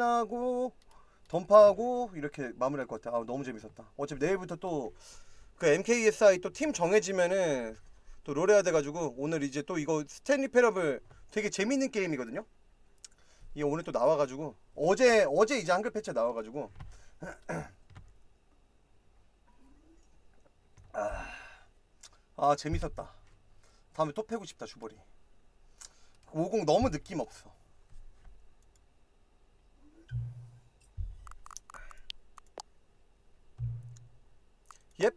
끝나고 던파하고 이렇게 마무리할 것 같아. 아, 너무 재밌었다. 어차피 내일부터 또 그 MKSI 또 팀 정해지면은 또 롤 해야 돼가지고 오늘 이제 또 이거 스탠리 패러블 되게 재밌는 게임이거든요. 이게 오늘 또 나와가지고 어제 이제 한글 패치 나와가지고 아 재밌었다. 다음에 또 패고 싶다. 주벌이 50 너무 느낌 없어. 옙.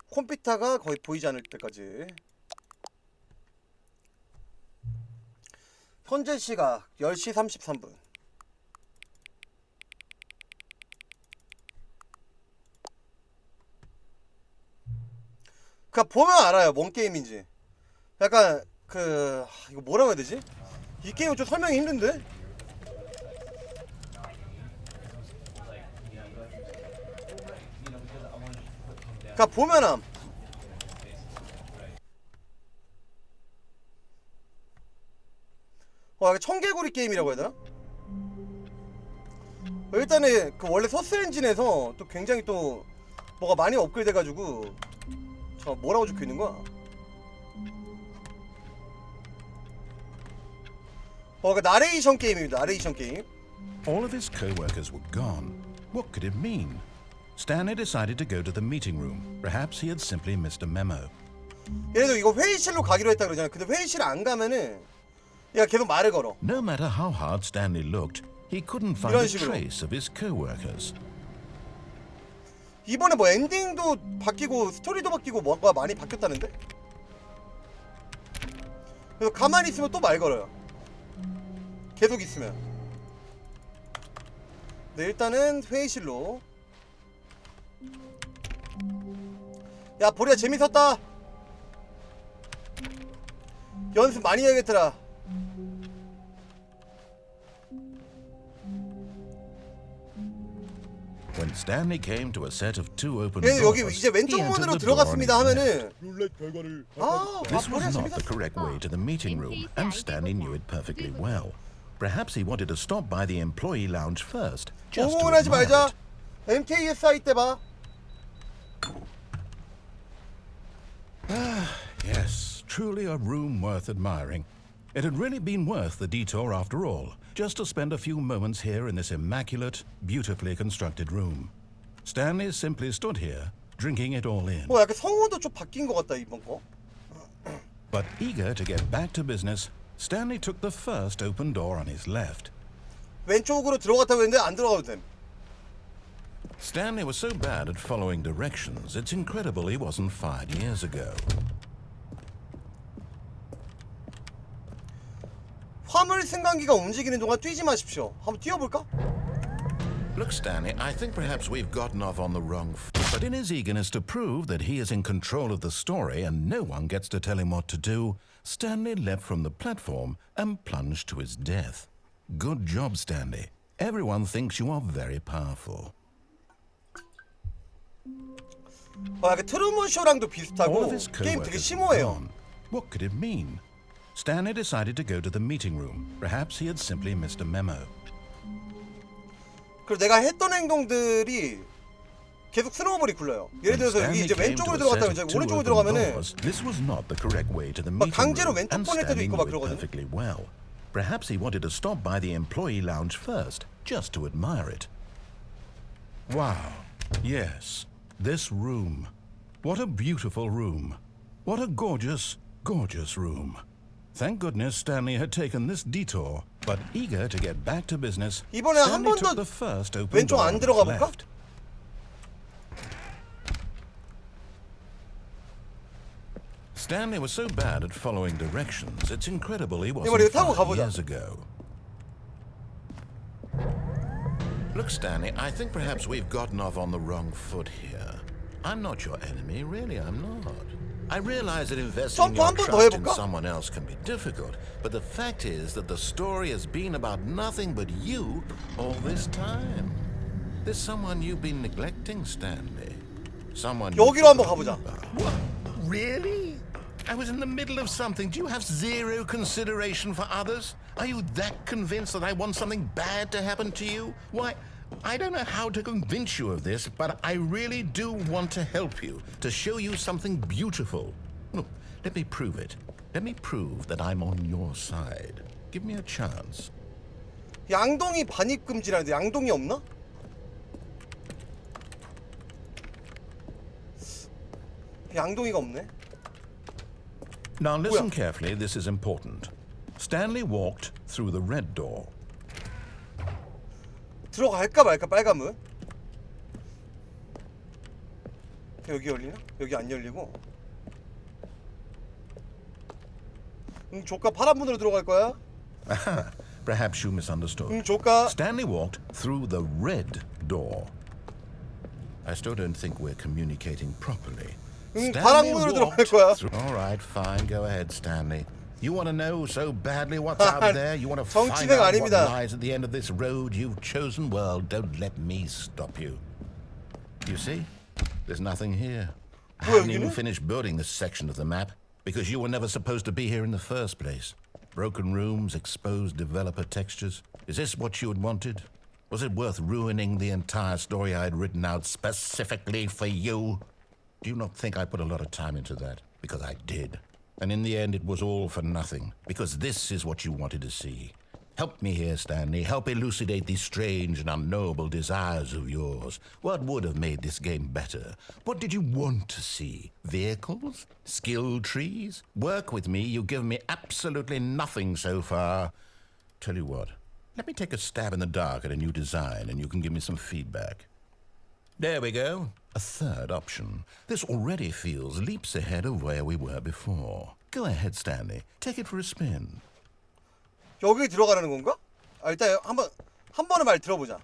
컴퓨터가 거의 보이지 않을 때까지. 현재 시각 10시 33분. 그니까 보면 알아요 뭔 게임인지. 약간 이거 뭐라고 해야 되지? 이 게임은 좀 설명이 힘든데? 그니까 보면은 약간 청개구리 게임이라고 해야 되나? 일단은 그 원래 소스 엔진에서 또 굉장히 또 뭐가 많이 업그레이드 돼가지고 저 뭐라고 적혀있는 거야? 그 나레이션 게임입니다. 나레이션 게임. All of his co-workers were gone. What could it mean? Stanley decided to go to the meeting room. Perhaps he had simply missed a memo. 예를 들어 이거 회의실로 가기로 했다 그러잖아. 근데 회의실 안 가면은 얘가 계속 말을 걸어. No matter how hard Stanley looked, he couldn't find a trace of his co-workers. 이번에 뭐 엔딩도 바뀌고 스토리도 바뀌고 뭐가 많이 바뀌었다는데? 그래서 가만히 있으면 또 말 걸어요. 계속 있으면. 네, 일단은 회의실로. 야, 보리야 재밌었다. 연습 많이 해야겠더라. When Stanley came to a set of two open 여기 doors, 이제 왼쪽 he entered 문으로 the door on 들어갔습니다 his 하면은 left. This was not the correct way to the meeting room, and Stanley knew it perfectly well. Perhaps he wanted to stop by the employee lounge first, just to 하지 admire 말자. it. MKSI 때 봐. Yes, truly a room worth admiring. It had really been worth the detour after all, just to spend a few moments here in this immaculate, beautifully constructed room. Stanley simply stood here, drinking it all in. 약간 성우도 좀 바뀐 것 같다 이번 거. But eager to get back to business, Stanley took the first open door on his left. 왼쪽으로 들어갔다고 했는데 안 들어가도 됨. Stanley was so bad at following directions, it's incredible he wasn't fired years ago. 화물 승강기가 움직이는 동안 뛰지 마십시오. 한번 뛰어볼까? Look, Stanley, I think perhaps we've gotten off on the wrong foot. But in his eagerness to prove that he is in control of the story and no one gets to tell him what to do, Stanley leapt from the platform and plunged to his death. Good job, Stanley. Everyone thinks you are very powerful. 약간 트루먼 쇼랑도 비슷하고 게임 되게 심오해요. What could it mean? Stanley decided to go to the meeting room. Perhaps he had simply missed a memo. 그리고 내가 했던 행동들이 계속 스노우볼이 굴러요. 예를 들어서 여기 이제 왼쪽으로 들어갔다가 이제 오른쪽으로 들어가면은 막 강제로 왼쪽 보낼 때도 있고 막 그러거든. Perhaps he wanted to stop by the employee lounge first, just to admire it. Wow. Yes. This room. What a beautiful room. What a gorgeous, gorgeous room. Thank goodness Stanley had taken this detour, but eager to get back to business, 이번에 한 Stanley 번 took 더 the first open 왼쪽 door 안 on his 들어가 볼까? left. Stanley was so bad at following directions, it's incredible he wasn't 이거 타고 5 가보자. years ago. Look, Stanley, I think perhaps we've gotten off on the wrong foot here. I'm not your enemy, really, I'm not. I realize that investing your trust in someone else can be difficult, but the fact is that the story has been about nothing but you all this time. There's someone you've been neglecting, Stanley. Someone 여기로 한번 가보자. What? Really? I was in the middle of something. Do you have zero consideration for others? Are you that convinced that I want something bad to happen to you? Why, I don't know how to convince you of this, but I really do want to help you, to show you something beautiful. Look, let me prove it. Let me prove that I'm on your side. Give me a chance. 양동이 반입 금지라는데 양동이 없나? 양동이가 없네. Now listen carefully, this is important. Stanley walked through the red door. 들어갈까 말까 빨간 문? 여기 열리나? 여기 안 열리고. 조카 파란 문으로 들어갈 거야? Perhaps you misunderstood. 조카. Stanley walked through the red door. I still don't think we're communicating properly. 파란 문으로 들어갈 거야. All right, fine. Go ahead, Stanley. You want to know so badly what's out there? You want to find 정치생 out 아닙니다. what lies at the end of this road you've chosen? Well, don't let me stop you. You see? There's nothing here. I haven't even finished building this section of the map because you were never supposed to be here in the first place. Broken rooms, exposed developer textures. Is this what you had wanted? Was it worth ruining the entire story I had written out specifically for you? Do you not think I put a lot of time into that? Because I did. And in the end, it was all for nothing. Because this is what you wanted to see. Help me here, Stanley. Help elucidate these strange and unknowable desires of yours. What would have made this game better? What did you want to see? Vehicles? Skill trees? Work with me. You've given me absolutely nothing so far. Tell you what. Let me take a stab in the dark at a new design, and you can give me some feedback. There we go. A third option. This already feels leaps ahead of where we were before. Go ahead, Stanley. Take it for a spin. 여기 들어가라는 건가? 일단 한 번의 말 들어보자.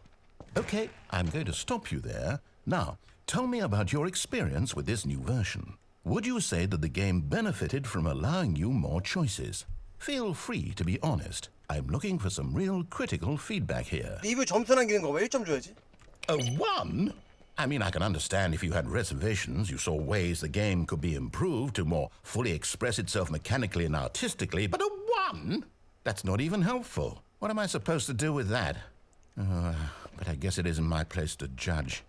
Okay, I'm going to stop you there. Now, tell me about your experience with this new version. Would you say that the game benefited from allowing you more choices? Feel free to be honest. I'm looking for some real critical feedback here. 리뷰 점수 남기는 거 왜 1점 줘야지? A 1? I mean, I can understand if you had reservations, you saw ways the game could be improved to more fully express itself mechanically and artistically, but a 1? That's not even helpful. What am I supposed to do with that? But I guess it isn't my place to judge.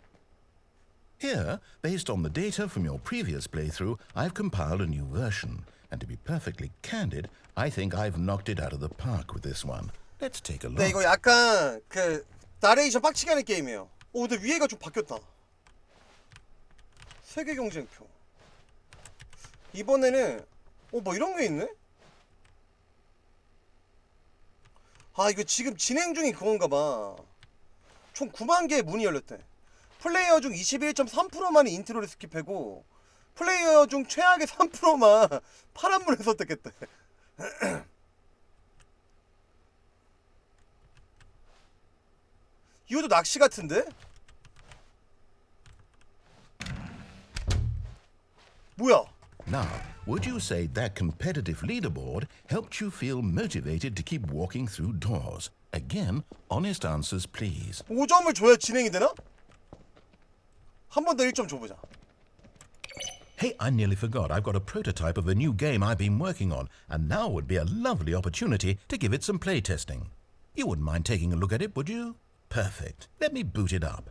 Here, based on the data from your previous playthrough, I've compiled a new version. And to be perfectly candid, I think I've knocked it out of the park with this one. Let's take a look. 네, 이거 약간 그 나레이션 빡치게 하는 게임이에요. 근데 위에가 좀 바뀌었다. 세계 경쟁표. 이번에는 뭐 이런 게 있네? 이거 지금 진행 중인 그건가 봐. 총 9만 개의 문이 열렸대. 플레이어 중 21.3%만이 인트로를 스킵하고 플레이어 중 최악의 3%만 파란 문을 선택했대. 이것도 낚시 같은데? 뭐야? Now, would you say that competitive leaderboard helped you feel motivated to keep walking through doors? Again, honest answers, please. 5점을 줘야 진행이 되나? 한 번 더 1점 줘보자. Hey, I nearly forgot. I've got a prototype of a new game I've been working on, and now would be a lovely opportunity to give it some playtesting. You wouldn't mind taking a look at it, would you? Perfect. Let me boot it up.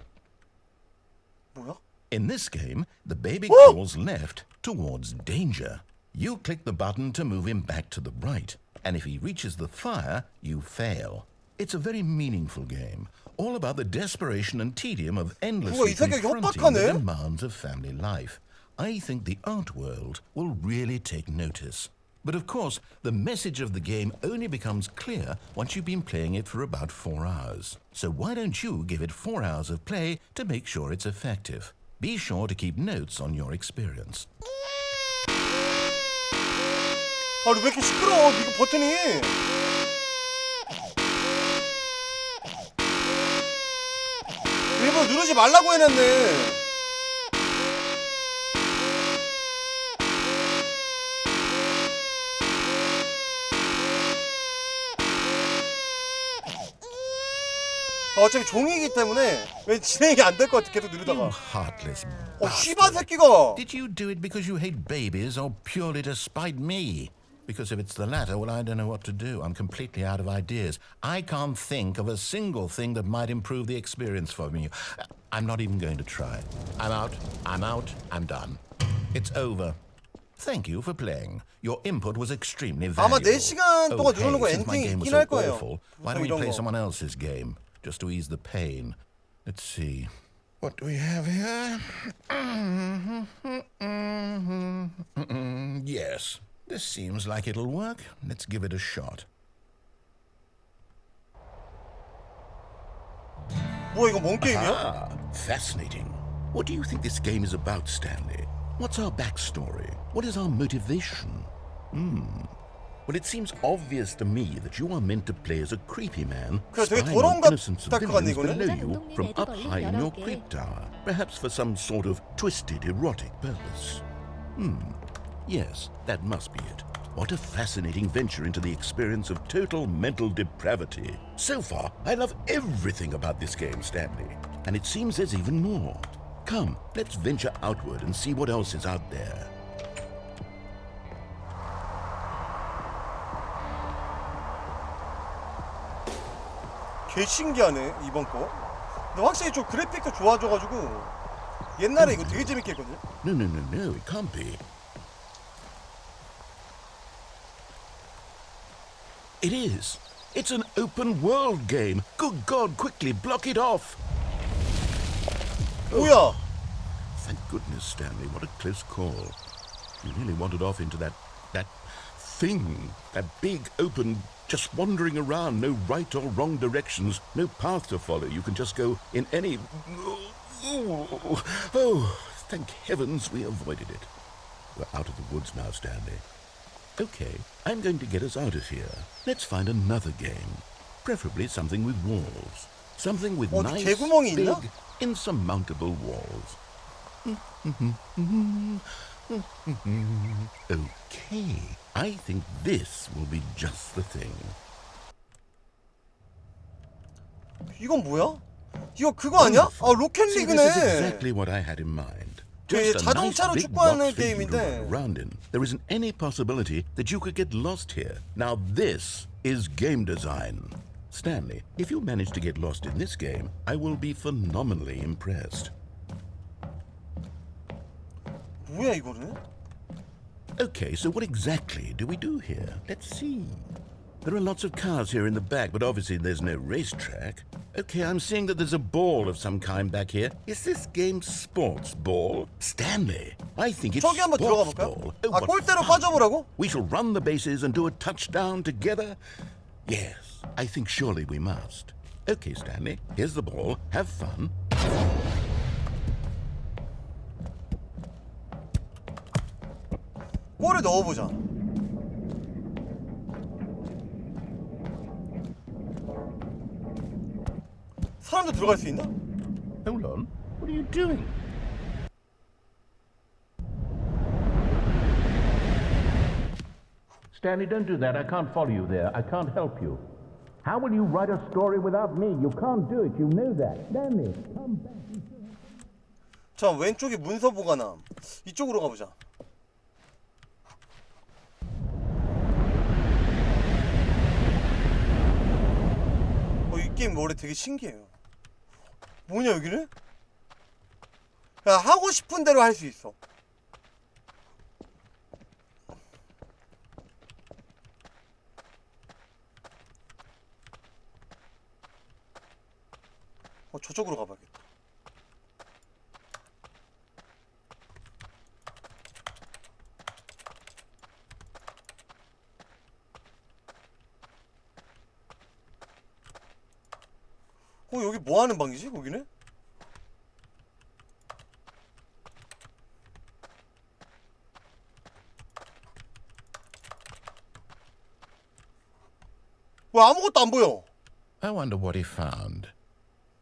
뭐야? In this game, the baby crawls left towards danger. You click the button to move him back to the right, and if he reaches the fire, you fail. It's a very meaningful game, all about the desperation and tedium of endlessly confronting the demands of family life. I think the art world will really take notice. But of course, the message of the game only becomes clear once you've been playing it for about 4 hours. So why don't you give it 4 hours of play to make sure it's effective? Be sure to keep notes on your experience. 왜 이렇게 시끄러워? 이거 버튼이. 일부러 누르지 말라고 해놨네. 어차피 종이기 때문에 왠 진행이 안 될 것 같아. 계속 You 누르다가. heartless 씨발 bastard. 새끼가. Did you do it because you hate babies or purely to spite me? Because if it's the latter, well, I don't know what to do. I'm completely out of ideas. I can't think of a single thing that might improve the experience for me. I'm not even going to try. I'm out. I'm done. It's over. Thank you for playing. Your input was extremely valuable. 아마 4시간 동안 누르는 거 since my 엔딩이 game was 있긴 so 할 거예요. awful, why don't we 이런 play 거. someone else's game just to ease the pain? Let's see. What do we have here? Yes, this seems like it'll work. Let's give it a shot. 뭐야 이거 뭔 게임이야? Ah, fascinating. What do you think this game is about, Stanley? What's our backstory? What is our motivation? Well, it seems obvious to me that you are meant to play as a creepy man 그래, 되게 spying 더러운 on innocent 다크 같네, civilians 이거는. below you from up high in your creep tower, perhaps for some sort of twisted erotic purpose. Yes, that must be it. What a fascinating venture into the experience of total mental depravity. So far, I love everything about this game, Stanley. And it seems there's even more. Come, let's venture outward and see what else is out there. 개 신기하네 이번 거. 근데 확실히 좀 그래픽도 좋아져가지고 옛날에 이거 되게 재밌게 했거든. No, it can't be. It is. It's an open world game. Good God, quickly block it off. 뭐야? Thank goodness, Stanley. What a close call. You nearly wandered off into that thing. That big, open, just wandering around. No right or wrong directions. No path to follow. You can just go in any... Oh, thank heavens we avoided it. We're out of the woods now, Stanley. Okay, I'm going to get us out of here. Let's find another game. Preferably something with walls. Something with nice, 개구멍이 big, 있나? insurmountable walls. Okay, I think this will be just the thing. 이건 뭐야? 이거 그거 아니야? 아 로켓 See, this is 리그네. exactly what I had in mind. 그 Just a nice 자동차로 big 축구하는 box for you to 게임인데. run around in. There isn't any possibility that you could get lost here. Now this is game design. Stanley, if you manage to get lost in this game, I will be phenomenally impressed. 뭐야 이거는? Okay, so what exactly do we do here? Let's see. There are lots of cars here in the back, but obviously there's no racetrack. Okay, I'm seeing that there's a ball of some kind back here. Is this game sports ball? Stanley, I think it's 저기 한번 들어가 sports 볼까요? ball. 아 what 골대로 fun. 빠져보라고? We shall run the bases and do a touchdown together? Yes, I think surely we must. Okay, Stanley, here's the ball. Have fun. 골을 넣어보자. 사람도 들어갈 수 있나? Hold on. What are you doing? Stanley, don't do that. I can't follow you there. I can't help you. How will you write a story without me? You can't do it. You know that. Stanley, come back. 자 왼쪽이 문서 보관함. 이쪽으로 가보자. 이 게임 원래 되게 신기해요. 뭐냐 여기는? 야 하고 싶은 대로 할 수 있어. 저쪽으로 가봐야겠다. 여기 뭐 하는 방이지? 거기는? 왜 아무것도 안 보여? I wonder what he found.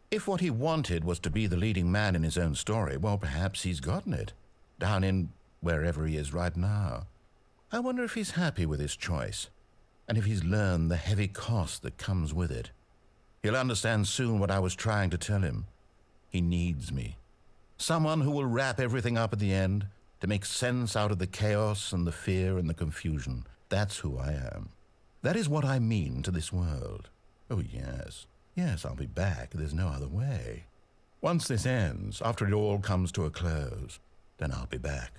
If what he wanted was to be the leading man in his own story, well, perhaps he's gotten it. Down in wherever he is right now. I wonder if he's happy with his choice. And if he's learned the heavy cost that comes with it. He'll understand soon what I was trying to tell him. He needs me. Someone who will wrap everything up at the end to make sense out of the chaos and the fear and the confusion. That's who I am. That is what I mean to this world. Oh, yes. Yes, I'll be back. There's no other way. Once this ends, after it all comes to a close, then I'll be back.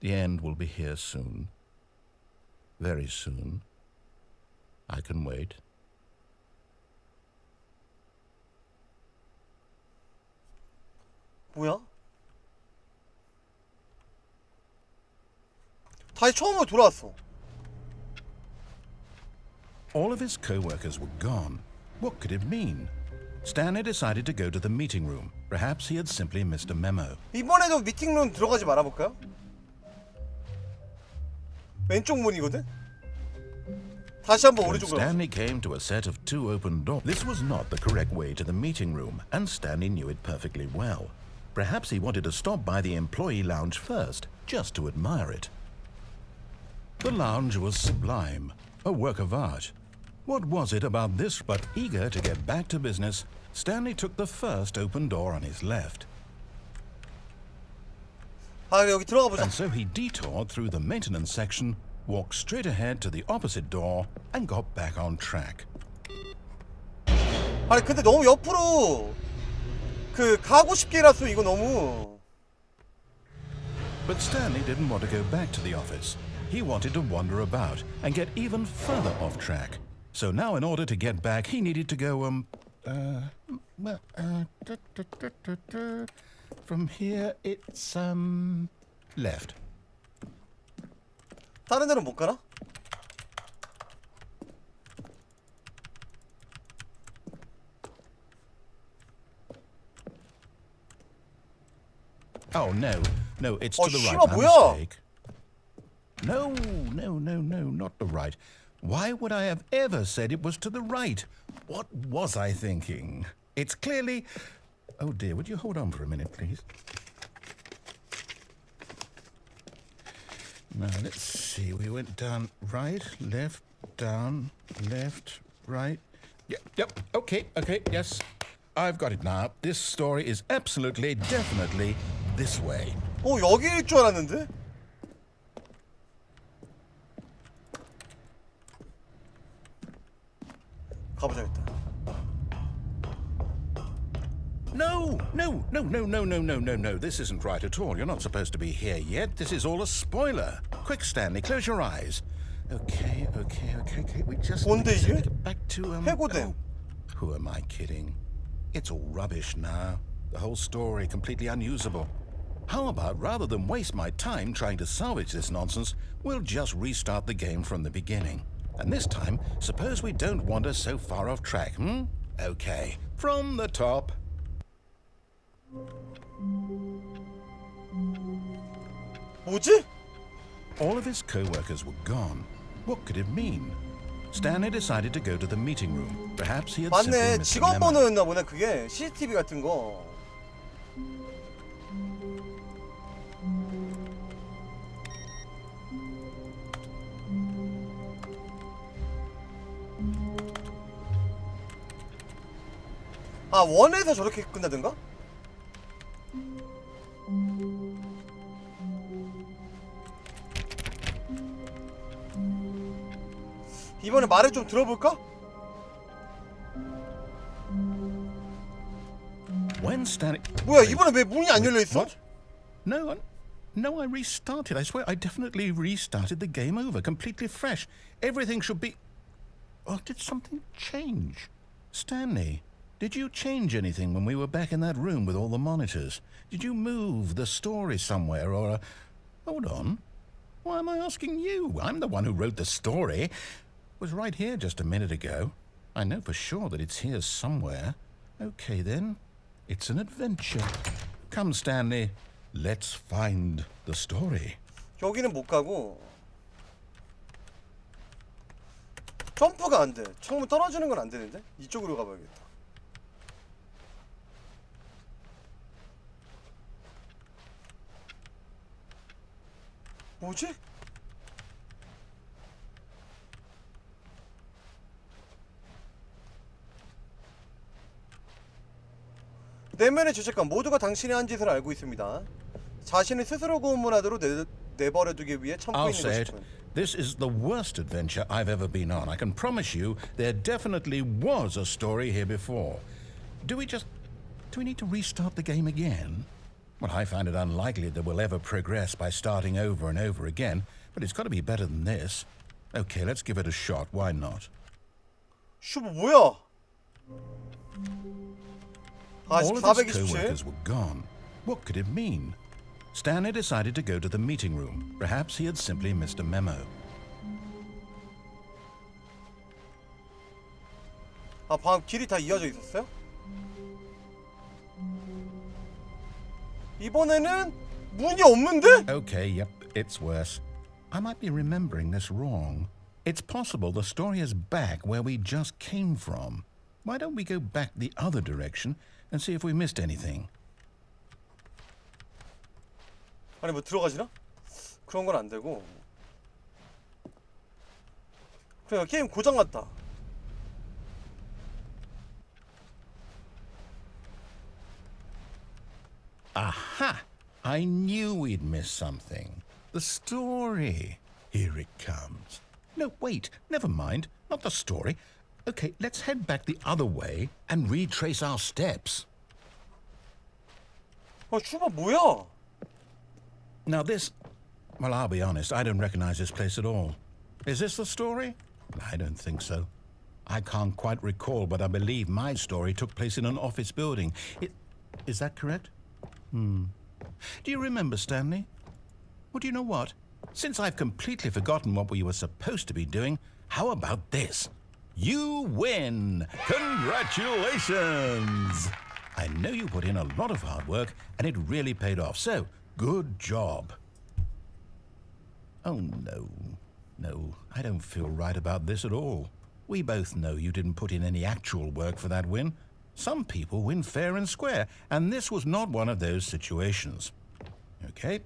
The end will be here soon. Very soon. I can wait. 뭐야? 다시 처음으로 돌아왔어. All of his co-workers were gone. What could it mean? Stanley decided to go to the meeting room. Perhaps he had simply missed a memo. 이번에도 미팅룸 들어가지 말아볼까요? 왼쪽 문이거든? 다시 한번 When 오른쪽으로. Stanley came to a set of two open doors. This was not the correct way to the meeting room, and Stanley knew it perfectly well. Perhaps he wanted to stop by the employee lounge first, just to admire it. The lounge was sublime, a work of art. What was it about this? But eager to get back to business, Stanley took the first open door on his left. 아, 여기 들어가 보자. And so he detoured through the maintenance section, walked straight ahead to the opposite door, and got back on track. 아니 근데 너무 옆으로 그 가고 싶게라서 이거 너무. But Stanley didn't want to go back to the office. He wanted to wander about and get even further off track. So now in order to get back, he needed to go, from here it's, left. 다른 데는 못 가나? Oh, no, it's to the right. 씨발, My 뭐야? mistake. No, not the right. Why would I have ever said it was to the right? What was I thinking? It's clearly... Oh dear, would you hold on for a minute, please? Now, let's see. We went down right, left, down, left, right. Yep, okay, yes. I've got it now. This story is absolutely, definitely this way. 여기일 줄 알았는데? 가보자겠다. No. This isn't right at all. You're not supposed to be here yet. This is all a spoiler. Quick, Stanley, close your eyes. Okay. We just 뭔데 need to 이게? get back to 해고됨. Who am I kidding? It's all rubbish now. The whole story completely unusable. How about rather than waste my time trying to salvage this nonsense, we'll just restart the game from the beginning. And this time, suppose we don't wander so far off track, Okay, from the top. 뭐지? All of his co-workers were gone. What could it mean? Stanley decided to go to the meeting room. Perhaps he had simply 맞네. missed a 직원 memo. 번호였나 보네. 그게 CCTV 같은 거. 아, 원에서 저렇게 끝나든가? 이번에 말을 좀 들어볼까? When Stanley... 뭐야, 이번에 왜 문이 안 열려 있어? What? No, I restarted. I swear, I definitely restarted the game over, completely fresh. Everything should be... Oh, did something change? Stanley, did you change anything when we were back in that room with all the monitors? Did you move the story somewhere or... Hold on. Why am I asking you? I'm the one who wrote the story. It was right here just a minute ago. I know for sure that it's here somewhere. Okay, then. It's an adventure. Come, Stanley. Let's find the story. 여기는 못 가고 점프가 안 돼. 처음에 떨어지는 건 안 되는데? 이쪽으로 가봐야겠다. 뭐지? 내면의 죄책감 모두가 당신이 한 짓을 알고 있습니다. 자신을 스스로 고문하도록 내버려두기 위해 참고 I'll 있는 say it. 것이군. This is the worst adventure I've ever been on. I can promise you there definitely was a story here before. Do we need to restart the game again? Well, I find it unlikely that we'll ever progress by starting over and over again, but it's got to be better than this. Okay, let's give it a shot. Why not? 슈퍼 뭐야? 아, All of his 427? co-workers were gone. What could it mean? Stanley decided to go to the meeting room. Perhaps he had simply missed a memo. 아, 방금 길이 다 이어져 있었어요? 이번에는 문이 없는데? Okay, yep, it's worse. I might be remembering this wrong. It's possible the story is back where we just came from. Why don't we go back the other direction and see if we missed anything? 아니 뭐 들어가지나? 그런 건 안 되고. 그래 게임 고장 났다. Aha! I knew we'd miss something. The story. Here it comes. No, wait, never mind. Not the story. Okay, let's head back the other way and retrace our steps. 아 슈퍼 뭐야? Now this... Well, I'll be honest, I don't recognize this place at all. Is this the story? I don't think so. I can't quite recall, but I believe my story took place in an office building. Is that correct? Do you remember, Stanley? Well, do you know what? Since I've completely forgotten what we were supposed to be doing, how about this? You win! Congratulations! I know you put in a lot of hard work, and it really paid off, so good job. Oh, no. No, I don't feel right about this at all. We both know you didn't put in any actual work for that win. Some people win fair and square, and this was not one of those situations. Okay,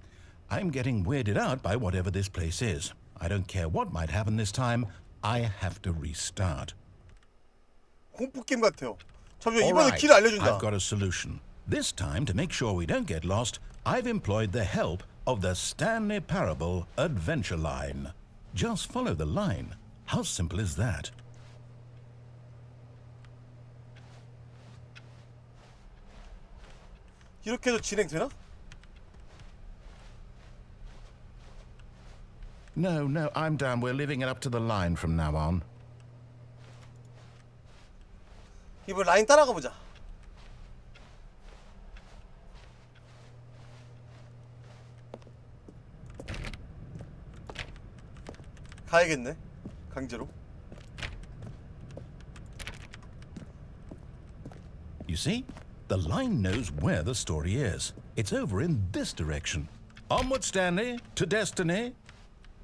I'm getting weirded out by whatever this place is. I don't care what might happen this time. I have to restart. 공포 게임 같아요. 잠시만 All 이번에 right, 길을 알려준다. I've got a solution. This time, to make sure we don't get lost, I've employed the help of the Stanley Parable Adventure Line. Just follow the line. How simple is that? 이렇게 해도 진행되나? No, I'm down. We're leaving it up to the line from now on. 이번 라인 따라가 보자. 가야겠네. 강제로. You see? The line knows where the story is. It's over in this direction. Onward, Stanley, to destiny.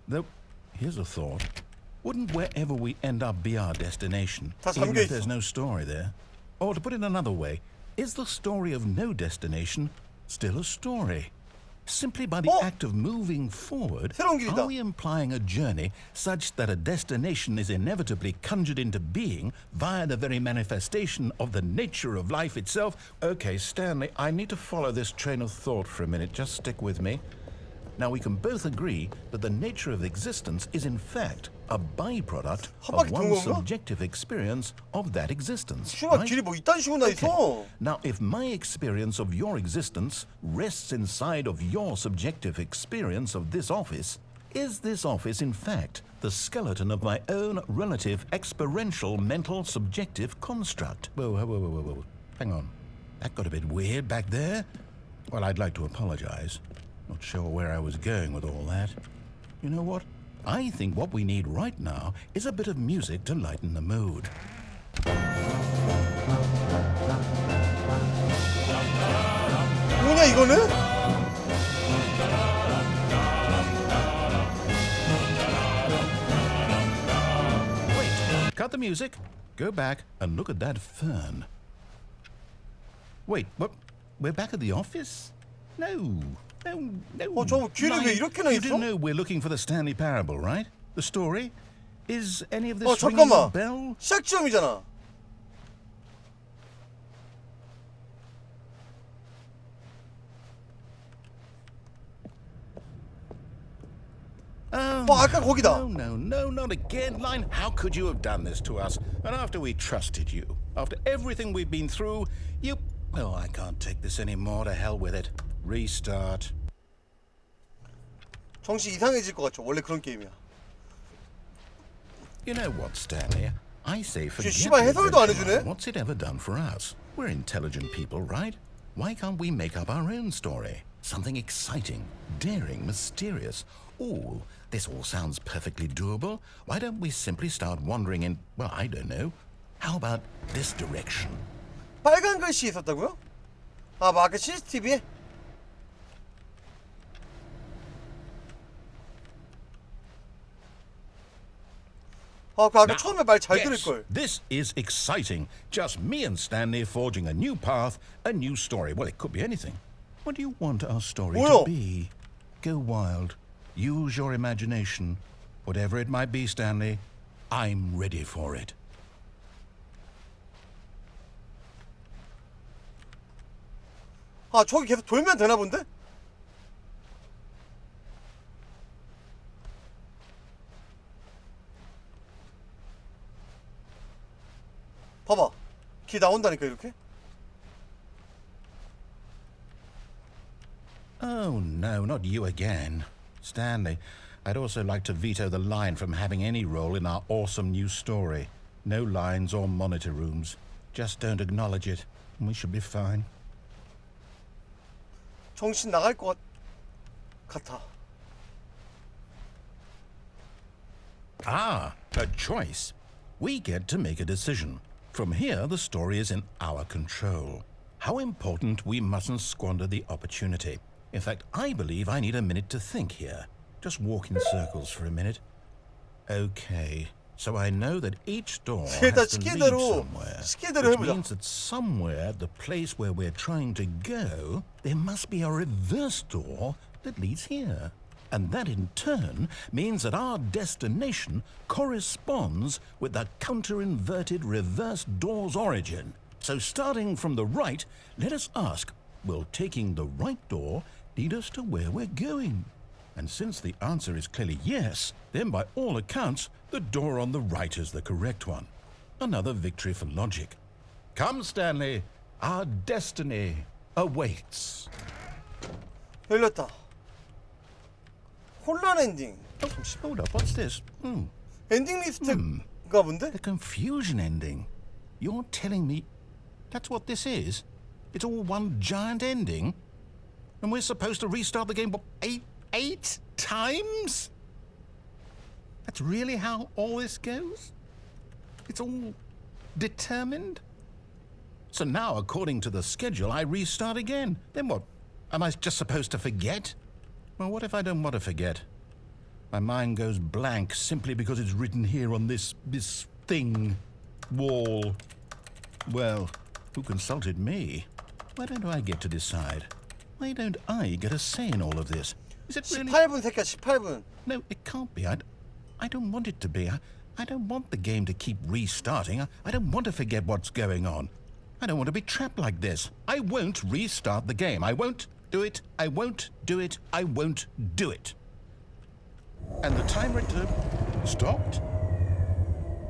Though, here's a thought. Wouldn't wherever we end up be our destination, 다 even 잠겨 if there's 있어. no story there? Or to put it another way, is the story of no destination still a story? Simply by the act of moving forward, 새로운 길이다. are we implying a journey such that a destination is inevitably conjured into being via the very manifestation of the nature of life itself? Okay, Stanley, I need to follow this train of thought for a minute. Just stick with me. Now, we can both agree that the nature of existence is in fact a byproduct 한 of 바퀴 one's 돈 건가? subjective experience of that existence. 슈가 right? 길이 뭐 이딴 식으로 나 있어. Okay. Now, if my experience of your existence rests inside of your subjective experience of this office, is this office in fact the skeleton of my own relative experiential mental subjective construct? Whoa. Hang on. That got a bit weird back there. Well, I'd like to apologize. Not sure where I was going with all that. You know what? I think what we need right now is a bit of music to lighten the mood. 뭐냐 이거는? Wait, cut the music, go back and look at that fern. Wait, what? We're back at the office? No. 저거 길이 왜 이렇게나 You 있어? do know we're looking for the Stanley Parable, right? The story? Is any of this ringing a 잠깐만. bell? 시작 지점이잖아. 아까 거기다. No, not again, Line. How could you have done this to us? And after we trusted you, after everything we've been through, you... Oh, I can't take this anymore. To hell with it. Restart. 정신 이상해질 것 같죠. 원래 그런 게임이야. You know what, Stanley? I say forget 씨발 해설도 안 해주네? What's it ever done for us? We're intelligent people, right? Why can't we make up our own story? Something exciting, daring, mysterious. Oh, this all sounds perfectly doable. Why don't we simply start wandering in, well, I don't know. How about this direction? 빨간 글씨 있었다고요? 아, 아까 CCTV에? 아, 그 아까 처음에 말 잘 들을 걸. This is exciting. Just me and Stanley forging a new path, a new story. Well, it could be anything. What do you want our story 뭐야? to be? Go wild. Use your imagination. Whatever it might be, Stanley, I'm ready for it. 아, 저기 계속 돌면 되나 본데? 봐봐. 길 나온다니까 이렇게. Oh, no, not you again. Stanley, I'd also like to veto the line from having any role in our awesome new story. No lines or monitor rooms. Just don't acknowledge it, and we should be fine. 정신 나갈 것 같아. Ah, a choice. We get to make a decision. From here, the story is in our control. How important we mustn't squander the opportunity. In fact, I believe I need a minute to think here. Just walk in circles for a minute. Okay, so I know that each door has 일단 to lead 시키대로 somewhere. Which 해보자. means that somewhere at the place where we're trying to go, there must be a reverse door that leads here. And that in turn means that our destination corresponds with the counter-inverted reverse door's origin. So starting from the right, let us ask, will taking the right door lead us to where we're going? And since the answer is clearly yes, then by all accounts, the door on the right is the correct one. Another victory for logic. Come, Stanley, our destiny awaits. 열렸다. 혼란 엔딩. Hold up, what's this? 엔딩 리스트가 뭔데? The confusion ending. You're telling me that's what this is? It's all one giant ending? And we're supposed to restart the game, what, eight times? That's really how all this goes? It's all determined? So now, according to the schedule, I restart again. Then what? Am I just supposed to forget? Well, what if I don't want to forget? My mind goes blank simply because it's written here on this thing, wall. Well, who consulted me? Why don't I get to decide? Why don't I get a say in all of this? Is it really? 18분 새끼야, 18분. No, it can't be. I don't want it to be. I don't want the game to keep restarting. I don't want to forget what's going on. I don't want to be trapped like this. I won't restart the game. I won't do it. I won't do it. I won't do it. And the timer stopped?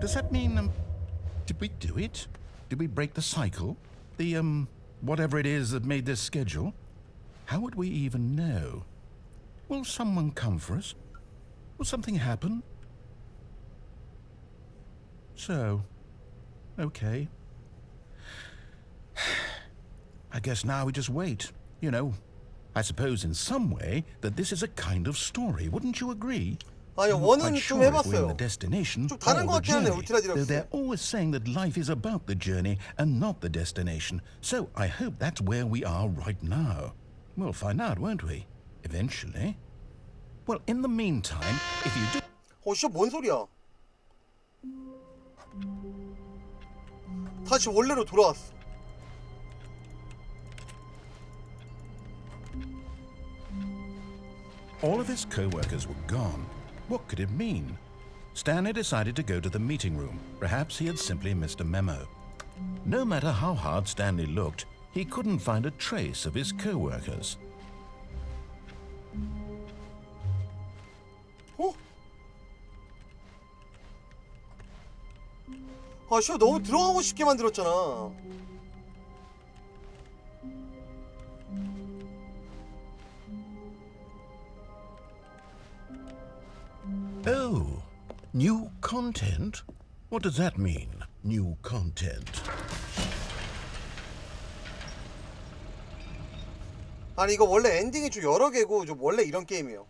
Does that mean, did we do it? Did we break the cycle? The, whatever it is that made this schedule? How would we even know? Will someone come for us? Will something happen? So, okay. I guess now we just wait. You know, I suppose in some way that this is a kind of story. Wouldn't you agree? 아니, I'm not 원은 quite 좀 sure if we're in 해봤어요. the destination 좀 다른 or 것 the 같긴 하네, journey, 울트라 though 디럭스. they're always saying that life is about the journey and not the destination. So I hope that's where we are right now. We'll find out, won't we? Eventually. Well, in the meantime, if you do... 씨, 뭔 소리야? 다시 원래로 돌아왔어. All of his co-workers were gone. What could it mean? Stanley decided to go to the meeting room. Perhaps he had simply missed a memo. No matter how hard Stanley looked, he couldn't find a trace of his co-workers. 어? 아 씨발 너무 들어가고 싶게 만들었잖아. Oh, new content? What does that mean, new content? 아니 이거 원래 엔딩이 좀 여러 개고 좀 원래 이런 게임이에요.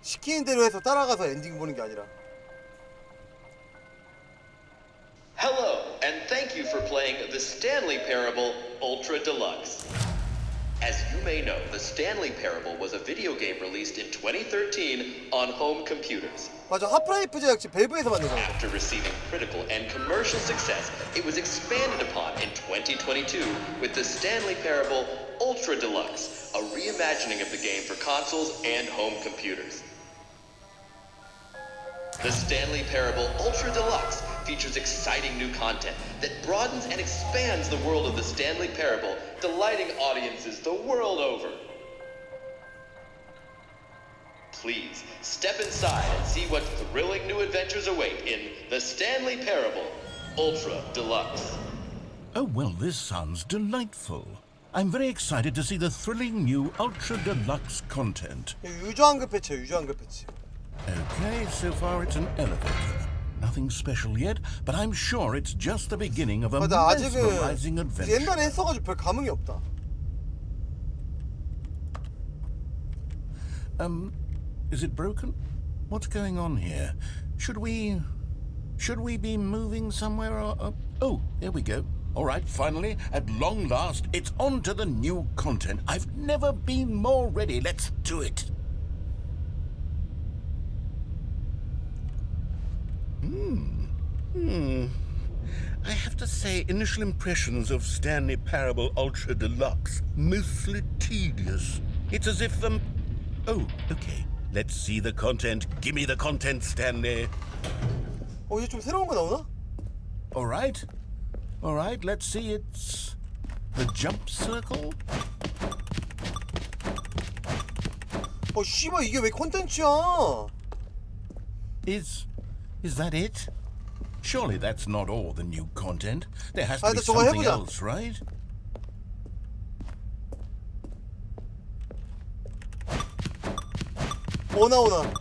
시키는 대로 해서 따라가서 엔딩 보는 게 아니라. Hello, and thank you for playing The Stanley Parable Ultra Deluxe. As you may know, The Stanley Parable was a video game released in 2013 on home computers. 맞아, 하프라이프 제작진 밸브에서 만든 거야. After receiving critical and commercial success, it was expanded upon in 2022 with The Stanley Parable Ultra Deluxe, a reimagining of the game for consoles and home computers. The Stanley Parable Ultra Deluxe features exciting new content that broadens and expands the world of the Stanley Parable, delighting audiences the world over. Please step inside and see what thrilling new adventures await in The Stanley Parable Ultra Deluxe. Oh, well, this sounds delightful. I'm very excited to see the thrilling new Ultra Deluxe content. 유저한급 패치야, 유저한급 패치. Okay, so far it's an elevator. Nothing special yet, but I'm sure it's just the beginning of a 맞아, 아직은 mesmerizing adventure. 옛날에 했어가지고 별 감흥이 없다. Is it broken? What's going on here? Should we be moving somewhere or oh, there we go. All right, finally, at long last, it's on to the new content. I've never been more ready. Let's do it. I have to say, initial impressions of Stanley Parable Ultra Deluxe, mostly tedious. It's as if oh, okay. Let's see the content. Give me the content, Stanley. 이제 좀 새로운 거 나오나? All right. All right, let's see. It's the jump circle. 씨발 이게 왜 콘텐츠야? Is that it? Surely that's not all the new content. There has to be 일단 저거 something 해보자. else, right? 뭐 나오나?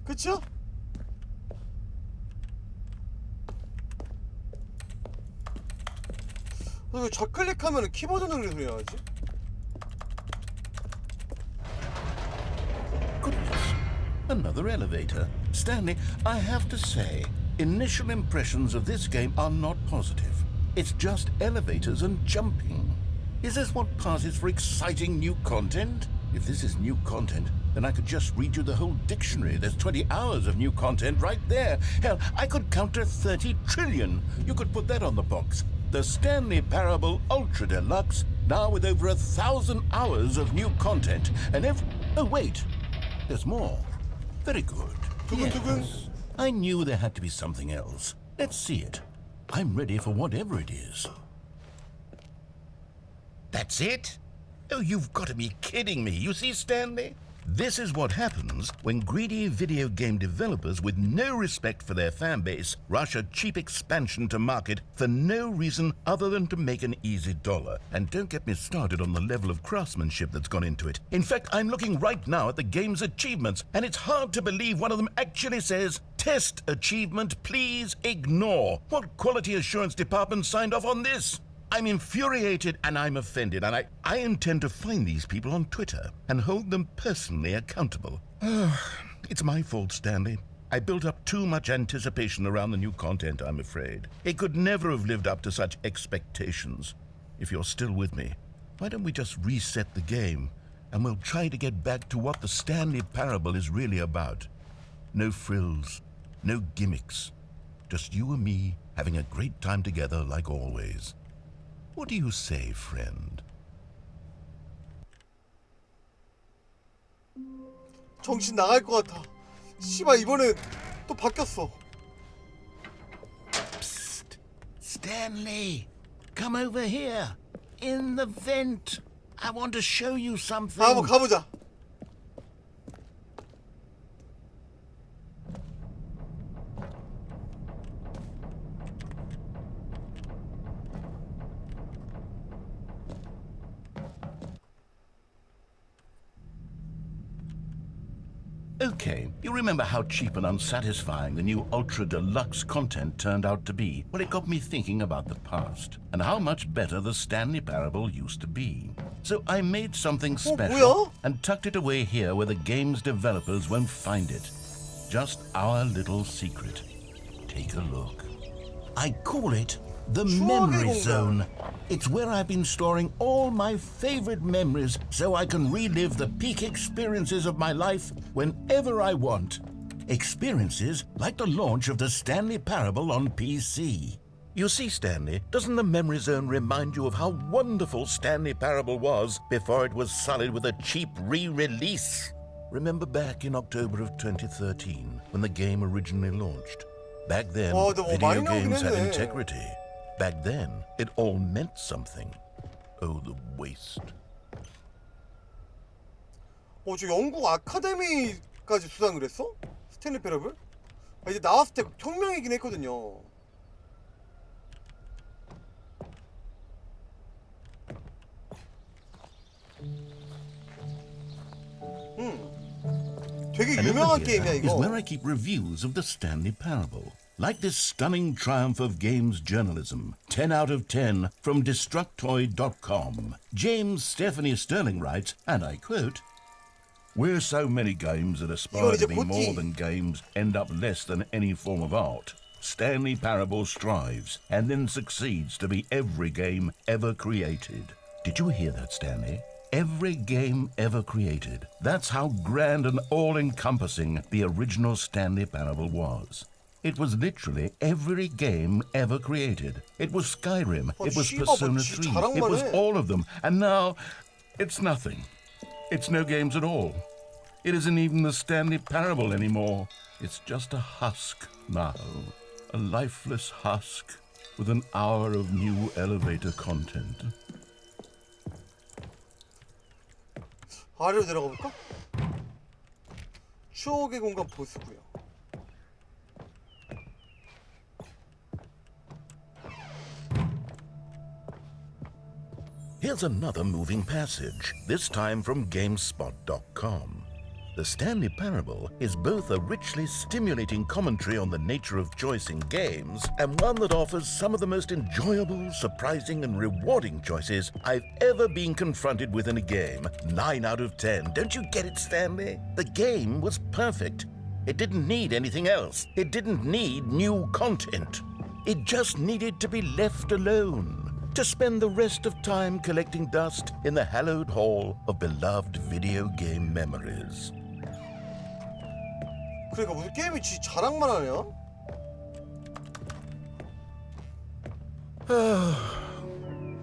그쵸? 이거 좌클릭하면 키보드 누르는 소리 나지? Goodness, another elevator. Stanley, I have to say, initial impressions of this game are not positive. It's just elevators and jumping. Is this what passes for exciting new content? If this is new content, then I could just read you the whole dictionary. There's 20 hours of new content right there. Hell, I could count to 30 trillion. You could put that on the box. The Stanley Parable Ultra Deluxe, now with over 1,000 hours of new content. And oh wait, there's more. Very good. Yes. I knew there had to be something else. Let's see it. I'm ready for whatever it is. That's it? Oh, you've got to be kidding me. You see, Stanley? This is what happens when greedy video game developers with no respect for their fan base rush a cheap expansion to market for no reason other than to make an easy dollar. And don't get me started on the level of craftsmanship that's gone into it. In fact, I'm looking right now at the game's achievements, and it's hard to believe one of them actually says, "Test achievement, please ignore." What quality assurance department signed off on this? I'm infuriated and I'm offended, and I intend to find these people on Twitter and hold them personally accountable. It's my fault, Stanley. I built up too much anticipation around the new content, I'm afraid. It could never have lived up to such expectations. If you're still with me, why don't we just reset the game and we'll try to get back to what the Stanley Parable is really about. No frills, no gimmicks. Just you and me having a great time together like always. What do you say, friend? 정신 나갈 것 같아. 씨발 이번엔 또 바뀌었어. Stanley, come over here. In the vent. I want to show you something. 한번 가보자. Okay, you remember how cheap and unsatisfying the new Ultra Deluxe content turned out to be? Well, it got me thinking about the past and how much better the Stanley Parable used to be. So I made something special 뭐야? and tucked it away here where the game's developers won't find it. Just our little secret. Take a look. I call it the Memory Zone. It's where I've been storing all my favorite memories so I can relive the peak experiences of my life whenever I want. Experiences like the launch of the Stanley Parable on PC. You see, Stanley, doesn't the Memory Zone remind you of how wonderful Stanley Parable was before it was sullied with a cheap re-release? Remember back in October of 2013 when the game originally launched? Back then, video games had integrity. Back then, it all meant something. Oh, the waste. 저 영국 아카데미까지 수상을 했어? 스탠리 패러블? 이제 나왔을 때 혁명이긴 했거든요. 되게 유명한 게임이야 이거. Is where I keep reviews of the Stanley Parable. Like this stunning triumph of games journalism, 10 out of 10 from Destructoid.com. James Stephanie Sterling writes, and I quote, "Where so many games that aspire to be more than games end up less than any form of art, Stanley Parable strives and then succeeds to be every game ever created." Did you hear that, Stanley? Every game ever created. That's how grand and all-encompassing the original Stanley Parable was. It was literally every game ever created. It was Skyrim, it was Persona 3, it was all of them. And now, it's nothing. It's no games at all. It isn't even the Stanley Parable anymore. It's just a husk now. A lifeless husk with an hour of new elevator content. 아래로 내려가 볼까? 추억의 공간 보스고요. Here's another moving passage, this time from GameSpot.com. The Stanley Parable is both a richly stimulating commentary on the nature of choice in games and one that offers some of the most enjoyable, surprising, and rewarding choices I've ever been confronted with in a game. 9 out of 10. Don't you get it, Stanley? The game was perfect. It didn't need anything else. It didn't need new content. It just needed to be left alone. To spend the rest of time collecting dust in the hallowed hall of beloved video game memories. 그러니까 무슨 게임이 지 자랑만 하냐?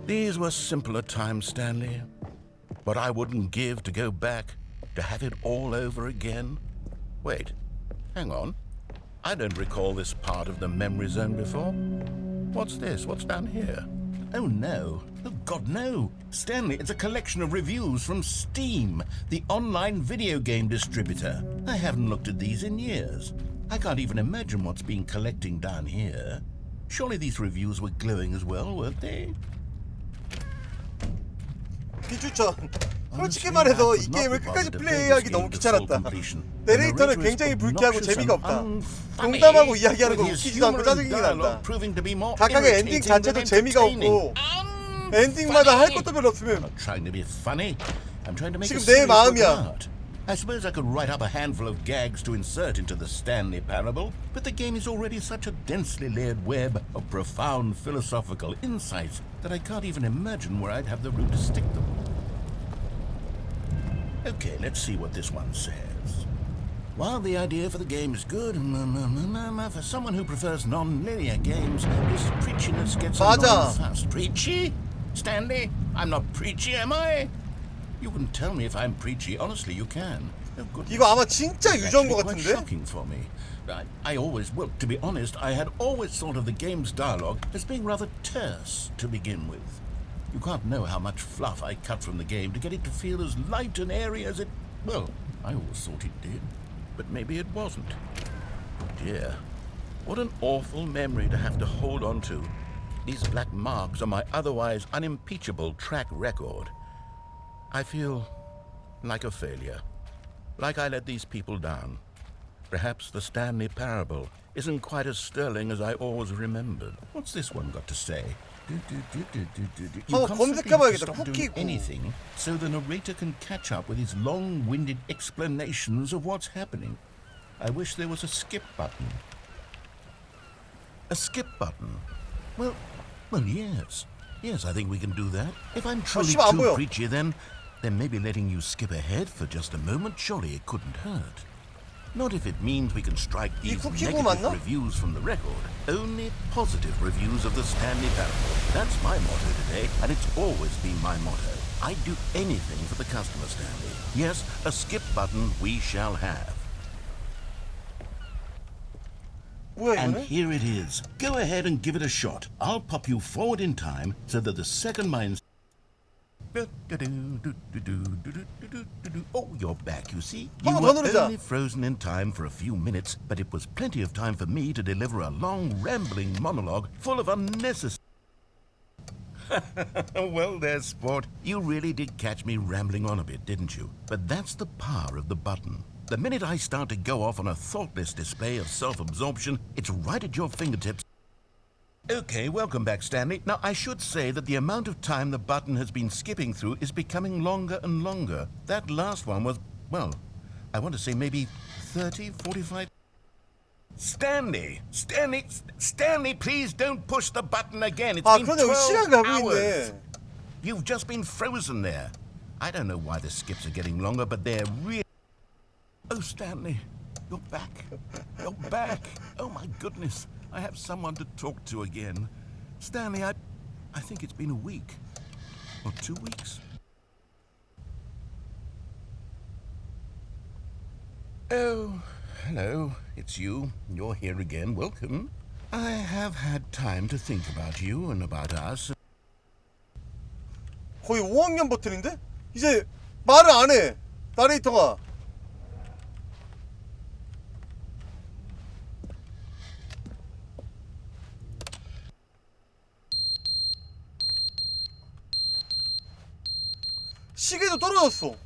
These were simpler times, Stanley. What I wouldn't give to go back, to have it all over again. Wait, hang on. I don't recall this part of the memory zone before. What's this? What's down here? Oh no. Oh God, no. Stanley, it's a collection of reviews from Steam, the online video game distributor. I haven't looked at these in years. I can't even imagine what's been collecting down here. Surely these reviews were glowing as well, weren't they? 비추천. 솔직히 말해서 이 게임을 끝까지 플레이하기 너무 귀찮았다. 내레이터는 굉장히 불쾌하고 재미가 없다. 농담하고 이야기하는 거 웃기지도 않고 짜증이 난다. 각각의 엔딩 자체도 재미가 없고 엔딩마다 할 것도 별로 없으면 지금 내 마음이야. I suppose I could write up a handful of gags to insert into the Stanley Parable, but the game is already such a densely layered web of profound philosophical insights that I can't even imagine where I'd have the room to stick them. Okay, let's see what this one says. While the idea for the game is good, for someone who prefers non-linear games, this preachiness gets annoying fast. Preachy? Stanley, I'm not preachy, am I? You can tell me if I'm preachy. Honestly, you can. 이거 아마 진짜 유저인 것 같은데? Shocking for me. I always, well, to be honest, I had always thought of the game's dialogue as being rather terse to begin with. You can't know how much fluff I cut from the game to get it to feel as light and airy as it, well, I always thought it did, but maybe it wasn't. Dear, what an awful memory to have to hold on to. These black marks are my otherwise unimpeachable track record. I feel like a failure, like I let these people down. Perhaps the Stanley Parable isn't quite as sterling as I always remembered. What's this one got to say? You constantly have to stop doing anything so the narrator can catch up with his long-winded explanations of what's happening. I wish there was a skip button. A skip button? Well, yes. Yes, I think we can do that. If I'm truly too preachy, then maybe letting you skip ahead for just a moment, surely it couldn't hurt. Not if it means we can strike these negative reviews from the record. Only positive reviews of the Stanley Parable. That's my motto today, and it's always been my motto. I'd do anything for the customer, Stanley. Yes, a skip button we shall have. And here it is. Go ahead and give it a shot. I'll pop you forward in time so that the second mind... Oh, you're back, you see. You were only frozen in time for a few minutes, but it was plenty of time for me to deliver a long, rambling monologue full of unnecessary... Well, there's sport. You really did catch me rambling on a bit, didn't you? But that's the power of the button. The minute I start to go off on a thoughtless display of self-absorption, it's right at your fingertips. Okay, welcome back, Stanley. Now, I should say that the amount of time the button has been skipping through is becoming longer and longer. That last one was, well, I want to say maybe 30, 45... Stanley, please don't push the button again. It's been 12 hours. You've just been frozen there. I don't know why the skips are getting longer, but they're really... Oh, Stanley, you're back. You're back. Oh, my goodness. I have someone to talk to again. Stanley, I think it's been a week. Or 2 weeks. Oh, hello. It's you. You're here again. Welcome. I have had time to think about you and about us. 거의 5학년 버튼인데? 이제 말을 안 해. 나레이터가. 시계도 떨어졌어.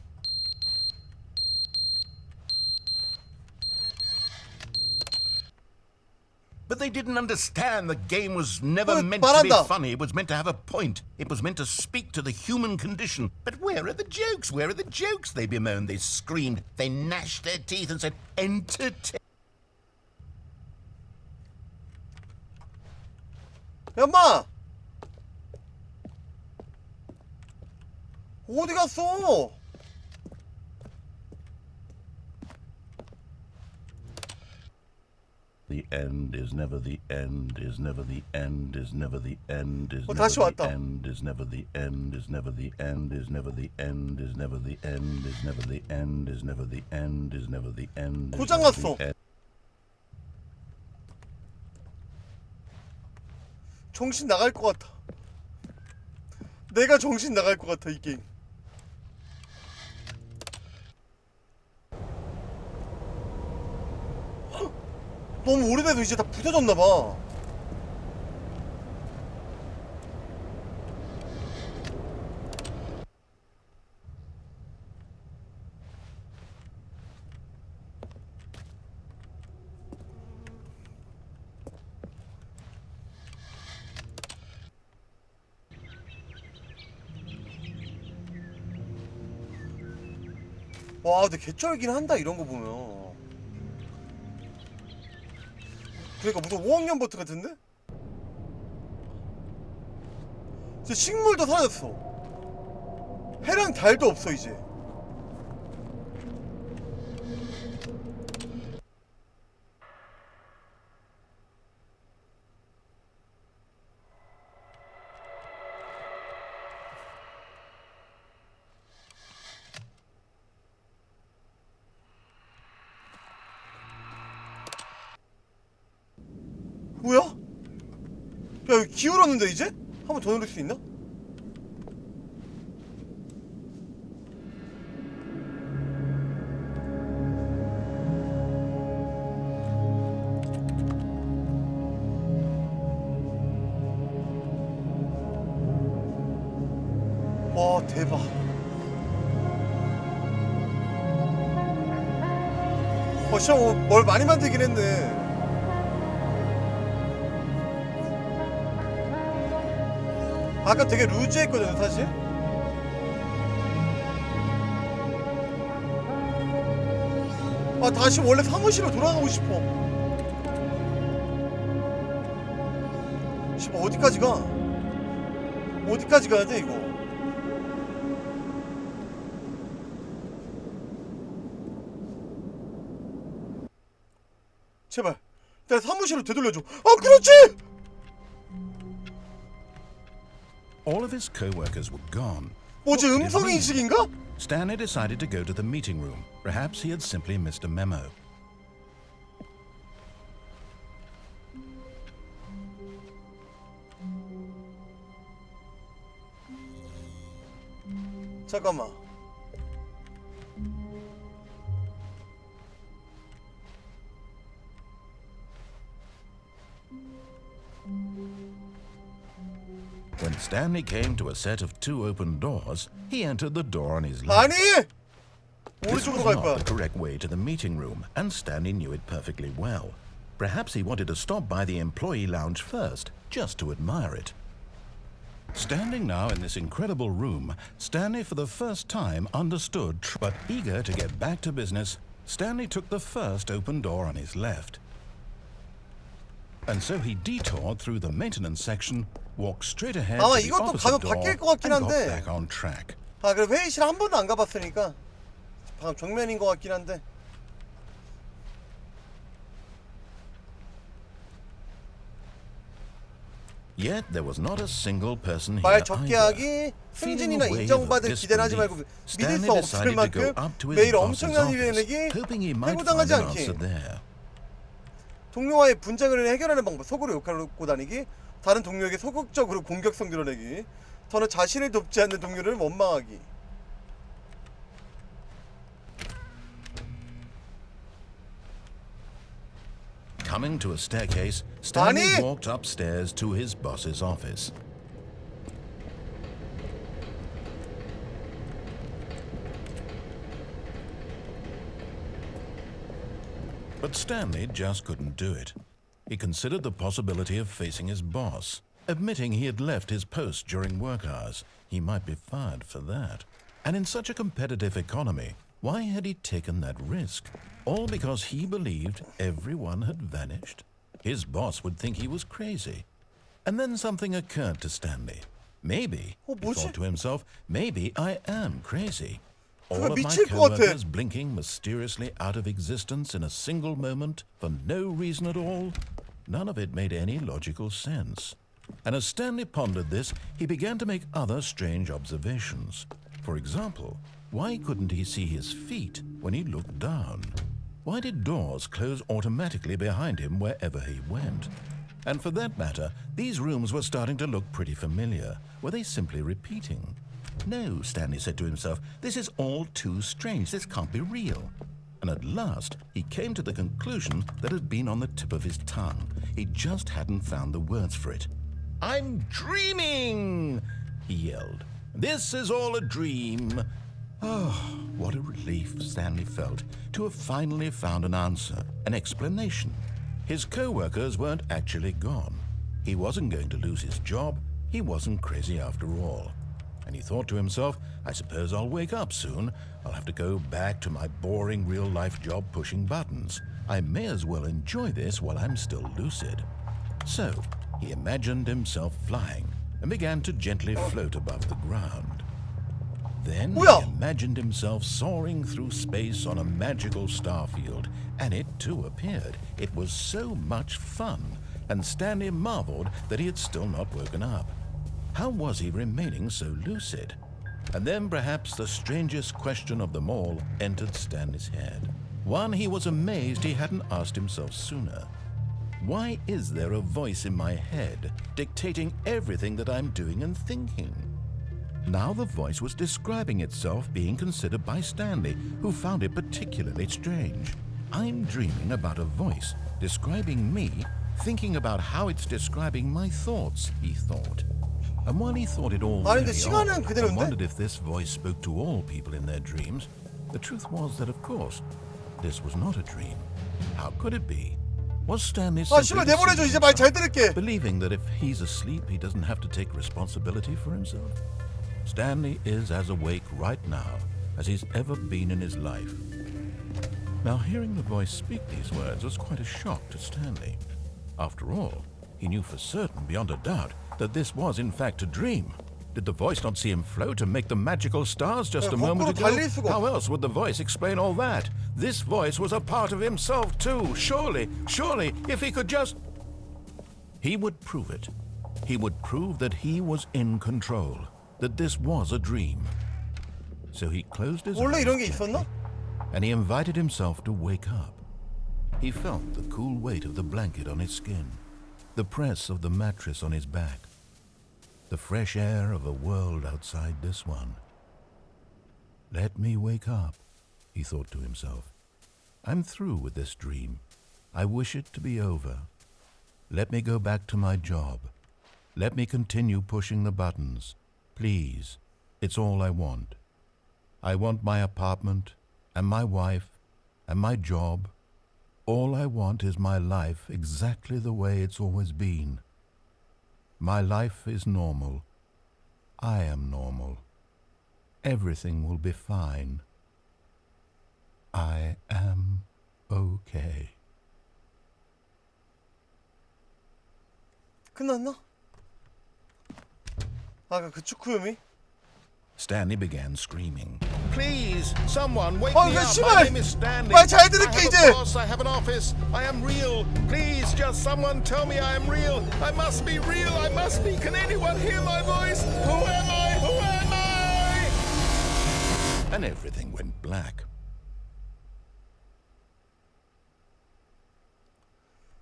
But they didn't understand the game was never meant to be funny. It was meant to have a point. It was meant to speak to the human condition. But where are the jokes? Where are the jokes? They bemoaned, they screamed, they gnashed their teeth and said, entertain. 엄마! 어디 갔어? The end is never the end, is never the end, is never the end, is never 다시 the 왔다. end, is never the end, is never the end, is never the end, is never the end, is never the end, is never the end, is never the end. 고장 났어. 정신 나갈 것 같아. 내가 정신 나갈 것 같아, 이 게임. 너무 오래돼서 이제 다 부서졌나봐. 와, 근데 개쩔긴 한다, 이런 거 보면. 그러니까 무슨 5학년 버튼 같은데? 이제 식물도 사라졌어. 해랑 달도 없어 이제. 야, 여기 기울었는데 이제? 한 번 더 누를 수 있나? 와, 대박. 진짜 뭘 많이 만들긴 했네. 아까 되게 루즈했거든요, 사실. 다시 원래 사무실로 돌아가고 싶어. 어디까지 가? 어디까지 가야 돼, 이거? 제발 내 사무실로 되돌려줘. 그렇지! All of his co-workers were gone. 뭐지, 음성 인식인가? Stanley decided to go to the meeting room. Perhaps he had simply missed a memo. 잠깐만. When Stanley came to a set of 2 open doors, he entered the door on his left. 아니! This 오른쪽으로 was 갈 not 거야. the correct way to the meeting room, and Stanley knew it perfectly well. Perhaps he wanted to stop by the employee lounge first, just to admire it. Standing now in this incredible room, Stanley for the first time understood, but eager to get back to business, Stanley took the first open door on his left. And so he detoured through the maintenance section, walked straight ahead to the 이것도 opposite 가면 door, 바뀔 것 같긴 and got 한데. back on track. 그래, 회의실 한 번도 안 가봤으니까 방금 정면인 것 같긴 한데. Yet there was not a single person here 말 적게 either. 하기, Feeling 승진이나 a wave 인정받을 of 기대는 하지 말고 disbelief, 믿을 Stanley 수 없을 decided to go 만큼 up to his 매일 boss's 엄청난 일을 office, 내기, hoping he might find 해고당하지 an 않기. answer there. 동료와의 분쟁을 해결하는 방법, 속으로 욕하고 다니기, 다른 동료에게 소극적으로 공격성 드러내기, 더는 자신을 돕지 않는 동료를 원망하기. Coming to a staircase, Stanley 아니! walked upstairs to his boss's office. But Stanley just couldn't do it. He considered the possibility of facing his boss, admitting he had left his post during work hours. He might be fired for that. And in such a competitive economy, why had he taken that risk? All because he believed everyone had vanished? His boss would think he was crazy. And then something occurred to Stanley. Maybe, he 뭐지? thought to himself, maybe I am crazy. All of my 미칠 것 같아. co-workers blinking mysteriously out of existence in a single moment for no reason at all. None of it made any logical sense. And as Stanley pondered this, he began to make other strange observations. For example, why couldn't he see his feet when he looked down? Why did doors close automatically behind him wherever he went? And for that matter, these rooms were starting to look pretty familiar. Were they simply repeating? No, Stanley said to himself, this is all too strange. This can't be real. And at last, he came to the conclusion that had been on the tip of his tongue. He just hadn't found the words for it. I'm dreaming, he yelled. This is all a dream. Oh, what a relief Stanley felt to have finally found an answer, an explanation. His co-workers weren't actually gone. He wasn't going to lose his job. He wasn't crazy after all. And he thought to himself, I suppose I'll wake up soon. I'll have to go back to my boring real-life job pushing buttons. I may as well enjoy this while I'm still lucid. So, he imagined himself flying and began to gently float above the ground. Then he imagined himself soaring through space on a magical starfield, and it too appeared. It was so much fun, and Stanley marveled that he had still not woken up. How was he remaining so lucid? And then perhaps the strangest question of them all entered Stanley's head. One he was amazed he hadn't asked himself sooner. Why is there a voice in my head dictating everything that I'm doing and thinking? Now the voice was describing itself being considered by Stanley, who found it particularly strange. I'm dreaming about a voice describing me, thinking about how it's describing my thoughts, he thought. And while he thought it all 아니, very 근데 시간은 odd, and 그대로인데? wondered if this voice spoke to all people in their dreams, the truth was that, of course, this was not a dream. How could it be? Was Stanley 아, simply 씨발 내보내줘. 이제 말 잘 들을게. believing that if he's asleep, he doesn't have to take responsibility for himself? Stanley is as awake right now as he's ever been in his life. Now, hearing the voice speak these words was quite a shock to Stanley. After all, he knew for certain, beyond a doubt, that this was in fact a dream. Did the voice not see him float and make the magical stars just a moment ago? How else would the voice explain all that? This voice was a part of himself too. Surely, if he could just... He would prove it. He would prove that he was in control, that this was a dream. So he closed his 원래 eyes 이런 게 gently, 있었나? and he invited himself to wake up. He felt the cool weight of the blanket on his skin, the press of the mattress on his back, the fresh air of a world outside this one. Let me wake up, he thought to himself. I'm through with this dream. I wish it to be over. Let me go back to my job. Let me continue pushing the buttons. Please, it's all I want. I want my apartment, and my wife, and my job. All I want is my life exactly the way it's always been. My life is normal. I am normal. Everything will be fine. I am okay. 끝났나? 아까 그 축구음이? Stanley began screaming. Please, someone wake 아, me 그 up. 씨발! My name is Stanley. 말 잘 I 들을게 have 이제! a boss. I have an office. I am real. Please, just someone tell me I am real. I must be real. I must be. Can anyone hear my voice? Who am I? Who am I? And everything went black.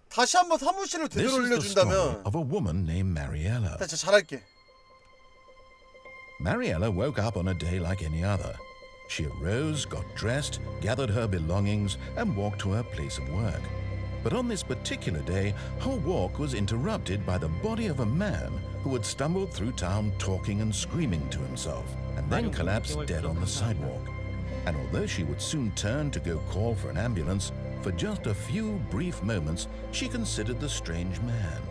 다시 한번 사무실을 This 되돌려 is the story 준다면 of a woman named Mariella. 나 진짜 잘할게. Mariella woke up on a day like any other. She arose, got dressed, gathered her belongings, and walked to her place of work. But on this particular day, her walk was interrupted by the body of a man who had stumbled through town talking and screaming to himself, and then collapsed dead on the sidewalk. And although she would soon turn to go call for an ambulance, for just a few brief moments she considered the strange man.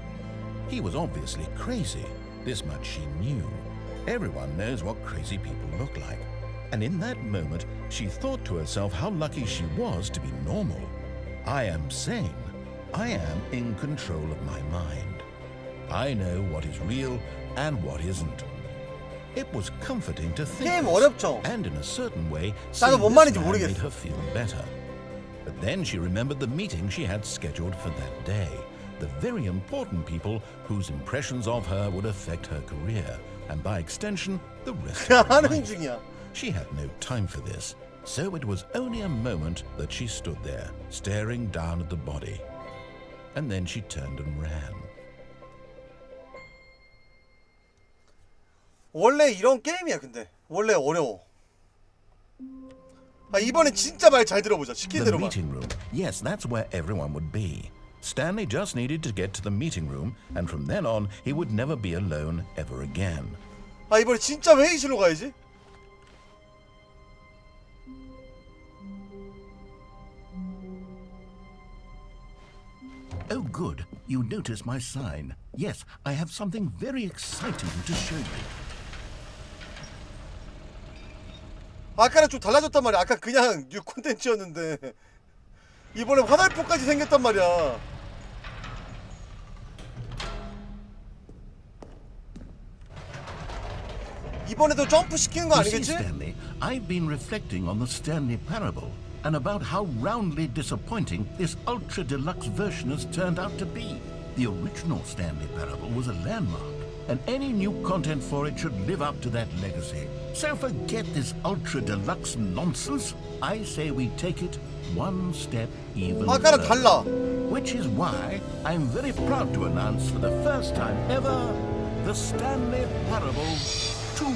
He was obviously crazy, this much she knew. Everyone knows what crazy people look like. And in that moment, she thought to herself how lucky she was to be normal. I am sane. I am in control of my mind. I know what is real and what isn't. It was comforting to think 게임 this, 어렵죠? and in a certain way, 나도 seeing 뭔 this 말인지 man made 모르겠어. her feel better. But then she remembered the meeting she had scheduled for that day. The very important people whose impressions of her would affect her career, and by extension, the rest of her 하는 life. 중이야. She had no time for this, so it was only a moment that she stood there, staring down at the body. And then she turned and ran. 원래 이런 게임이야 근데. 원래 어려워. 아 이번엔 진짜 말 잘 들어보자. 시킨 The 대로만. meeting room. Yes, that's where everyone would be. Stanley just needed to get to the meeting room, and from then on, he would never be alone ever again. 아 이번에 진짜 회의실로 가야지. Oh, good. You noticed my sign. Yes, I have something very exciting to show you. 아까랑 좀 달라졌단 말이야. 아까 그냥 뉴 콘텐츠였는데 이번에 화살표까지 생겼단 말이야. 이번에도 점프 시키는 거 You see, 아니겠지? Stanley, I've been reflecting on the Stanley Parable and about how roundly disappointing this ultra deluxe version has turned out to be. The original Stanley Parable was a landmark. and any new content for it should live up to that legacy. So forget this ultra deluxe nonsense. I say we take it one step even 아까랑 further. 달라. Which is why I'm very proud to announce for the first time ever the Stanley Parable 2.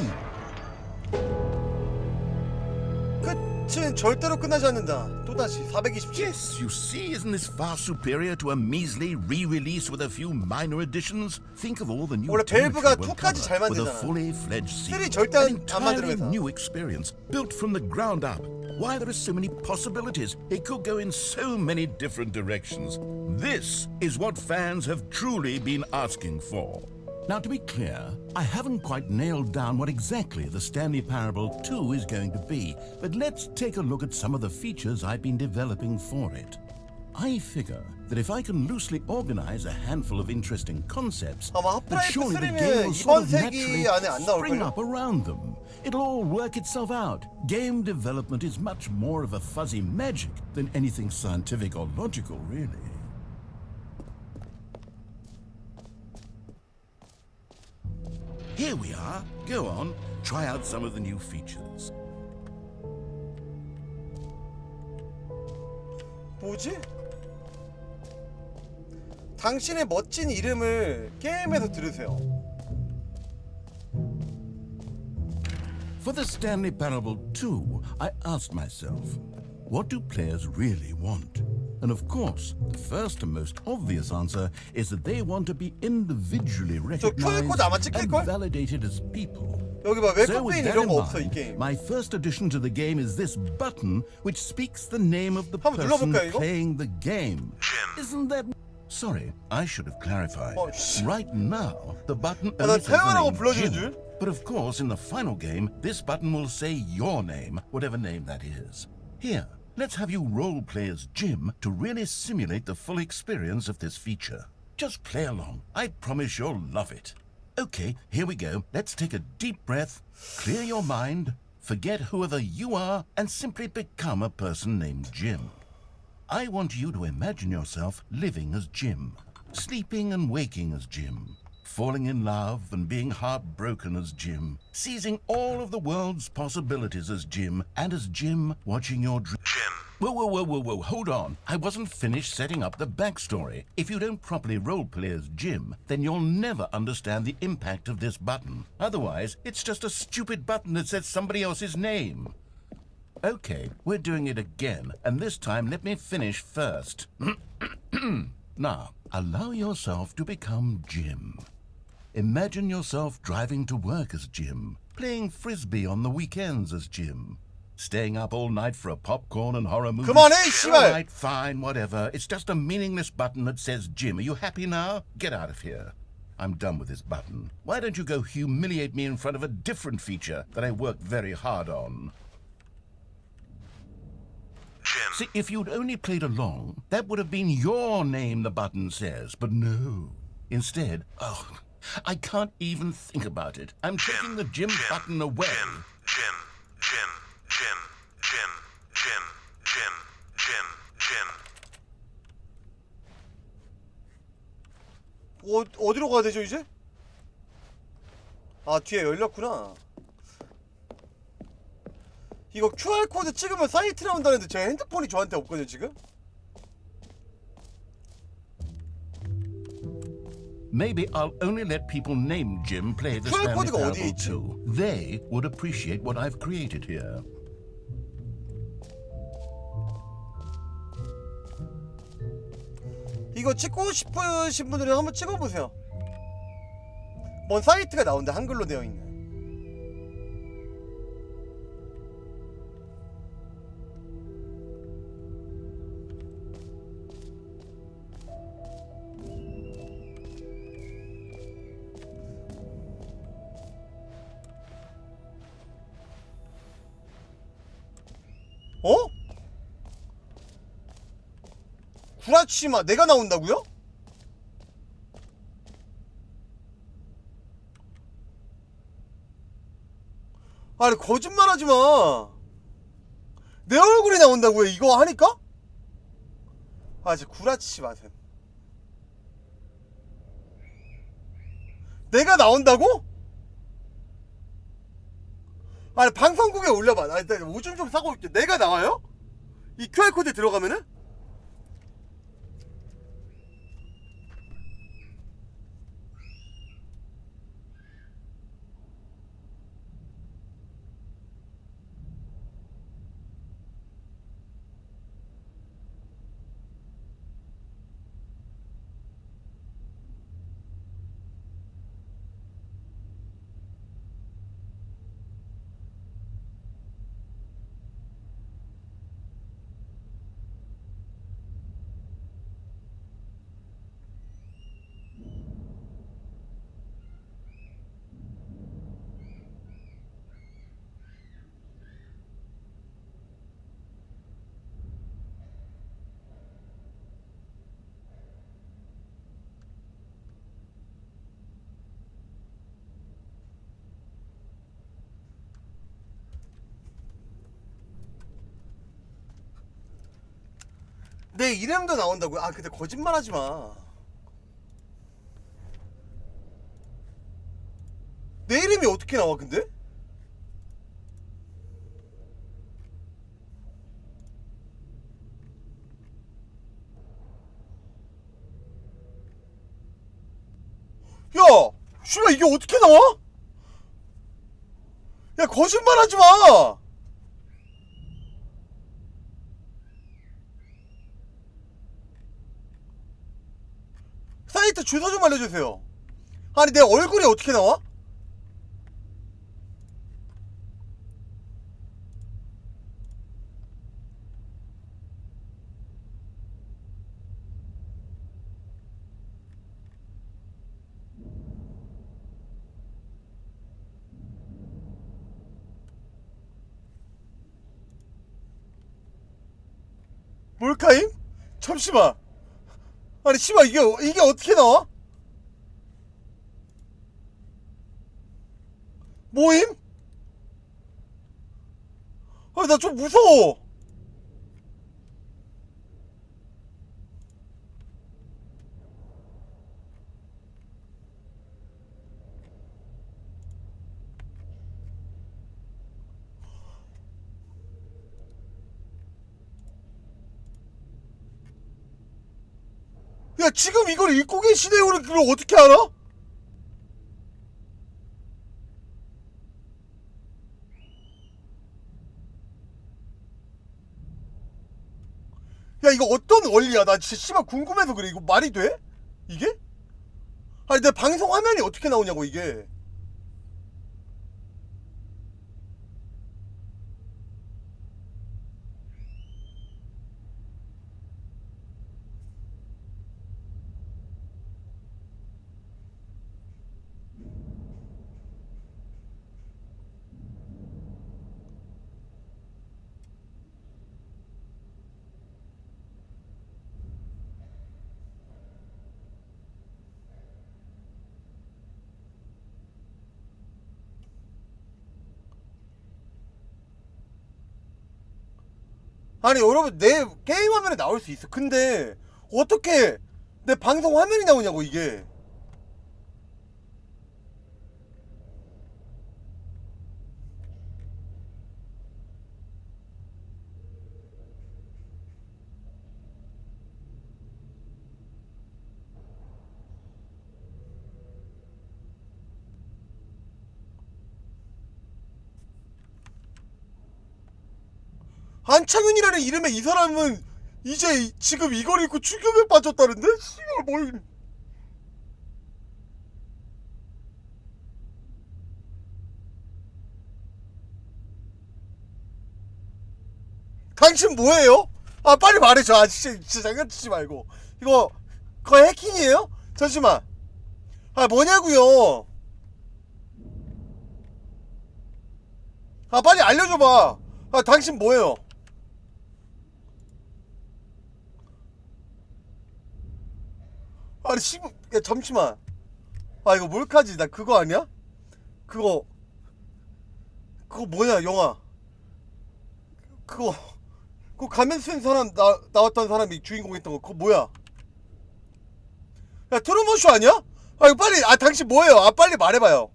끝은 절대로 끝나지 않는다. 또다시 427. Yes, you see, isn't this far superior to a measly re-release with a few minor additions? Think of all the new 원래 벨브가 territory we'll 2까지 잘 cover with a 만들잖아. fully fledged sequel. 3 절대 An 안 entirely 만들면서. new experience, built from the ground up. Why, there are so many possibilities. It could go in so many different directions. This is what fans have truly been asking for. Now, to be clear, I haven't quite nailed down what exactly the Stanley Parable 2 is going to be, but let's take a look at some of the features I've been developing for it. I figure that if I can loosely organize a handful of interesting concepts, 아마 then 하프라이프 surely the 3는 game will sort 이번 of 세기 naturally 안에 안 spring 나올걸요? up around them. It'll all work itself out. Game development is much more of a fuzzy magic than anything scientific or logical, really. Here we are. Go on, try out some of the new features. 뭐지? 당신의 멋진 이름을 게임에서 들으세요. For the Stanley Parable 2, I asked myself, what do players really want? And of course, the first and most obvious answer is that they want to be individually recognized 아마 and 찍힐걸? validated as people. 여기 봐, So with 웹카페인 that 이런 in 거 없어 이 mind, 게임. my first addition to the game is this button which speaks the name of the 한번 person 눌러볼까요, 이거? playing the game. Isn't that... Sorry, I should have clarified. 씨. Right now, the button 나 only says the 태연하고 name 불러주는 Jim. 줄? But of course, in the final game, this button will say your name, whatever name that is. Here, let's have you role-play as Jim to really simulate the full experience of this feature. Just play along. I promise you'll love it. Okay, here we go. Let's take a deep breath, clear your mind, forget whoever you are, and simply become a person named Jim. I want you to imagine yourself living as Jim, sleeping and waking as Jim, falling in love and being heartbroken as Jim, seizing all of the world's possibilities as Jim, and as Jim watching your dream. Jim. Whoa, hold on. I wasn't finished setting up the backstory. If you don't properly roleplay as Jim, then you'll never understand the impact of this button. Otherwise, it's just a stupid button that says somebody else's name. Okay, we're doing it again, and this time let me finish first. Now, allow yourself to become Jim. Imagine yourself driving to work as Jim, playing frisbee on the weekends as Jim, staying up all night for a popcorn and horror movie. 그만해, 씨발! All right, fine, whatever. It's just a meaningless button that says Jim. Are you happy now? Get out of here. I'm done with this button. Why don't you go humiliate me in front of a different feature that I worked very hard on? Jim. See, if you'd only played along, that would have been your name the button says, but no. Instead, I can't even think about it. I'm taking the Jim button away. Jim. 어디로 가야 되죠 이제? 아 뒤에 열렸구나. 이거 QR코드 찍으면 사이트 나온다는데 제 핸드폰이 저한테 없거든요 지금? Maybe I'll only let people named Jim play the Stanley QR코드가 어디에 Parable 있지? 2. They would appreciate what I've created here. 이거 찍고 싶으신 분들은 한번 찍어보세요. 뭔 사이트가 나온대 한글로 되어 있는. 어? 구라치마 내가 나온다고요? 아니 거짓말하지 마. 내 얼굴이 나온다고요 이거 하니까? 아 진짜 구라치지 마세요. 내가 나온다고? 아니 방송국에 올려봐. 나 일단 오줌 좀 싸고 올게. 내가 나와요? 이 QR코드에 들어가면은? 내 이름도 나온다고요? 아 근데 거짓말하지 마. 내 이름이 어떻게 나와 근데? 야! 씨발 이게 어떻게 나와? 야 거짓말하지 마! 사이트 주소 좀 알려주세요. 아니 내 얼굴이 어떻게 나와? 몰카임? 잠시만. 아니 씨발 이게 어떻게 나와? 모임? 아니 나 좀 무서워. 야 지금 이걸 읽고 계시네요. 그걸 어떻게 알아? 야 이거 어떤 원리야? 나 진짜 씨발 궁금해서 그래. 이거 말이 돼? 이게? 아니 내 방송 화면이 어떻게 나오냐고 이게. 아니 여러분 내 게임 화면에 나올 수 있어. 근데 어떻게 내 방송 화면이 나오냐고 이게. 안창윤이라는 이름의 이 사람은 이제 지금 이걸 읽고 추격에 빠졌다는데? 씨발 뭘. 당신 뭐예요? 아 빨리 말해줘. 아 진짜 장난치지 말고. 이거 그거 해킹이에요? 잠시만. 아 뭐냐고요. 아 빨리 알려줘봐. 아 당신 뭐예요? 아니 야 잠시만. 아 이거 몰카지. 나 그거 아니야? 그거 뭐냐 영화. 그거 가면 쓴 사람 나왔던 사람이 주인공 했던 거. 그거 뭐야? 야 트루먼 쇼 아니야? 이거 빨리 당신 뭐예요? 빨리 말해봐요.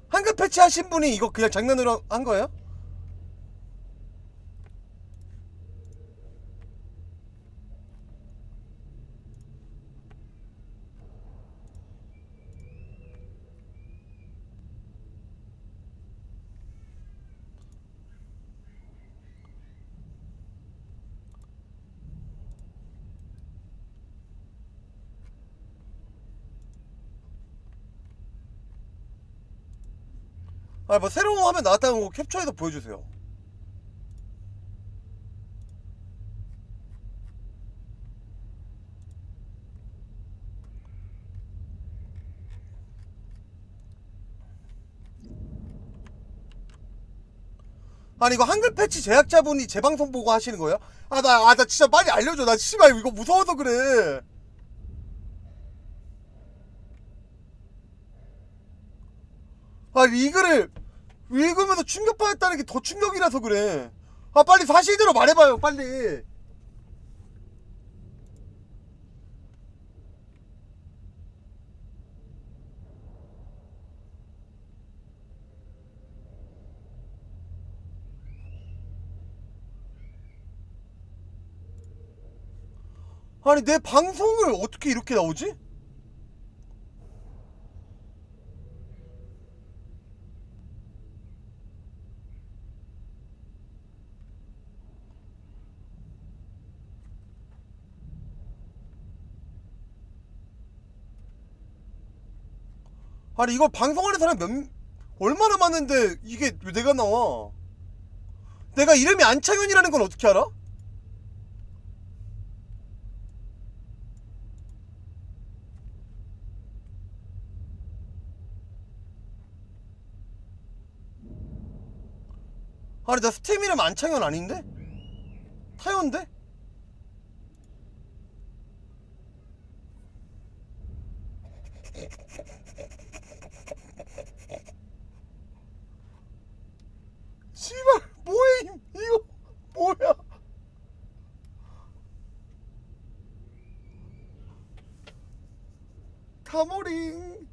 한글 패치 하신 분이 이거 그냥 장난으로 한 거예요? 뭐 새로운 화면 나왔다는 거 캡처해서 보여주세요. 아니 이거 한글 패치 제작자분이 제 방송 보고 하시는 거예요? 나 진짜 빨리 알려줘. 나 씨발 이거 무서워서 그래. 이거를 읽으면서 충격받았다는 게 더 충격이라서 그래. 빨리 사실대로 말해봐요 빨리. 아니 내 방송을 어떻게 이렇게 나오지? 아니 이거 방송하는 사람 얼마나 많은데 이게 왜 내가 나와? 내가 이름이 안창현이라는 건 어떻게 알아? 아니 나 스팀 이름 안창현 아닌데? 타요인데? 씨발 뭐야 이거 뭐야? 다모링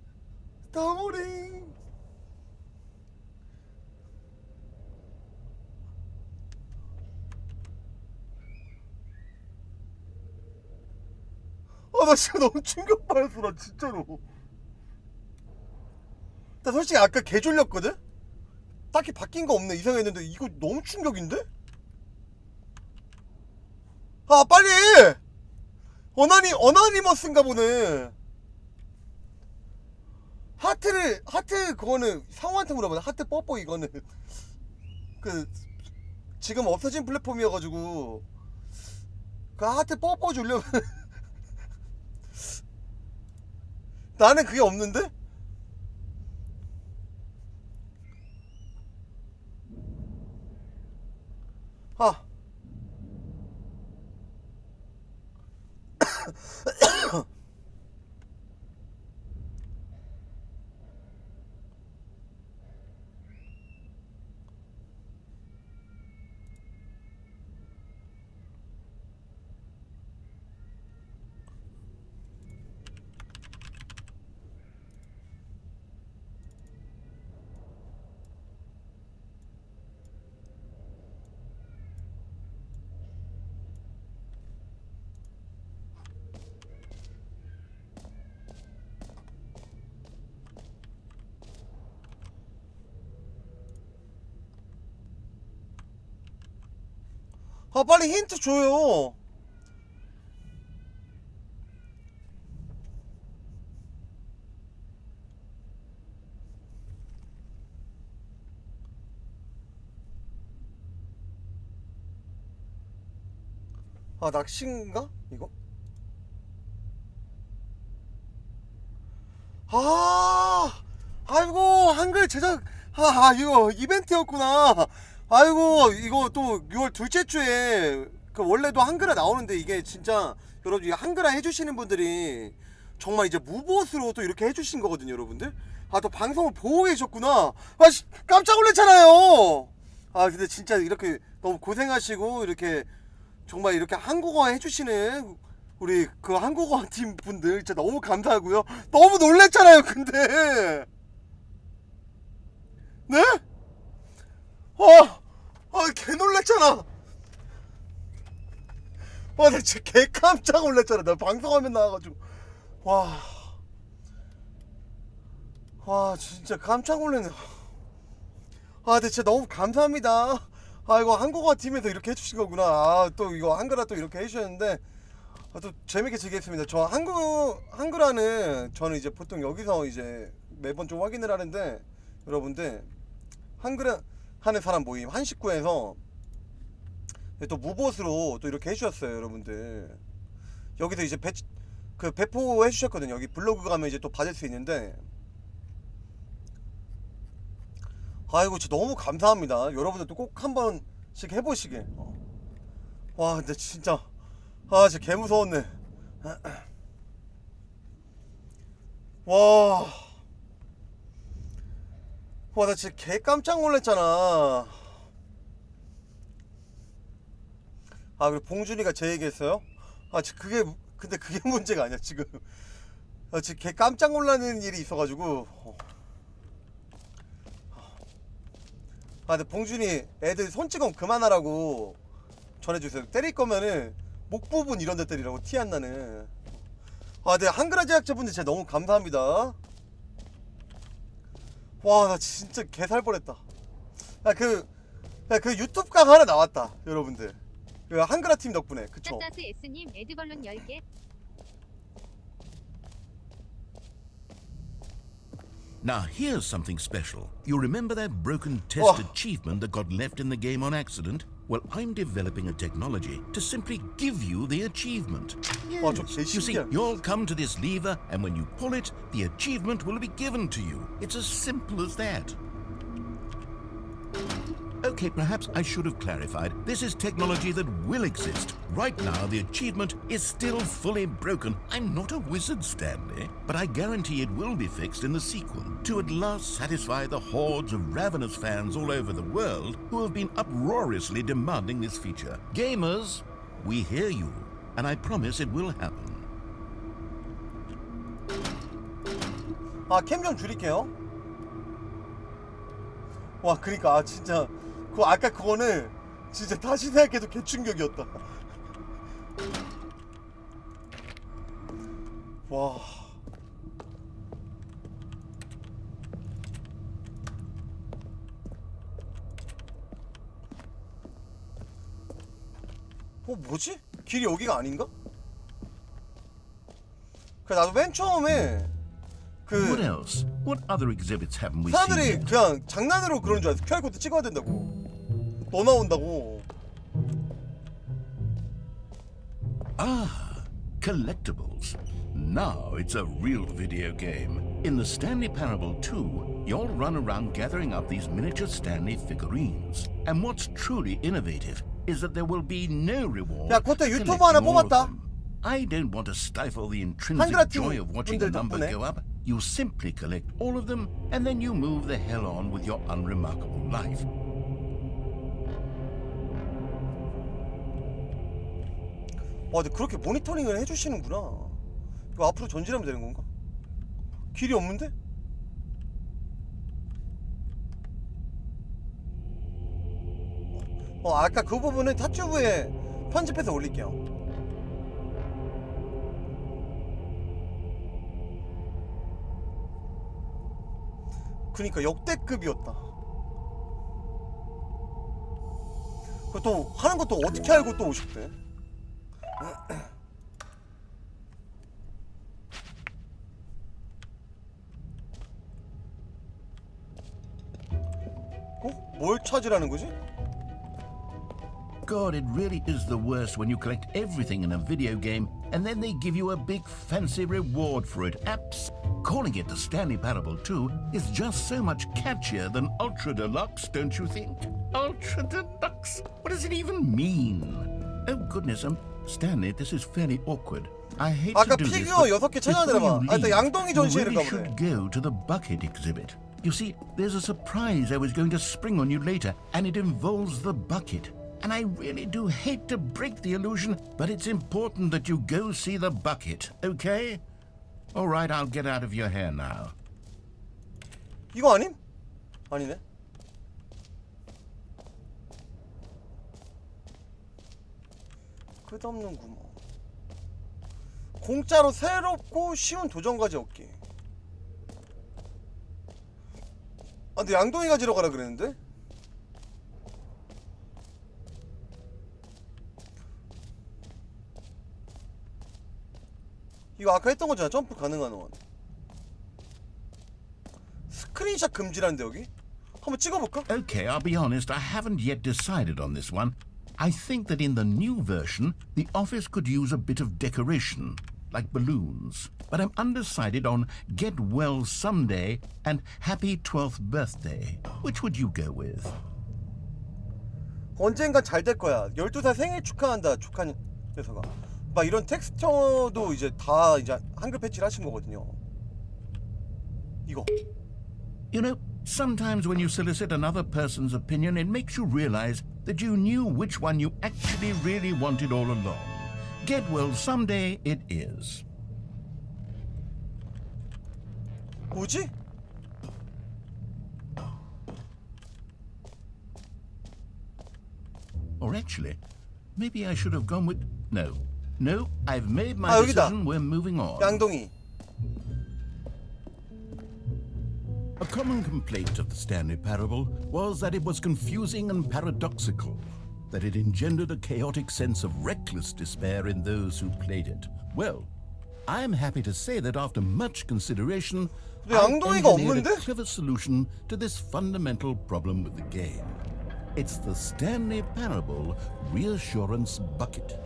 나 진짜 너무 충격받았어 나 진짜로. 나 솔직히 아까 개 졸렸거든? 딱히 바뀐 거 없네 이상했는데 이거 너무 충격인데? 빨리 해! 어나니머스인가 보네. 하트 그거는 상호한테 물어보네. 하트 뽀뽀 이거는 지금 없어진 플랫폼이어가지고 그 하트 뽀뽀 주려면 나는 그게 없는데? 빨리 힌트 줘요. 낚시인가? 이거? 아이고 한글 제작 이거 이벤트였구나. 아이고 이거 또 6월 둘째 주에 원래도 한글화 나오는데 이게 진짜 여러분 이게 한글화 해주시는 분들이 정말 이제 무보수로 또 이렇게 해주신 거거든요 여러분들. 또 방송을 보고 계셨구나. 깜짝 놀랐잖아요. 근데 진짜 이렇게 너무 고생하시고 이렇게 정말 이렇게 한국어 해주시는 우리 그 한국어 팀 분들 진짜 너무 감사하고요. 너무 놀랬잖아요. 근데 네? 개 놀랬잖아. 나 진짜 개 깜짝 놀랐잖아. 나 방송화면 나와가지고 와 진짜 깜짝 놀랐네. 근데 진짜 너무 감사합니다. 이거 한국어 팀에서 이렇게 해주신 거구나. 또 이거 한글화 또 이렇게 해주셨는데 또 재밌게 즐겼습니다. 저 한글화는 저는 이제 보통 여기서 이제 매번 좀 확인을 하는데, 여러분들 한글화 하는 사람 모임 한식구에서 또 무봇으로 또 이렇게 해주셨어요. 여러분들 여기서 이제 배포 해주셨거든요. 여기 블로그 가면 이제 또 받을 수 있는데, 아이고 진짜 너무 감사합니다. 여러분들도 꼭 한 번씩 해보시게. 근데 진짜 진짜 개 무서웠네. 나 진짜 개 깜짝 놀랐잖아. 그리고 봉준이가 제 얘기했어요? 근데 그게 문제가 아니야 지금. 지금 개 깜짝 놀라는 일이 있어가지고. 근데 봉준이 애들 손찌검 그만하라고 전해주세요. 때릴 거면은 목 부분 이런 데 때리라고, 티 안 나는. 네, 한글화 제작자분들 진짜 너무 감사합니다. 나 진짜 개살 뻔했다. 그 유튜브 각 하나 나왔다 여러분들. 그 한글화 팀 덕분에. 그쵸? 사스 S님 에드벌룬 10개. Now here's something special. You remember that broken test achievement that got left in the game on accident? Well, I'm developing a technology to simply give you the achievement. Yes. You see, you'll come to this lever, and when you pull it, the achievement will be given to you. It's as simple as that. Okay, perhaps I should have clarified. This is technology that will exist. Right now, the achievement is still fully broken. I'm not a wizard, Stanley, but I guarantee it will be fixed in the sequel to at last satisfy the hordes of ravenous fans all over the world who have been uproariously demanding this feature. Gamers, we hear you, and I promise it will happen. 캠 좀 줄일게요. 그니까 진짜 아까 그거는 진짜 다시 생각해도 개충격이었다. 뭐지? 길이 여기가 아닌가? 나도 맨 처음에 What else? What other exhibits haven't we 사람들이 seen? 그냥 장난으로 그런 줄 알았어. QR코드 찍어야 된다고. 너 나온다고. Collectibles. Now it's a real video game. In the Stanley Parable 2, you'll run around gathering up these miniature Stanley figurines. And what's truly innovative is that there will be no reward. 야, 그것도 for 유튜브 collecting 하나 all of 뽑았다. them. I don't want to stifle the 한글화 intrinsic 팀 joy of watching the 분들 number 덕분에. go up. You simply collect all of them, and then you move the hell on with your unremarkable life. 근데 그렇게 모니터링을 해주시는구나. 이거 앞으로 전진하면 되는 건가? 길이 없는데? 아까 그 부분은 타튜브에 편집해서 올릴게요. 그니까 역대급이었다. 또 하는 것도 어떻게 알고 또 오셨대? 뭘 찾으라는 거지? God, it really is the worst when you collect everything in a video game and then they give you a big fancy reward for it. Calling it the Stanley Parable 2 is just so much catchier than Ultra Deluxe, don't you think? Ultra Deluxe? What does it even mean? Oh goodness, Stanley, this is fairly awkward. I hate 아까 to do this, 피규어 but 6개 찾아야 되나 봐. before you 일단 양동이 leave, you 전시회를 really 가보네. should go to the bucket exhibit. You see, there's a surprise I was going to spring on you later, and it involves the bucket. And I really do hate to break the illusion, but it's important that you go see the bucket, okay? All right, I'll get out of your hair now. 이거 아님? 아니네. 끝없는 구멍. 공짜로 새롭고 쉬운 도전과제 얻기. 아, 근데 양동이 가지러 가라 그랬는데? 이거 아까 했던 거잖아. 점프 가능한 원. 스크린샷 금지란데 여기? 한번 찍어볼까? Okay, I'll be honest, I haven't yet decided on this one. I think that in the new version, the office could use a bit of decoration, like balloons. But I'm undecided on Get Well Someday and Happy 12th Birthday. Which would you go with? 언젠간 잘 될 거야. 12살 생일 축하한다. 축하 녀석아. 막 이런 텍스처도 이제 다 이제 한글 패치를 하신 거거든요. 이거. You know, sometimes when you solicit another person's opinion, it makes you realize that you knew which one you actually really wanted all along. Get Well Someday it is. 뭐지? Or actually, maybe I should have gone with... No, I've made my 여기다. decision. We're moving on. 양동이. A common complaint of the Stanley Parable was that it was confusing and paradoxical, that it engendered a chaotic sense of reckless despair in those who played it. Well, I'm happy to say that after much consideration, 근데 I've 양동이가 engineered a 없는데? clever solution to this fundamental problem with the game. It's the Stanley Parable Reassurance Bucket.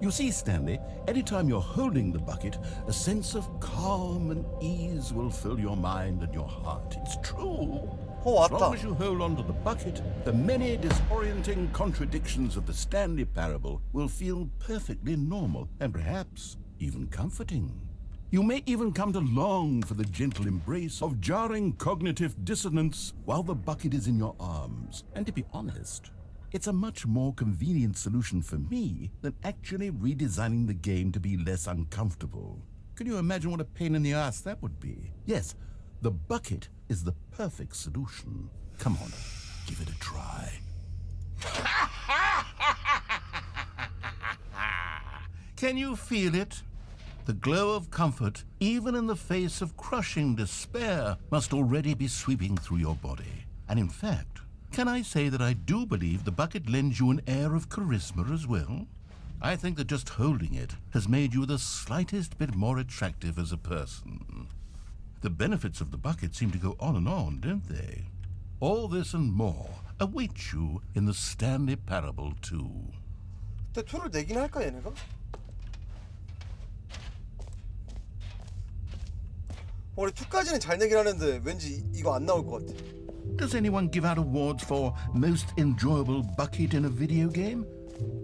You see, Stanley, anytime you're holding the bucket, a sense of calm and ease will fill your mind and your heart. It's true. As long as you hold on to the bucket, the many disorienting contradictions of the Stanley Parable will feel perfectly normal and perhaps even comforting. You may even come to long for the gentle embrace of jarring cognitive dissonance while the bucket is in your arms. And to be honest, it's a much more convenient solution for me than actually redesigning the game to be less uncomfortable. Can you imagine what a pain in the ass that would be? Yes, the bucket is the perfect solution. Come on, give it a try. Can you feel it? The glow of comfort, even in the face of crushing despair, must already be sweeping through your body. And in fact, can I say that I do believe the bucket lends you an air of charisma as well? I think that just holding it has made you the slightest bit more attractive as a person. The benefits of the bucket seem to go on, don't they? All this and more await you in the Stanley Parable 2. 근데 2를 내긴 할까 얘네가? 원래 2까지는 잘 내긴 하는데 왠지 이거 안 나올 것 같아. Does anyone give out awards for most enjoyable bucket in a video game?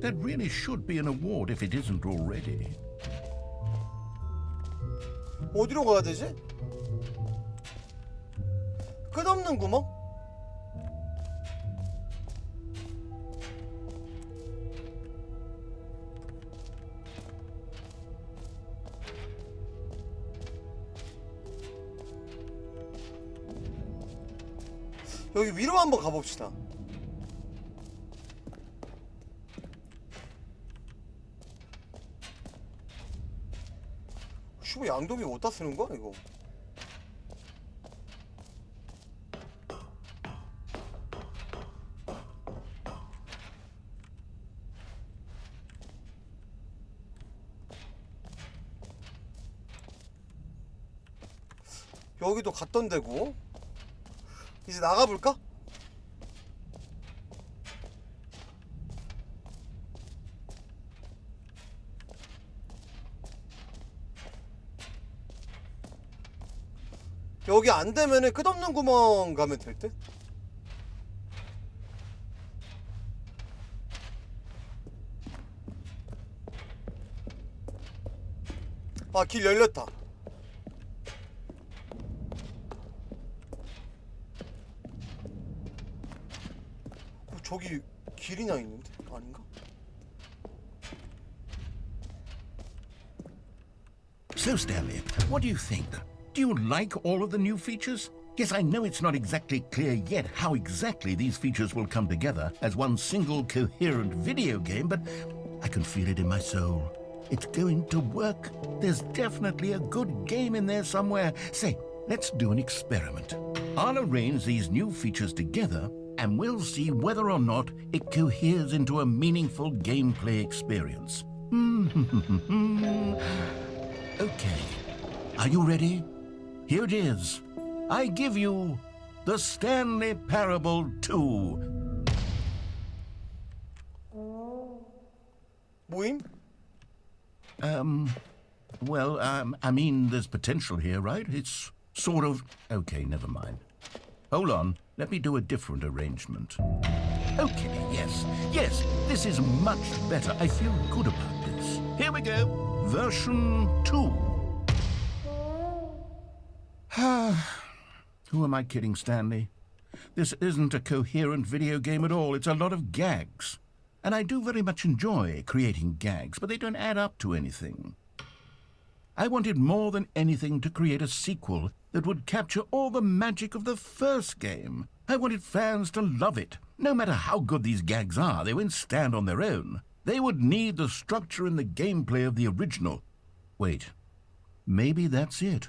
That really should be an award if it isn't already. 어디로 가야 되지? 끝없는 구멍? 여기 위로 한번 가봅시다. 슈퍼 양동이 어디다 쓰는 거야 이거? 여기도 갔던 데고. 이제 나가볼까? 여기 안 되면은 끝없는 구멍 가면 될 듯? 아, 길 열렸다. 저기 길이나 있는데? 아닌가? So, Stanley, what do you think? Do you like all of the new features? Yes, I know it's not exactly clear yet how exactly these features will come together as one single coherent video game, but I can feel it in my soul. It's going to work. There's definitely a good game in there somewhere. Say, let's do an experiment. I'll arrange these new features together, and we'll see whether or not it coheres into a meaningful gameplay experience. Okay, are you ready? Here it is. I give you the Stanley Parable 2. 모임? Well, I mean, there's potential here, right? It's sort of... Okay, never mind. Hold on, let me do a different arrangement. Okay, yes, this is much better. I feel good about this. Here we go, version 2. Who am I kidding, Stanley? This isn't a coherent video game at all. It's a lot of gags. And I do very much enjoy creating gags, but they don't add up to anything. I wanted more than anything to create a sequel that would capture all the magic of the first game. I wanted fans to love it. No matter how good these gags are, they won't stand on their own. They would need the structure and the gameplay of the original. Wait, maybe that's it.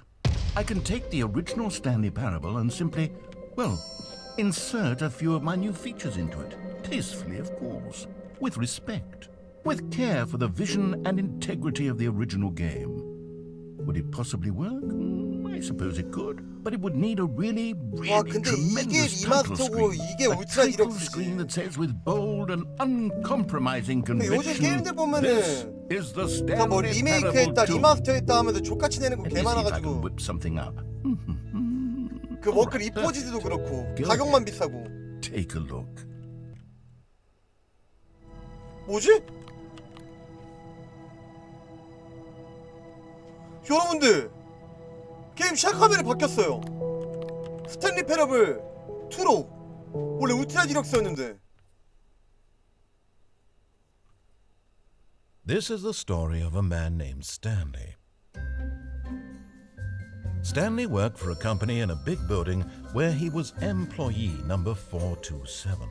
I can take the original Stanley Parable and simply, well, insert a few of my new features into it. Tastefully, of course. With respect. With care for the vision and integrity of the original game. Would it possibly work? I suppose it could, but it would need a really 와, 근데 이게 tremendous title 리마스터고 screen. 이게 A 울트라 title 디럭스지. screen that says with bold and uncompromising 요즘 conviction, 게임들 보면은 this is the 다 뭐 Stanley 리메이크했다, Parable 2. 리마스터했다 하면서 족같이 내는 거 Let 개 me see if I can 많아가지고 whip something up. 그 워크 리포지드도 그렇고 가격만 비싸고. Take a look. 뭐지? 여러분들 게임 시작화면이 바뀌었어요. 스탠리 패러블 2로 원래 울트라 디럭스였는데. This is the story of a man named Stanley. Stanley worked for a company in a big building where he was employee number 427.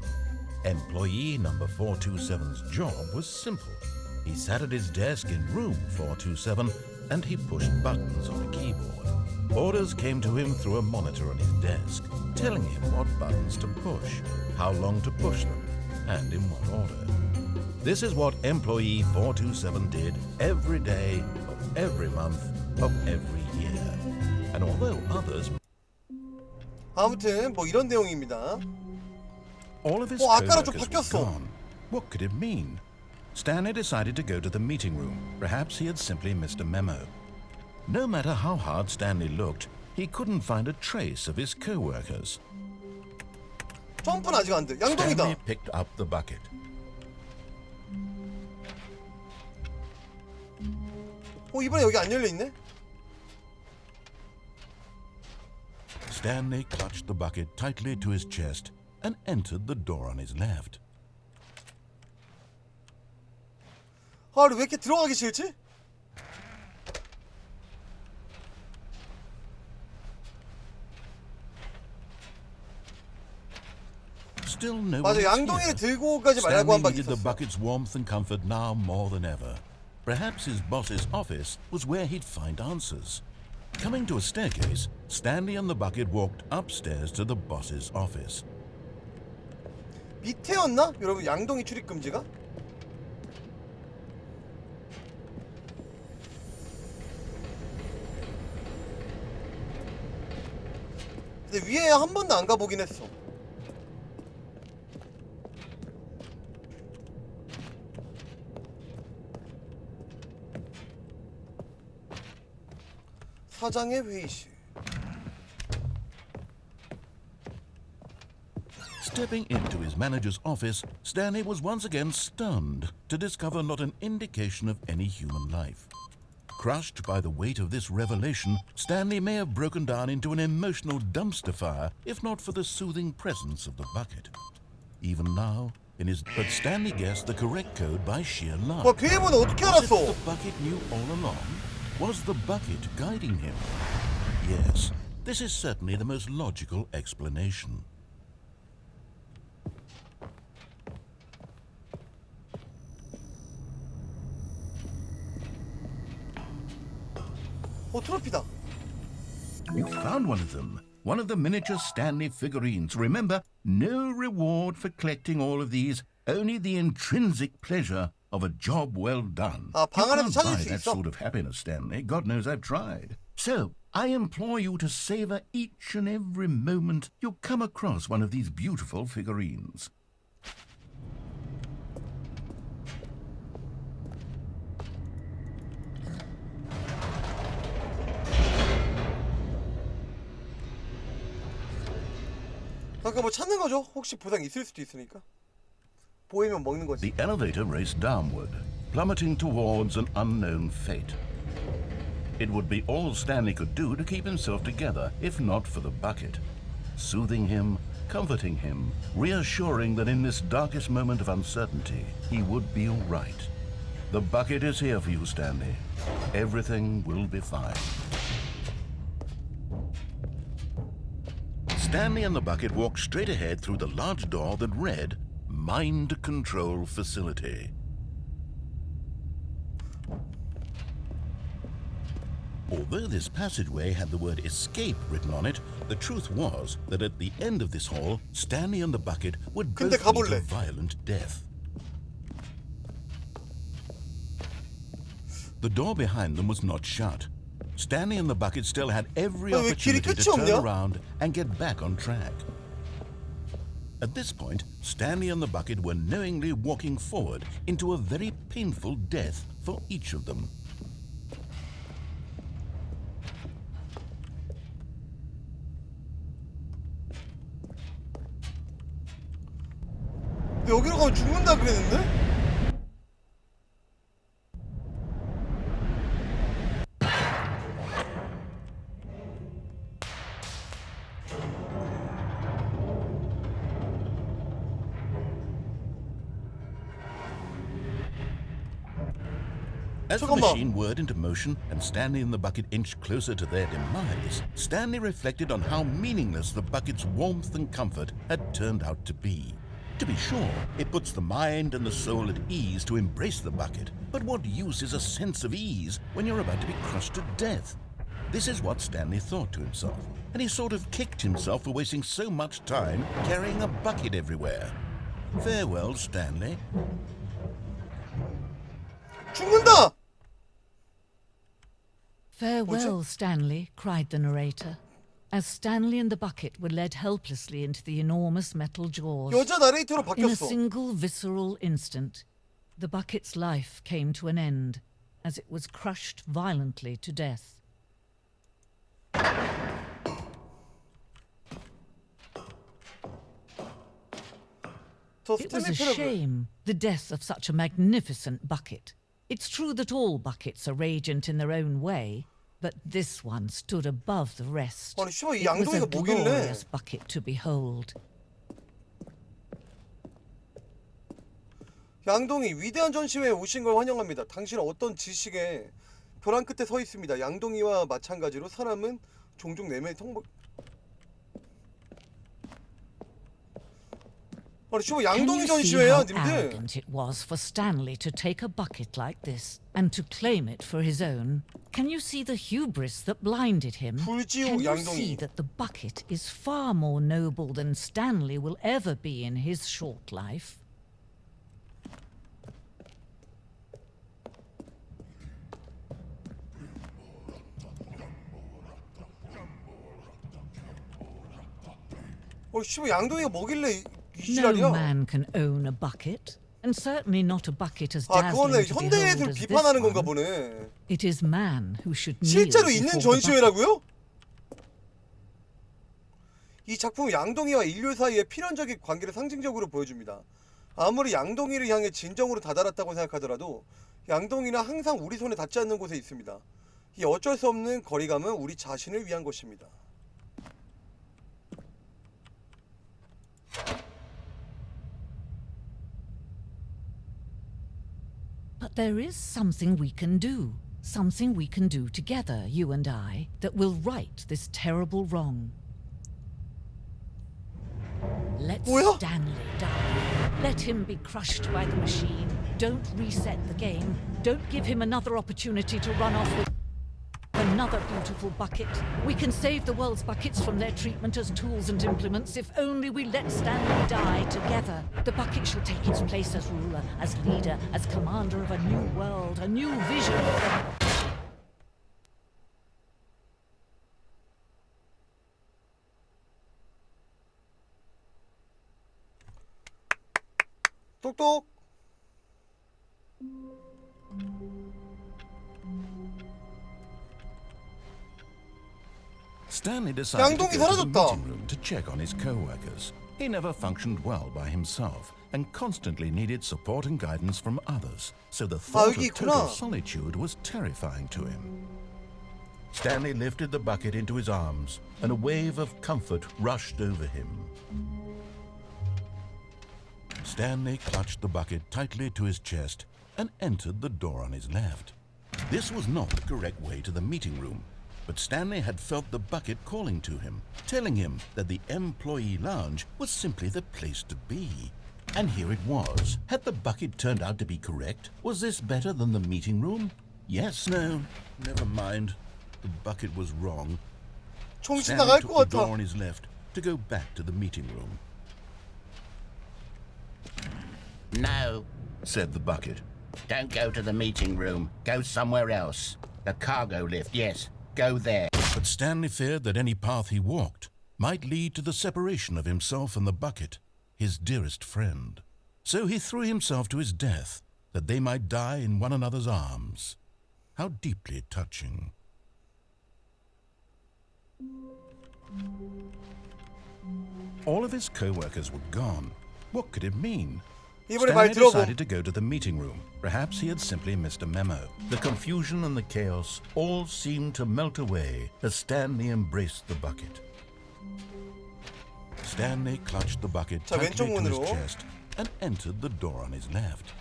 Employee number 427's job was simple. He sat at his desk in room 427 and he pushed buttons on a keyboard. Orders came to him through a monitor on his desk, telling him what buttons to push, how long to push them, and in what order. This is what employee 427 did every day of every month of every year. And although others... 아무튼 뭐 이런 내용입니다. All of his 아까랑 좀 co-workers were 바뀌었어. gone. What could it mean? Stanley decided to go to the meeting room. Perhaps he had simply missed a memo. No matter how hard Stanley looked, he couldn't find a trace of his co-workers. 점프는 아직 안 돼. 양동이다. Stanley picked up the bucket. 이번에 여기 안 열려 있네. Stanley clutched the bucket tightly to his chest and entered the door on his left. 왜 이렇게 들어가기 싫지? Still no 맞아, one was 양동이를 here. 들고 가지 말라고 Stanley 한 바 needed the 있었어. bucket's warmth and comfort now more than ever. Perhaps his boss's office was where he'd find answers. Coming to a staircase, Stanley and the bucket walked upstairs to the boss's office. 밑에였나? 여러분, 양동이 출입 금지가? 근데 위에 한 번도 안 가보긴 했어. 사장의 회의실. Stepping into his manager's office, Stanley was once again stunned to discover not an indication of any human life. Crushed by the weight of this revelation, Stanley may have broken down into an emotional dumpster fire if not for the soothing presence of the bucket. Even now, but Stanley guessed the correct code by sheer luck. 와, 비밀번호 어떻게 As if 알았어? the bucket knew all along. Was the bucket guiding him? Yes, this is certainly the most logical explanation. 트로피다. You found one of them. One of the miniature Stanley figurines. Remember, no reward for collecting all of these, only the intrinsic pleasure of a job well done. 아, 방 You 안에서 can't 찾을 buy 수 that 있어. sort of happiness, Stanley. God knows I've tried. So, I implore you to savor each and every moment you come across one of these beautiful figurines. 잠깐 뭐 찾는 거죠? 혹시 보상 있을 수도 있으니까. 보이면 먹는 거지. The elevator raced downward, plummeting towards an unknown fate. It would be all Stanley could do to keep himself together, if not for the bucket. Soothing him, comforting him, reassuring that in this darkest moment of uncertainty, he would be all right. The bucket is here for you, Stanley. Everything will be fine. Stanley and the bucket walked straight ahead through the large door that read, Mind Control Facility. Although this passageway had the word escape written on it, the truth was that at the end of this hall, Stanley and the bucket would both 근데 meet 가볼래. a violent death. The door behind them was not shut. Stanley and the bucket still had every 왜 길이 opportunity to 끝이 turn 없냐? around and get back on track. At this point, Stanley and the bucket were knowingly walking forward into a very painful death for each of them. 근데 여기로 가면 죽는다 그랬는데? As the 잠깐만. machine whirred into motion and Stanley and the bucket inched closer to their demise, Stanley reflected on how meaningless the bucket's warmth and comfort had turned out to be. To be sure, it puts the mind and the soul at ease to embrace the bucket, but what use is a sense of ease when you're about to be crushed to death? This is what Stanley thought to himself, and he sort of kicked himself for wasting so much time carrying a bucket everywhere. Farewell, Stanley. 죽는다! Farewell, Stanley, cried the narrator, as Stanley and the bucket were led helplessly into the enormous metal jaws. 여자 나레이터로 In a 바뀌었어. single visceral instant, the bucket's life came to an end as it was crushed violently to death. It was a shame, the death of such a magnificent bucket. It's true that all buckets are radiant in their own way, but this one stood above the rest. 아니 씨발 이 It was a 양동이가 뭐길래? glorious bucket to behold. 양동이 위대한 전시회에 오신 걸 환영합니다. 당신은 어떤 지식의 벼랑 끝에 서 있습니다. 양동이와 마찬가지로 사람은 종종 내면의 통보. 아니 씨발 Can 양동이 you see 전시회야, how 님들. arrogant it was for Stanley to take a bucket like this and to claim it for his own? Can you see the hubris that blinded him? 불지옥 Can you see 양동이. that the bucket is far more noble than Stanley will ever be in his short life? 씨발 양동이가 뭐길래 이 No 지랄이야? man can own a bucket, and certainly not a bucket as 아 그거는 dazzling to 현대예술 behold as this 비판하는 건가 one. 보네. It is man who should kneel 실제로 있는 before the bucket. 전시회라고요? 이 작품은 양동이와 인류 사이의 필연적인 관계를 상징적으로 보여줍니다. 아무리 양동이를 향해 진정으로 다다랐다고 생각하더라도 양동이는 항상 우리 손에 닿지 않는 곳에 있습니다. 이 어쩔 수 없는 거리감은 우리 자신을 위한 것입니다. There is something we can do. Something we can do together, you and I, that will right this terrible wrong. Let 뭐야? Stanley die. Let him be crushed by the machine. Don't reset the game. Don't give him another opportunity to run off with another beautiful bucket. We can save the world's buckets from their treatment as tools and implements if only we let Stanley die together. The bucket shall take its place as ruler, as leader, as commander of a new world, a new vision. 똑똑. Stanley decided to 양동이 go to the 사라졌다. meeting room to check on his co-workers. He never functioned well by himself and constantly needed support and guidance from others, so the thought 여기 of total 있구나. solitude was terrifying to him. Stanley lifted the bucket into his arms, and a wave of comfort rushed over him. Stanley clutched the bucket tightly to his chest and entered the door on his left. This was not the correct way to the meeting room, but Stanley had felt the bucket calling to him, telling him that the employee lounge was simply the place to be. And here it was. Had the bucket turned out to be correct? Was this better than the meeting room? Yes, no, never mind. The bucket was wrong. 정신 Stanley 나갈 took 것 the door 같아. on his left to go back to the meeting room. No, Said the bucket. don't go to the meeting room. Go somewhere else. The cargo lift, yes. Go there. But Stanley feared that any path he walked might lead to the separation of himself and the bucket, his dearest friend. So he threw himself to his death, that they might die in one another's arms. How deeply touching. All of his co-workers were gone. What could it mean? 이번에 말 Stanley 들어봄. decided to go to the meeting room. Perhaps he had simply missed a memo. The confusion and the chaos all seemed to melt away as Stanley embraced the bucket. Stanley clutched the bucket 자, tightly 왼쪽 to his 문으로. chest and entered the door on his left.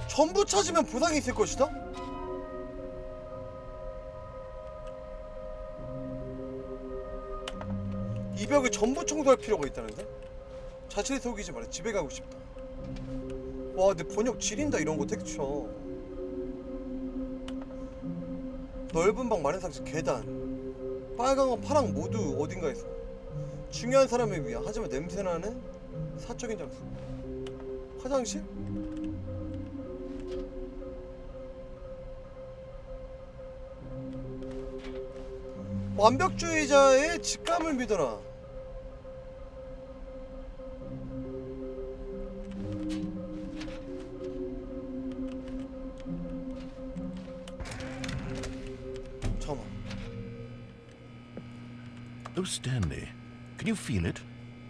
전부 찾으면 보상이 있을 것이다. 이 벽을 전부 청소할 필요가 있다는데? 자신을 속이지 마라. 집에 가고 싶다. 와, 근데 번역 지린다 이런 거 텍스처. 넓은 방 마련 상자 계단. 빨강과 파랑 모두 어딘가에 있어. 중요한 사람을 위한 하지만 냄새나는 사적인 장소. 화장실? 완벽주의자의 직감을 믿어라. 잠깐만. Oh, Stanley, can you feel it?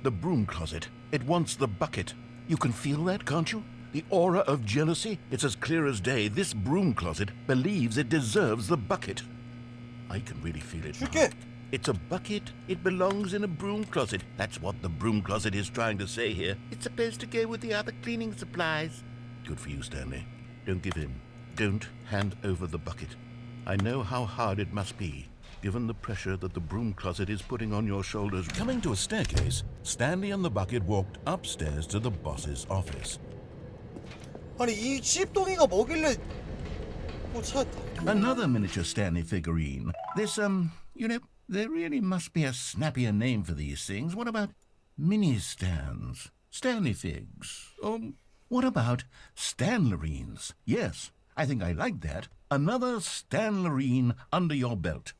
The broom closet. It wants the bucket. You can feel that, can't you? The aura of jealousy? It's as clear as day. This broom closet believes it deserves the bucket. I can really feel it. 줄게. It's a bucket. It belongs in a broom closet. That's what the broom closet is trying to say here. It's supposed to go with the other cleaning supplies. Good for you, Stanley. Don't give in. Don't hand over the bucket. I know how hard it must be, given the pressure that the broom closet is putting on your shoulders. Coming to a staircase, Stanley and the bucket walked upstairs to the boss's office. 아니 이 씹동이가 뭐길래 뭐 찾았다. Another miniature Stanley figurine. This, you know, there really must be a snappier name for these things. What about mini stands? Stanley figs? Or what about Stanlerines? Yes, I think I like that. Another Stanlerine under your belt.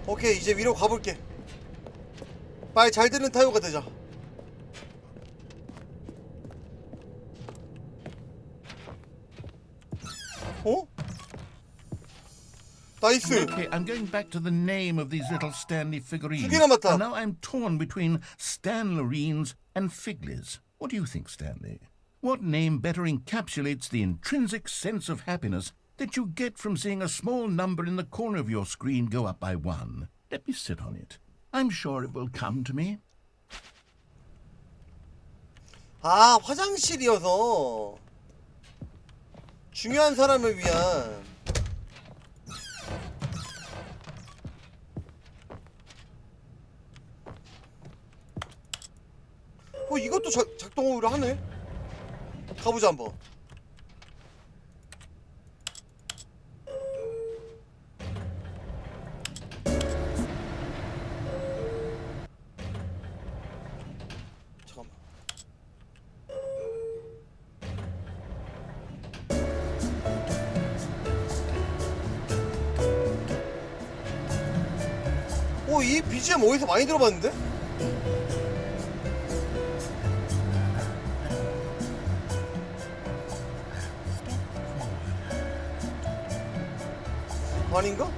오케이, 이제 위로 가볼게. 말 잘 듣는 타요가 되자. 어? 나이스. Okay, I'm going back to the name of these little Stanley figurines. 두 개 남았다. And now I'm torn between Stanlerines and Figlies. What do you think, Stanley? What name better encapsulates the intrinsic sense of happiness that you get from seeing a small number in the corner of your screen go up by 1. Let me sit on it. I'm sure it will come to me. 아, 화장실이어서 중요한 사람을 위한. 이것도 작동으로 하네. 가보자 한번. 잠깐만. 이 BGM 어디서 많이 들어봤는데? 아닌가?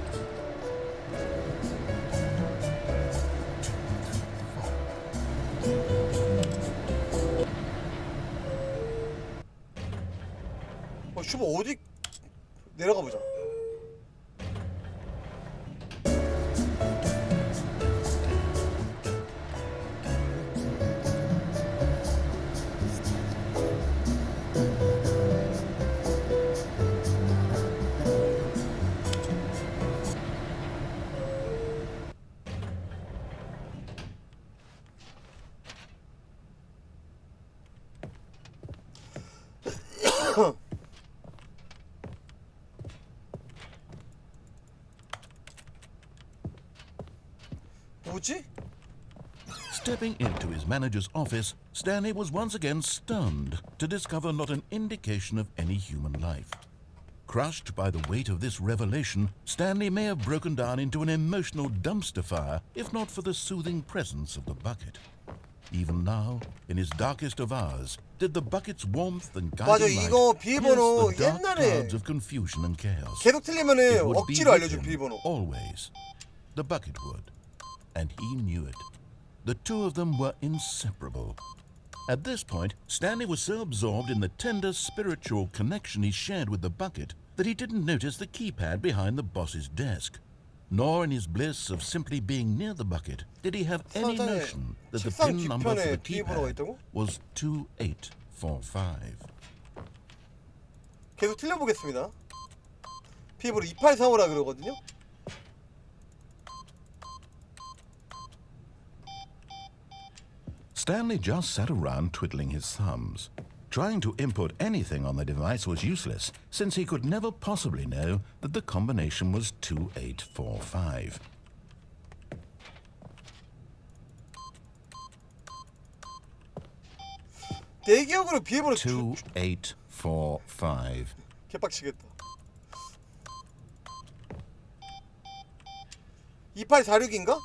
슈퍼 어디 내려가 보자. 뭐지? Stepping into his manager's office, Stanley was once again stunned to discover not an indication of any human life. Crushed by the weight of this revelation, Stanley may have broken down into an emotional dumpster fire if not for the soothing presence of the bucket. Even now, in his darkest of hours, did the bucket's warmth and guiding light 이거 pierce 비밀번호 the dark 옛날에 clouds of confusion and chaos. 계속 틀리면은 It would be 억지로 with 알려준 him 비밀번호. always. The bucket would. And he knew it. The two of them were inseparable. At this point, Stanley was so absorbed in the tender spiritual connection he shared with the bucket that he didn't notice the keypad behind the boss's desk. Nor in his bliss of simply being near the bucket did he have any notion that the 책상 pin number for the 비밀번호가 keypad 있다고? was 2845. 계속 틀려보겠습니다. 비밀번호 2845라 그러거든요. Stanley just sat around twiddling his thumbs. Trying to input anything on the device was useless, since he could never possibly know that the combination was 2845. 내 기억으로 비밀번호 2845. 개빡치겠다. 2846인가?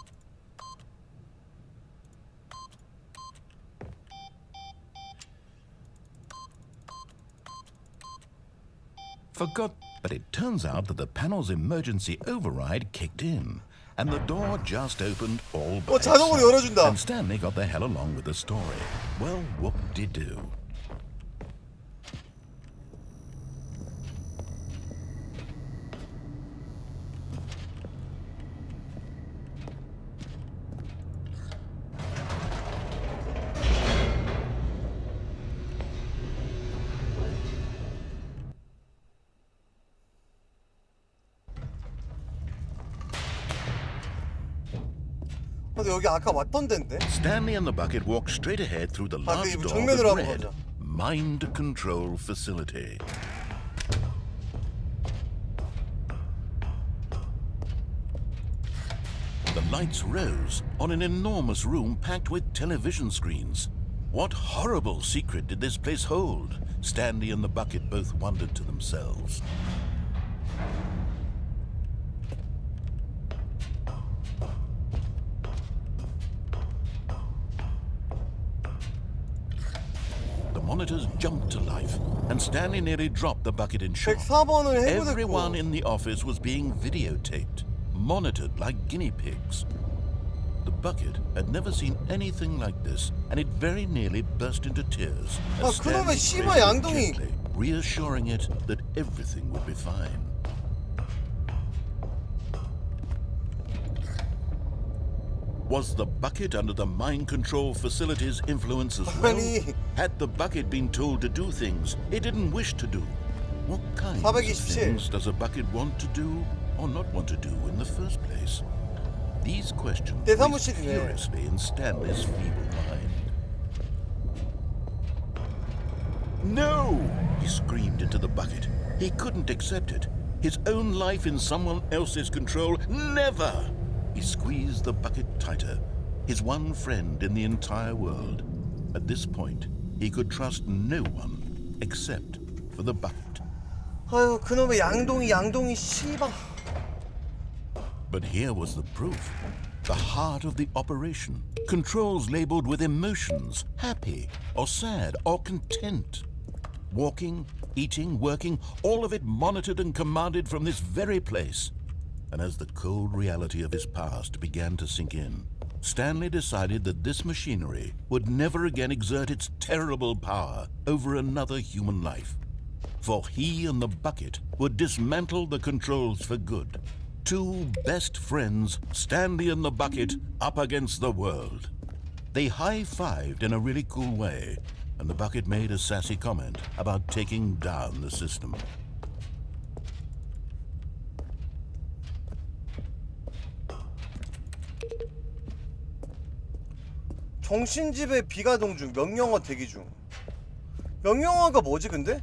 Forgot, but it turns out that the panel's emergency override kicked in, and the door just opened all by 자동으로 itself, 열어준다. and Stanley got the hell along with the story. Well, whoop-de-doo. 근데 여기 아까 왔던 데인데? Stanley and the bucket walked straight ahead through the large door 정면으로 that 한번 read 가자. Mind Control Facility. The lights rose on an enormous room packed with television screens. What horrible secret did this place hold? Stanley and the bucket both wondered to themselves. The monitors jumped to life, and Stanley nearly dropped the bucket in shock. 104번을 해보냈고. Everyone in the office was being videotaped, monitored like guinea pigs. The bucket had never seen anything like this, and it very nearly burst into tears as 그놈의 Stanley 씨발 placed it 양동이. gently, reassuring it that everything would be fine. Was the bucket under the mind control facility's influence as well? 아니. Had the bucket been told to do things it didn't wish to do? What kinds of 427. things does a bucket want to do or not want to do in the first place? These questions 내 raced 사무실이네. furiously in Stanley's feeble mind. No! He screamed into the bucket. He couldn't accept it. His own life in someone else's control, never! He squeezed the bucket tighter. His one friend in the entire world. At this point, he could trust no one except for the bucket. 아유 그놈의 양동이 씨발. But here was the proof. The heart of the operation. Controls labeled with emotions, happy or sad or content. Walking, eating, working, all of it monitored and commanded from this very place. And as the cold reality of his past began to sink in, Stanley decided that this machinery would never again exert its terrible power over another human life. For he and the bucket would dismantle the controls for good. Two best friends, Stanley and the bucket, up against the world. They high-fived in a really cool way, and the bucket made a sassy comment about taking down the system. 정신집에 비가동 중, 명령어 대기 중. 명령어가 뭐지 근데?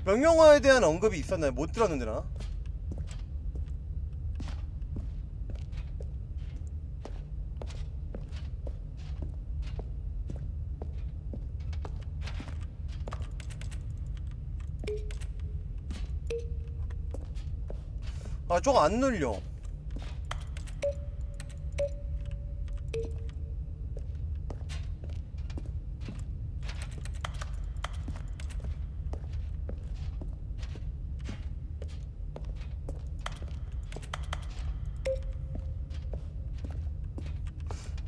명령어에 대한 언급이 있었나요? 못 들었는데 나. 아 저거 안 눌려.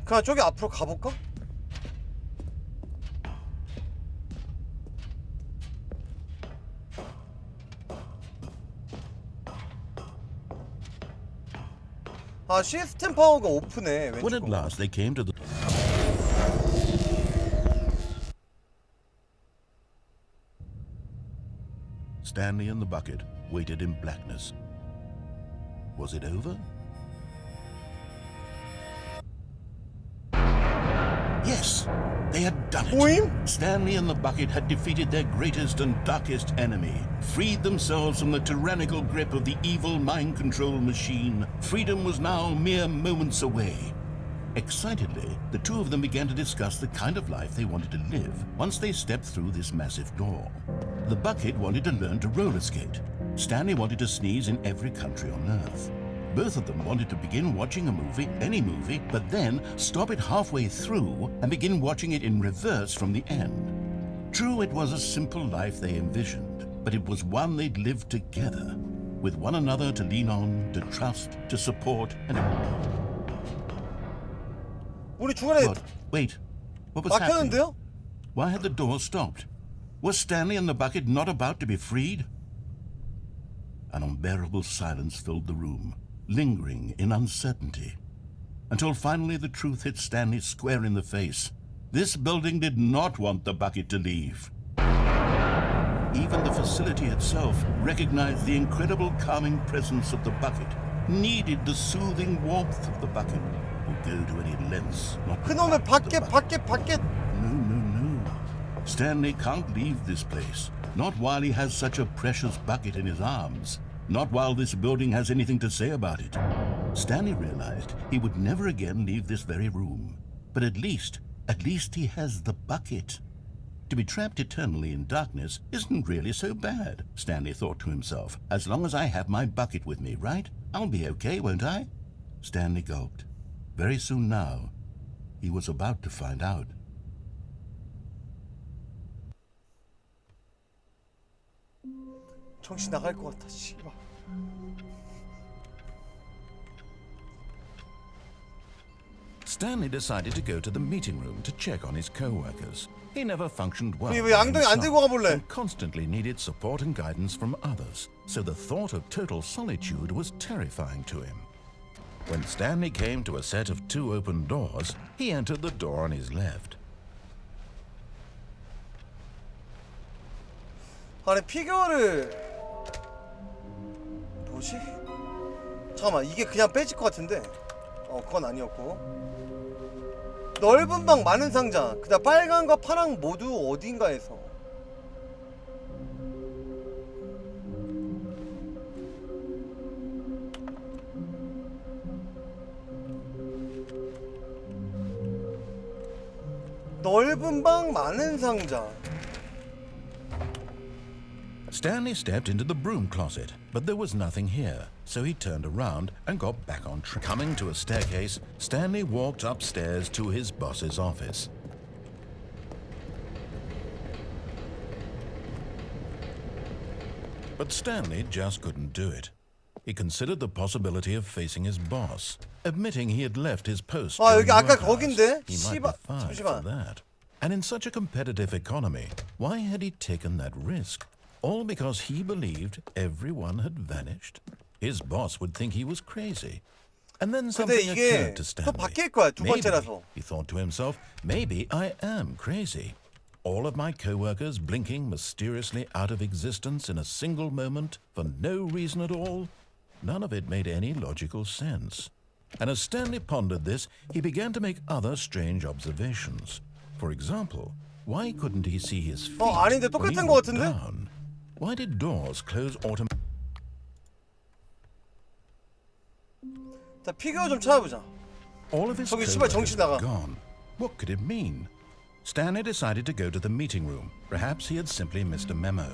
그냥 저기 앞으로 가볼까? 아 시스템 파워가 오프네. When at 왼쪽 거. last they came to the... Stanley and the bucket waited in blackness. Was it over? Yes, they had done it. Boing? Stanley and the bucket had defeated their greatest and darkest enemy, freed themselves from the tyrannical grip of the evil mind control machine. Freedom was now mere moments away. Excitedly, the two of them began to discuss the kind of life they wanted to live once they stepped through this massive door. The bucket wanted to learn to roller skate. Stanley wanted to sneeze in every country on Earth. Both of them wanted to begin watching a movie, any movie, but then stop it halfway through and begin watching it in reverse from the end. True, it was a simple life they envisioned, but it was one they'd lived together, with one another to lean on, to trust, to support, and... 우리 중간에 What? Wait. What was happening? 막혔는데요? Why had the door stopped? Was Stanley and the bucket not about to be freed? An unbearable silence filled the room, lingering in uncertainty, until finally the truth hit Stanley square in the face. This building did not want the bucket to leave. Even the facility itself recognized the incredible calming presence of the bucket, needed the soothing warmth of the bucket, would go to any lengths not to 그놈의 harm the 밖에 bucket. No. Stanley can't leave this place, not while he has such a precious bucket in his arms. Not while this building has anything to say about it. Stanley realized he would never again leave this very room. But at least he has the bucket. To be trapped eternally in darkness isn't really so bad, Stanley thought to himself. As long as I have my bucket with me, right? I'll be okay, won't I? Stanley gulped. Very soon now, he was about to find out. 정신 나갈 것 같아. 씨발. Stanley decided to go to the meeting room to check on his co-workers. He never functioned well 왜 양동이 안 들고 가볼래? and constantly needed support and guidance from others. So the thought of total solitude was terrifying to him. When Stanley came to a set of 2 open doors, he entered the door on his left. 아니 피규어를 뭐지? 잠깐만 이게 그냥 빼질 것 같은데 그건 아니었고 넓은 방 많은 상자 그다음 빨강과 파랑 모두 어딘가에서 넓은 방 많은 상자 Stanley stepped into the broom closet, but there was nothing here, so he turned around and got back on track. Coming to a staircase, Stanley walked upstairs to his boss's office. But Stanley just couldn't do it. He considered the possibility of facing his boss, admitting he had left his post. 여기 during 아까 work 거긴데? hours. He might be fired for that. And in such a competitive economy, why had he taken that risk? All because he believed everyone had vanished? His boss would think he was crazy. And then something 근데 이게 occurred to 또 Stanley. 바뀔 거야 두 Maybe, 번째라서 he thought to himself, maybe I am crazy. All of my co-workers blinking mysteriously out of existence in a single moment for no reason at all? None of it made any logical sense. And as Stanley pondered this, he began to make other strange observations. For example, why couldn't he see his feet 아닌데 when he 똑같은 거 looked 같은데? down? Why did doors close automatically? 자 피규어 좀 찾아보자 All of his 저기 씨발 co-workers 정신 were 나가. gone. What could it mean? Stanley decided to go to the meeting room. Perhaps he had simply missed a memo.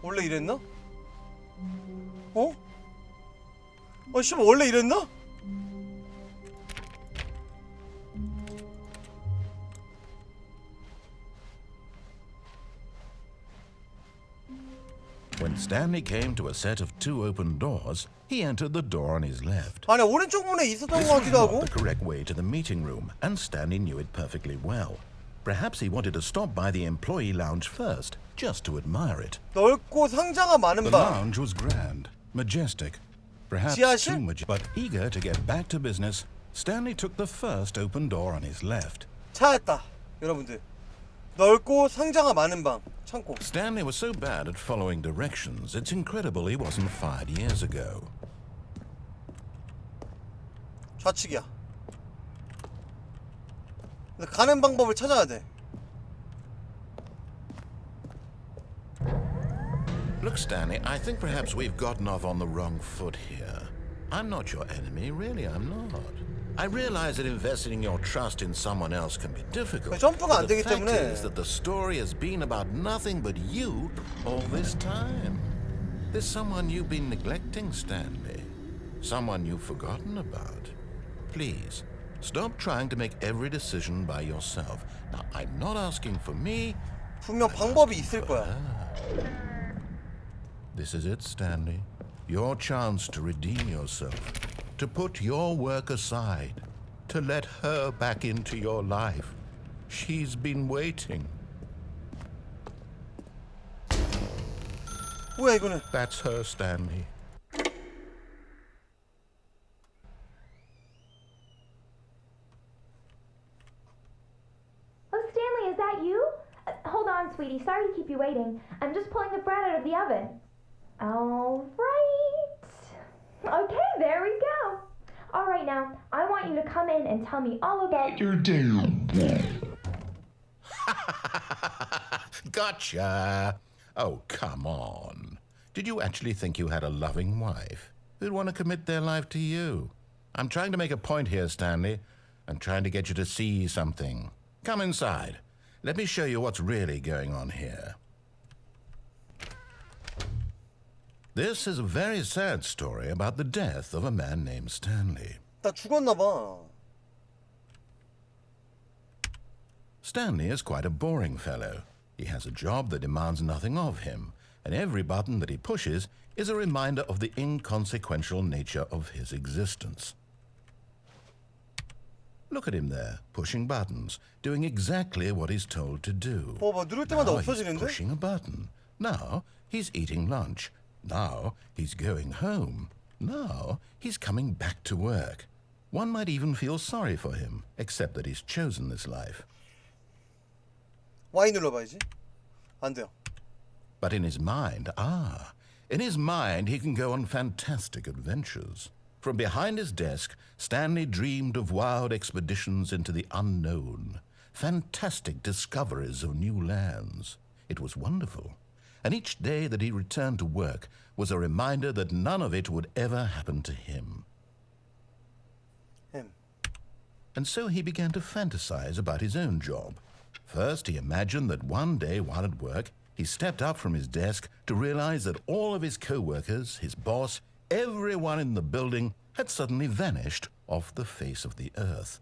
원래 이랬나? 씨발 원래 이랬나? When Stanley came to a set of 2 open doors, he entered the door on his left. 아니 오른쪽 문에 있었던 This 것 was 같기도 not 하고 the correct way to the meeting room, and Stanley knew it perfectly well. Perhaps he wanted to stop by the employee lounge first, just to admire it. 넓고 상자가 많은 The 방 lounge was grand, majestic, perhaps 지하실? too majestic. But eager to get back to business, Stanley took the first open door on his left. 찾았다 여러분들 넓고 상자가 많은 방 창고 Stanley was so bad at following directions, it's incredible he wasn't fired years ago. 좌측이야 근데 가는 방법을 찾아야 돼 Look, Stanley, I think perhaps we've gotten off on the wrong foot here. I'm not your enemy, really, I'm not. I realize that investing your trust in someone else can be difficult. 점프가 안 But the 되기 fact 때문에 is that the story has been about nothing but you all this time. There's someone you've been neglecting, Stanley. Someone you've forgotten about. Please, stop trying to make every decision by yourself. Now, I'm not asking for me. 분명 방법이 있을 거야 This is it, Stanley. Your chance to redeem yourself. To put your work aside. To let her back into your life. She's been waiting. 뭐야 이거는 That's her, Stanley. Oh, Stanley, is that you? Hold on, sweetie. Sorry to keep you waiting. I'm just pulling the bread out of the oven. All right. Okay, there we go. All right, now, I want you to come in and tell me all about your day. Gotcha. Oh, come on. Did you actually think you had a loving wife who'd want to commit their life to you? I'm trying to make a point here, Stanley. I'm trying to get you to see something. Come inside. Let me show you what's really going on here. This is a very sad story about the death of a man named Stanley. 나 죽었나 봐 Stanley is quite a boring fellow. He has a job that demands nothing of him, and every button that he pushes is a reminder of the inconsequential nature of his existence. Look at him there, pushing buttons, doing exactly what he's told to do. 뭐 누를 때마다 Now he's 없어지는데? pushing a button, Now he's eating lunch. Now he's going home. Now he's coming back to work. One might even feel sorry for him, except that he's chosen this life. Y 눌러봐야지. 안 돼요. But in his mind, he can go on fantastic adventures. From behind his desk, Stanley dreamed of wild expeditions into the unknown, fantastic discoveries of new lands. It was wonderful. And each day that he returned to work was a reminder that none of it would ever happen to him. And so he began to fantasize about his own job. First, he imagined that one day while at work, he stepped up from his desk to realize that all of his co-workers, his boss, everyone in the building had suddenly vanished off the face of the earth.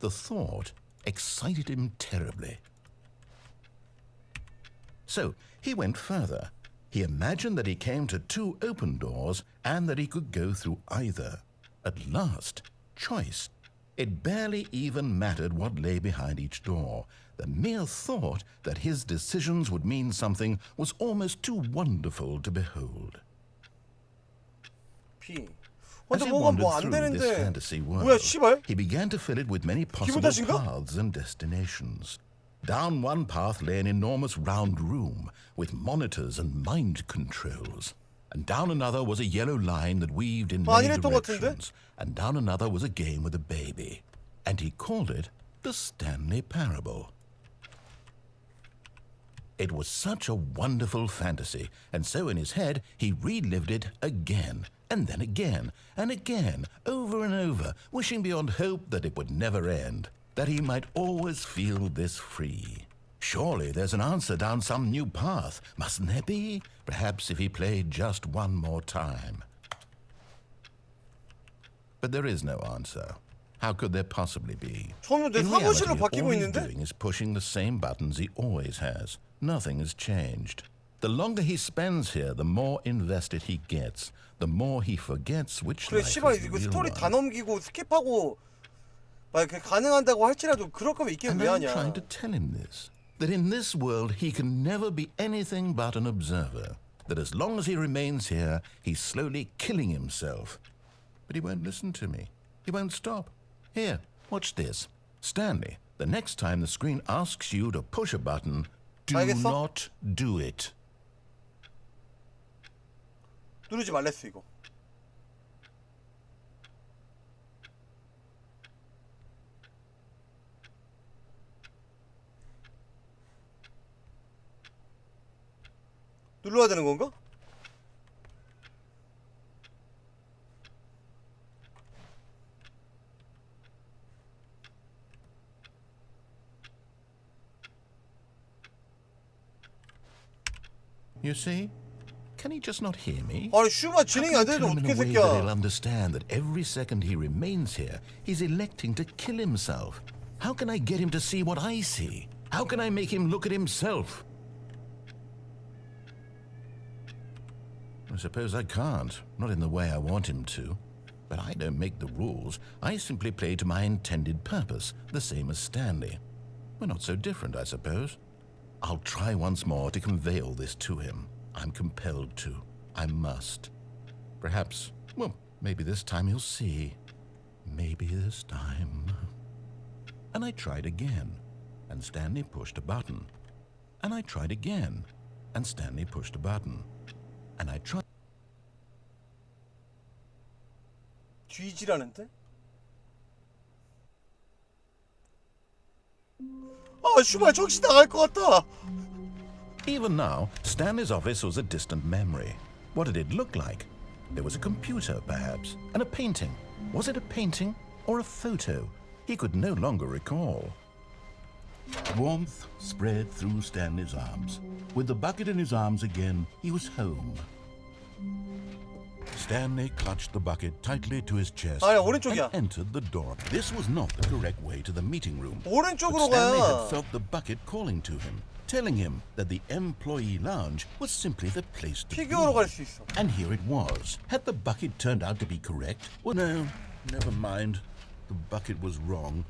The thought excited him terribly. So he went further. He imagined that he came to two open doors and that he could go through either. At last, choice. It barely even mattered what lay behind each door. The mere thought that his decisions would mean something was almost too wonderful to behold. P. As he wandered through this fantasy world, he began to fill it with many possible paths and destinations. Down one path lay an enormous round room with monitors and mind controls. And down another was a yellow line that weaved in many directions. And down another was a game with a baby. And he called it the Stanley Parable. It was such a wonderful fantasy, and so in his head he relived it again, and then again, and again, over and over, wishing beyond hope that it would never end, that he might always feel this free. Surely there's an answer down some new path, mustn't there be? Perhaps if he played just one more time. But there is no answer. How could there possibly be? In reality, all he's doing is pushing the same buttons he always has. Nothing has changed. The longer he spends here, the more invested he gets. The more he forgets which life is the real 스토리 다 one. 넘기고 스킵하고 막 가능한다고 할지라도 그럴 거면 있긴 왜 And I'm 하냐. trying to tell him this. That in this world he can never be anything but an observer. That as long as he remains here, he's slowly killing himself. But he won't listen to me. He won't stop. Here, watch this. Stanley, the next time the screen asks you to push a button, do not do it. 누르지 말랬어 이거. 눌러야 되는 건가? You see? Can he just not hear me? 아니 슈마 진행이 안 되는데 어떻게 새끼야? He'll understand that every second he remains here, he's electing to kill himself. How can I get him to see what I see? How can I make him look at himself? I suppose I can't, not in the way I want him to. But I don't make the rules. I simply play to my intended purpose, the same as Stanley. We're not so different, I suppose. I'll try once more to convey all this to him. I'm compelled to. I must. Perhaps, well, maybe this time he'll see. Maybe this time. And I tried again, and Stanley pushed a button. And I tried again, and Stanley pushed a button. And I tried. 뒤지라는데? 아, 슈발 정신 나갈 것 같다. Even now, Stanley's office was a distant memory. What did it look like? There was a computer, perhaps, and a painting. Was it a painting or a photo? He could no longer recall. Warmth spread through Stanley's arms. With the bucket in his arms again, he was home. Stanley clutched the bucket tightly to his chest and entered the door. This was not the correct way to the meeting room. But Stanley had felt the bucket calling to him, telling him that the employee lounge was simply the place to be. And here it was. Had the bucket turned out to be correct? Well, no, never mind. The bucket was wrong.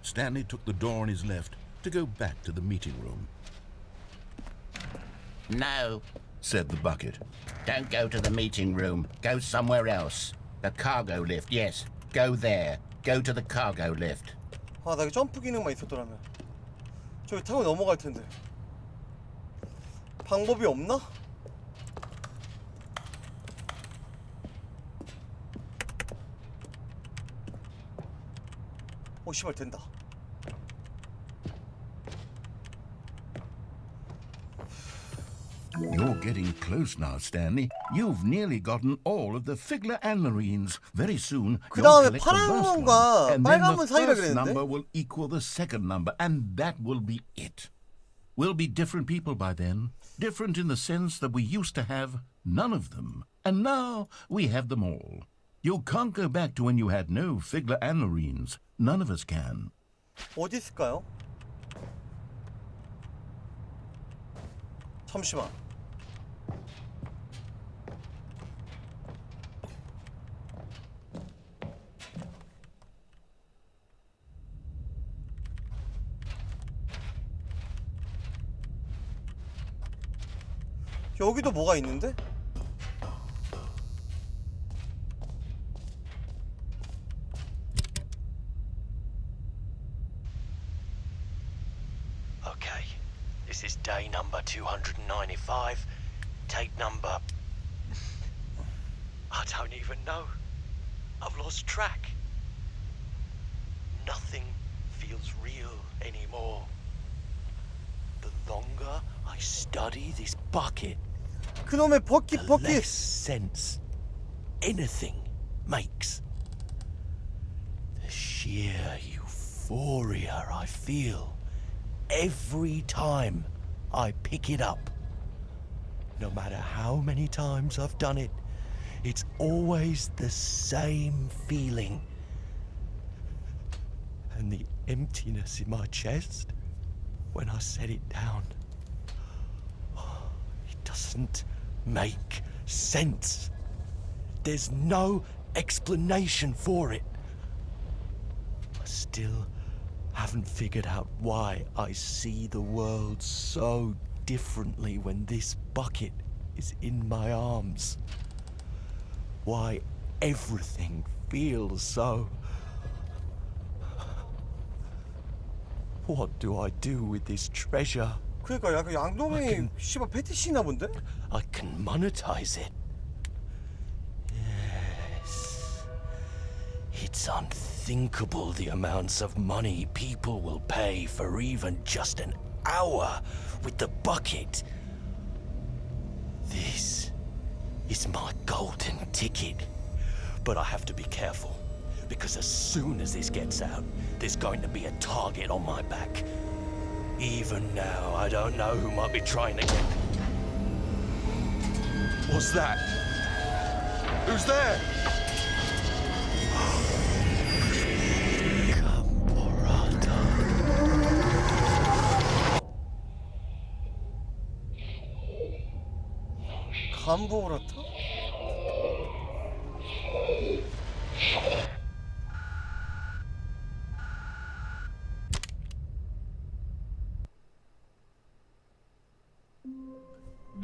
Stanley took the door on his left to go back to the meeting room. No, said the bucket. don't go to the meeting room. Go somewhere else. The cargo lift, yes. Go there. Go to the cargo lift. 아, 나 이거 점프 기능만 있었더라면 저기 타고 넘어갈 텐데. 방법이 없나? 오, 씨발 된다. You're getting close now, Stanley. You've nearly gotten all of the Figler Anarines. Very soon, 그 you'll 다음에 collect the 파란 last one, 문과 and then 빨간 the 문 사이라 first 그랬는데? number will equal the second number, and that will be it. We'll be different people by then. Different in the sense that we used to have none of them, and now we have them all. You can't go back to when you had no Figler Anarines. None of us can. 어디 있을까요? 잠시만. 여기도 뭐가 있는데? Okay, this is day number 295. Tape number... I don't even know. I've lost track. Nothing feels real anymore. The longer I study this bucket, 그놈의 버킷 the 버킷. less sense anything makes. The sheer euphoria I feel every time I pick it up. No matter how many times I've done it, it's always the same feeling. And the emptiness in my chest when I set it down. It doesn't make sense. There's no explanation for it. I still haven't figured out why I see the world so differently when this bucket is in my arms. Why everything feels so... What do I do with this treasure? 그러니까 약간 양동이 씨발 패티시나 본데? I can monetize it. Yes. It's unthinkable the amounts of money people will pay for even just an hour with the bucket. This is my golden ticket. But I have to be careful, because as soon as this gets out, there's going to be a target on my back. Even now, I don't know who might be trying to get... What's that? Who's there? 간보라타?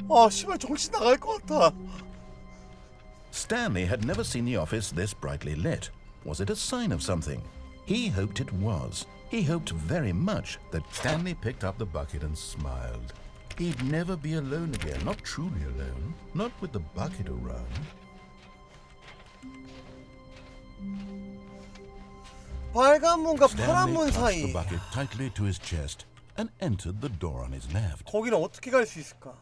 아, 씨발 정신 나갈 것 같아. Stanley had never seen the office this brightly lit. Was it a sign of something? He hoped it was. He hoped very much that Stanley picked up the bucket and smiled. He'd never be alone again, not truly alone, not with the bucket around. 빨간 문과 파란 Stanley 문 clutched the 사이. bucket tightly to his chest and entered the door on his left. 거기는 어떻게 갈 수 있을까?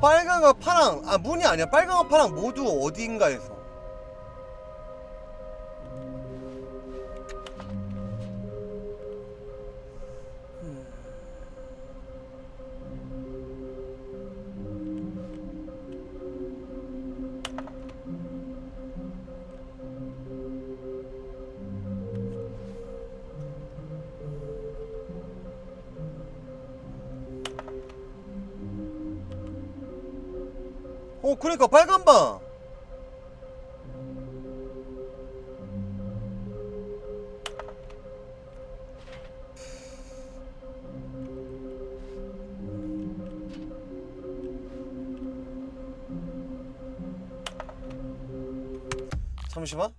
빨강과 파랑, 아 문이 아니야. 빨강과 파랑 모두 어디인가에서. 그러니까 빨간 방. 잠시만.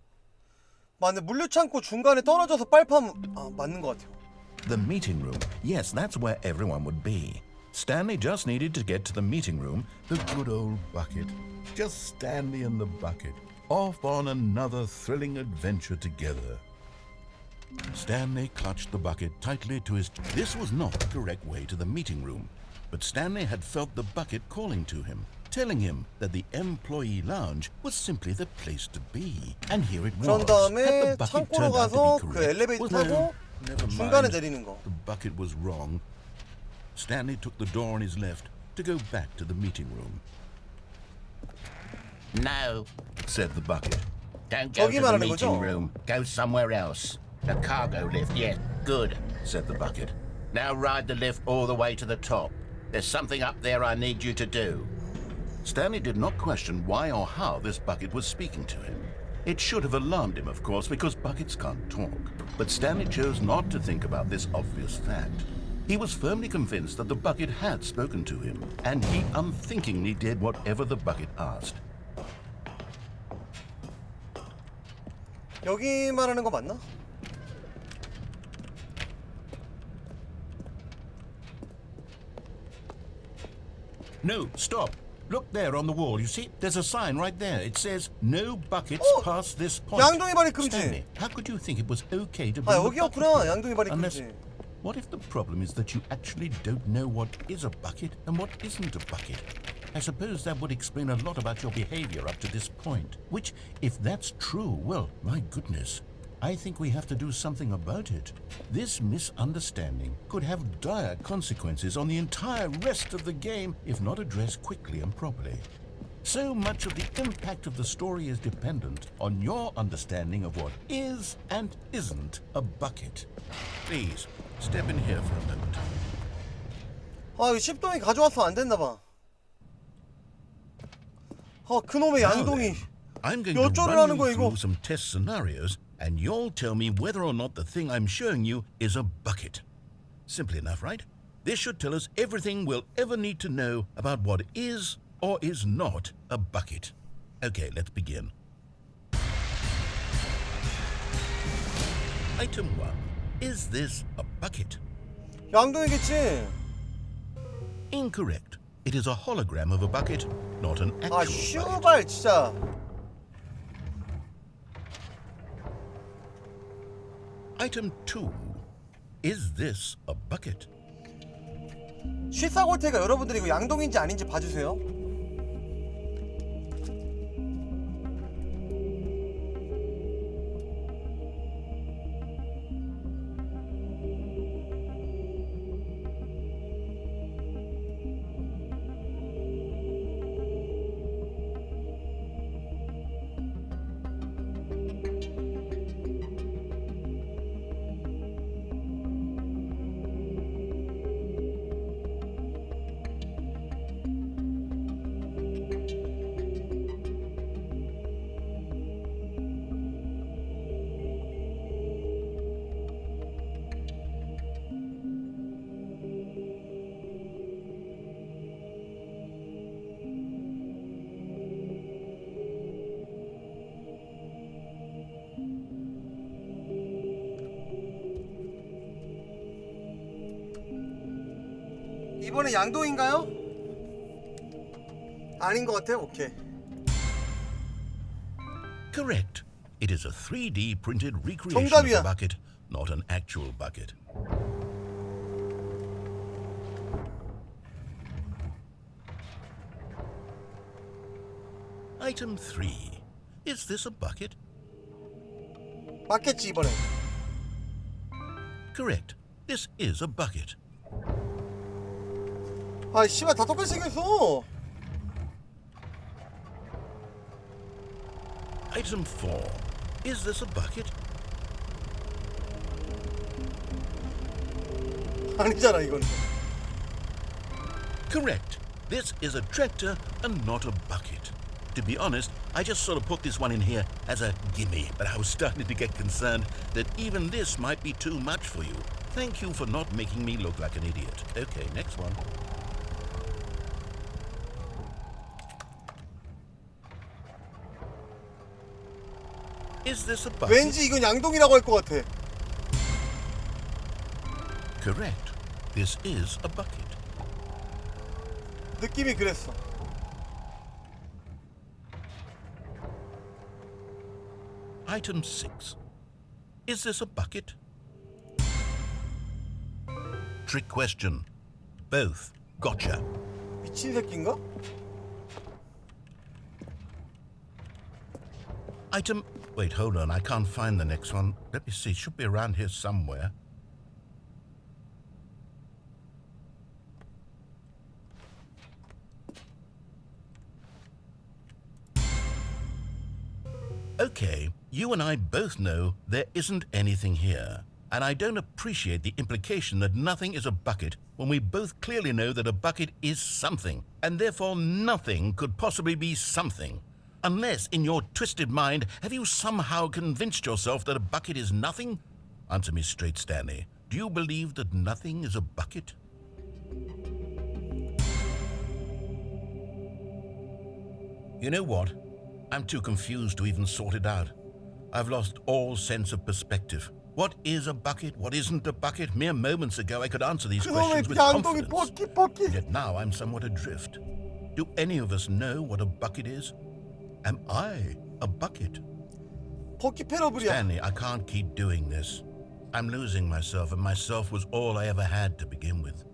맞네. 물류창고 중간에 떨어져서 빨판 맞는 것 같아요. The meeting room. Yes, that's where everyone would be. Stanley just needed to get to the meeting room. The good old bucket. Just Stanley and the bucket. Off on another thrilling adventure together. Stanley clutched the bucket tightly to his... This was not the correct way to the meeting room, but Stanley had felt the bucket calling to him, telling him that the employee lounge was simply the place to be. And here it was. 그런 Had 다음에 the bucket 창고로 turned out to 가서 be 그 correct? 엘리베이터 Well, 타고 never 중간에 mind. 내리는 거. The bucket was wrong. Stanley took the door on his left to go back to the meeting room. No, Said the bucket. don't go 저기 to the 말하는 meeting 거죠? room. Go somewhere else. The cargo lift, yes. Good. Said the bucket. Now ride the lift all the way to the top. There's something up there I need you to do. Stanley did not question why or how this bucket was speaking to him. It should have alarmed him, of course, because buckets can't talk. But Stanley chose not to think about this obvious fact. He was firmly convinced that the bucket had spoken to him, and he unthinkingly did whatever the bucket asked. 여기 말하는 거 맞나? No, stop. Look there on the wall. You see, there's a sign right there. It says, no buckets past this point. 양동이 발이 금지. Stanley, how could you think it was okay to 아, bring the bucket 여기였구나. here? 양동이 발이 Unless, 금지. what if the problem is that you actually don't know what is a bucket and what isn't a bucket? I suppose that would explain a lot about your behavior up to this point. Which, if that's true, well, my goodness, I think we have to do something about it. This misunderstanding could have dire consequences on the entire rest of the game if not addressed quickly and properly. So much of the impact of the story is dependent on your understanding of what is and isn't a bucket. Please, step in here for a moment. 아, 이거 십동이 가져와서 안 됐나 봐. 아, 그놈의 양동이. I'm going to 어쩌라는 run 거야, you 이거? through some test scenarios, and you'll tell me whether or not the thing I'm showing you is a bucket. Simple enough, right? This should tell us everything we'll ever need to know about what is or is not a bucket. Okay, let's begin. Item 1. Is this a bucket? 양동이겠지. Incorrect. It is a hologram of a bucket, not an actual 아, bucket. 슈발 진짜. Item 2. Is this a bucket? 쉬싸고 올 테니까 여러분들이 이거 양동인지 아닌지 봐주세요. 이번에 양동인가요? 아닌 것 같아요. 오케이. Correct. It is a 3D printed recreation of 정답이야. a bucket, not an actual bucket. Item 3. Is this a bucket? 맞겠지 이번에. Correct. This is a bucket. 아, 씨발 다 똑같이 생겼어. Item 4. Is this a bucket? 아니잖아 이건. Correct. This is a tractor and not a bucket. To be honest, I just sort of put this one in here as a gimme, but I was starting to get concerned that even this might be too much for you. Thank you for not making me look like an idiot. Okay, next one. Is this a bucket? 왠지 이건 양동이라고 할 것 같아. Correct. This is a bucket. 느낌이 그랬어. Item 6. Is this a bucket? Trick question. Both. Gotcha. 미친 새끼인가? Item... Wait, hold on. I can't find the next one. Let me see. It should be around here somewhere. Okay, you and I both know there isn't anything here. And I don't appreciate the implication that nothing is a bucket when we both clearly know that a bucket is something, and therefore nothing could possibly be something. Unless, in your twisted mind, have you somehow convinced yourself that a bucket is nothing? Answer me straight, Stanley. Do you believe that nothing is a bucket? You know what? I'm too confused to even sort it out. I've lost all sense of perspective. What is a bucket? What isn't a bucket? Mere moments ago I could answer these questions with confidence. 뻑기. Yet now I'm somewhat adrift. Do any of us know what a bucket is? Am I a bucket? 뻑기 패러블이야. Stanley, I can't keep doing this. I'm losing myself, and myself was all I ever had to begin with.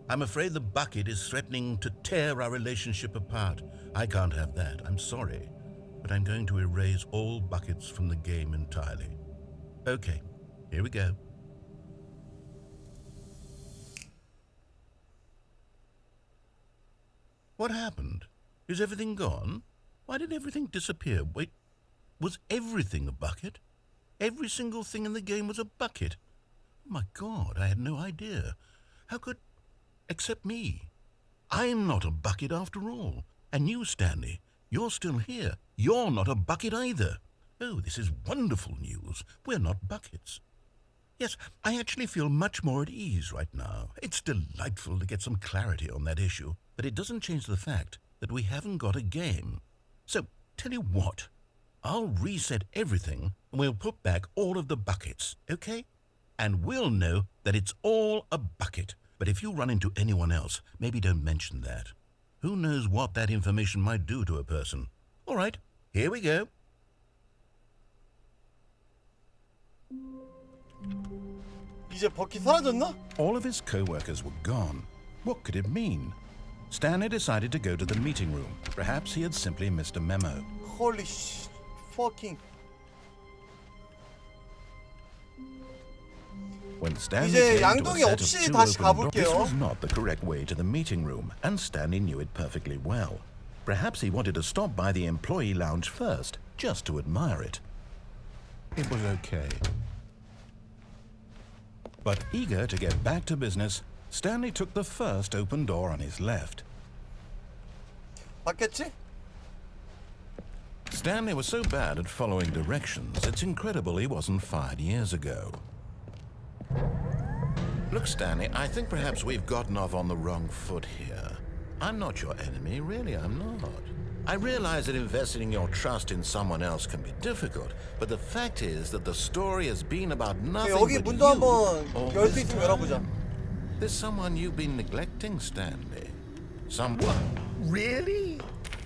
I'm afraid the bucket is threatening to tear our relationship apart. I can't have that. I'm sorry. But I'm going to erase all buckets from the game entirely. Okay, here we go. What happened? Is everything gone? Why did everything disappear? Wait, was everything a bucket? Every single thing in the game was a bucket. Oh my God, I had no idea. How could... except me. I'm not a bucket after all. And you, Stanley, you're still here. You're not a bucket either. Oh, this is wonderful news. We're not buckets. Yes, I actually feel much more at ease right now. It's delightful to get some clarity on that issue, but it doesn't change the fact that we haven't got a game. So, tell you what, I'll reset everything and we'll put back all of the buckets, okay? And we'll know that it's all a bucket. But if you run into anyone else, maybe don't mention that. Who knows what that information might do to a person? All right, here we go. 이제 버킷 사라졌나? All of his co-workers were gone. What could it mean? Stanley decided to go to the meeting room. Perhaps he had simply missed a memo. Holy sh... fucking... When Stanley 이제 came to a 양동이 set of 없이 two 다시 open doors, 가볼게요. this was not the correct way to the meeting room, and Stanley knew it perfectly well. Perhaps he wanted to stop by the employee lounge first, just to admire it. It was okay. But eager to get back to business, Stanley took the first open door on his left. 맞겠지? Stanley was so bad at following directions, it's incredible he wasn't fired years ago. Look, Stanley, I think perhaps we've gotten off on the wrong foot here. I'm not your enemy, really, I'm not. I realize that investing your trust in someone else can be difficult, but the fact is that the story has been about nothing 여기 but 문도 you 한번 all 열 수 this 있으면 time. 열어보자. There's someone you've been neglecting, Stanley. Someone? Really?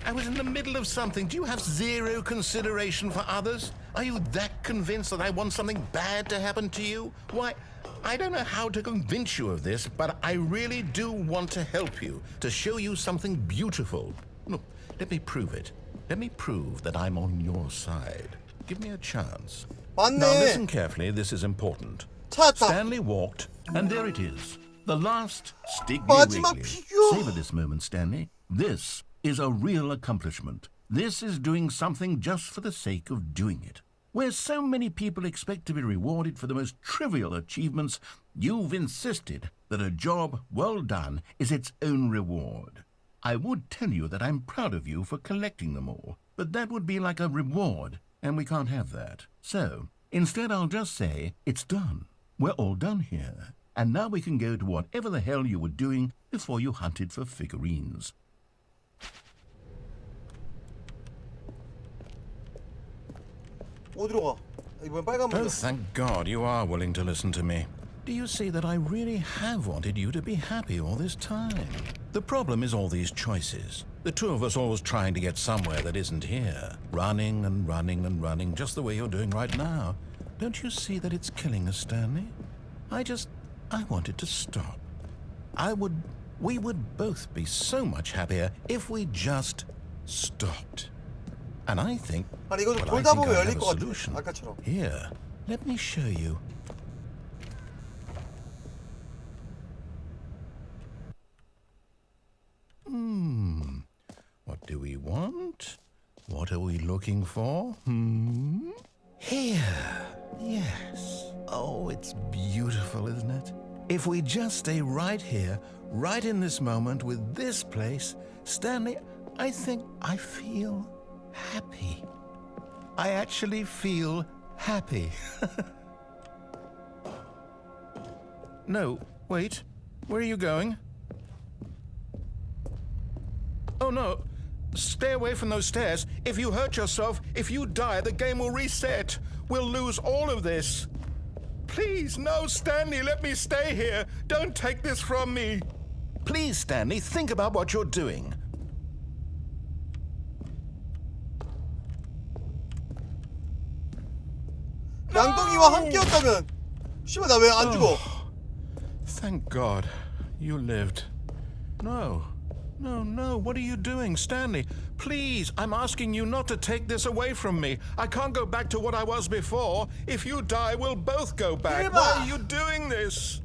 I was in the middle of something. Do you have zero consideration for others? Are you that convinced that I want something bad to happen to you? Why, I don't know how to convince you of this, but I really do want to help you, to show you something beautiful. Look, let me prove it. Let me prove that I'm on your side. Give me a chance. 맞네. Now listen carefully, this is important. 찾았다. Stanley walked, and there it is. The last Stiggly 마지막 Wiggly. 피규어. Savor this moment, Stanley. This is a real accomplishment. This is doing something just for the sake of doing it. Where so many people expect to be rewarded for the most trivial achievements, you've insisted that a job well done is its own reward. I would tell you that I'm proud of you for collecting them all, but that would be like a reward, and we can't have that. So, instead I'll just say, it's done. We're all done here. And now we can go to whatever the hell you were doing before you hunted for figurines. 어디로 가? 이번엔 빨간 Oh, 문이야. thank God you are willing to listen to me. Do you see that I really have wanted you to be happy all this time? The problem is all these choices. The two of us always trying to get somewhere that isn't here. Running and running and running, just the way you're doing right now. Don't you see that it's killing us, Stanley? I wanted to stop. We would both be so much happier if we just stopped. And I think, 아니 이거 좀 well, I 돌다 think 보면 I 열릴 have a 것 같아. solution. 아까처럼. Here, let me show you. What do we want? What are we looking for? Here. Yes. Oh, it's beautiful, isn't it? If we just stay right here, right in this moment with this place, Stanley, I think I feel happy. I actually feel happy. No, wait. Where are you going? Oh, no. Stay away from those stairs. If you hurt yourself, if you die, the game will reset. We'll lose all of this. Please, no, Stanley, let me stay here. Don't take this from me. Please, Stanley, think about what you're doing. 양동이와 함께였다면 씨발 나 왜 안 죽어? Thank God you lived. No. What are you doing, Stanley? Please, I'm asking you not to take this away from me. I can't go back to what I was before. If you die, we'll both go back. Why are you doing this?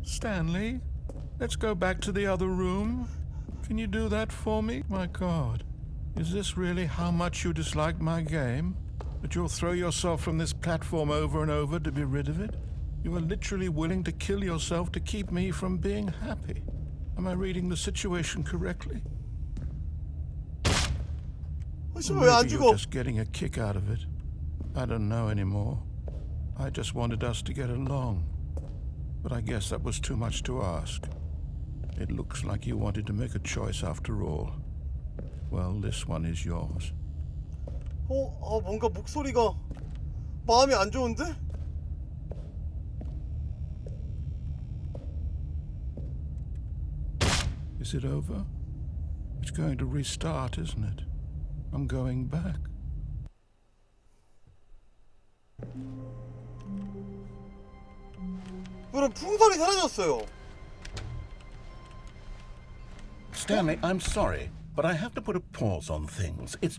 Stanley, let's go back to the other room. Can you do that for me? My God, is this really how much you dislike my game? That you'll throw yourself from this platform over and over to be rid of it? You are literally willing to kill yourself to keep me from being happy. Am I reading the situation correctly? 씨발 왜 안 Maybe 죽어? you're just getting a kick out of it. I don't know anymore. I just wanted us to get along. But I guess that was too much to ask. It looks like you wanted to make a choice after all. Well, this one is yours. 뭔가 목소리가 마음이 안 좋은데? Is it over? It's going to restart, isn't it? I'm going back. 그럼 풍선이 사라졌어요. Stanley, I'm sorry, but I have to put a pause on things. It's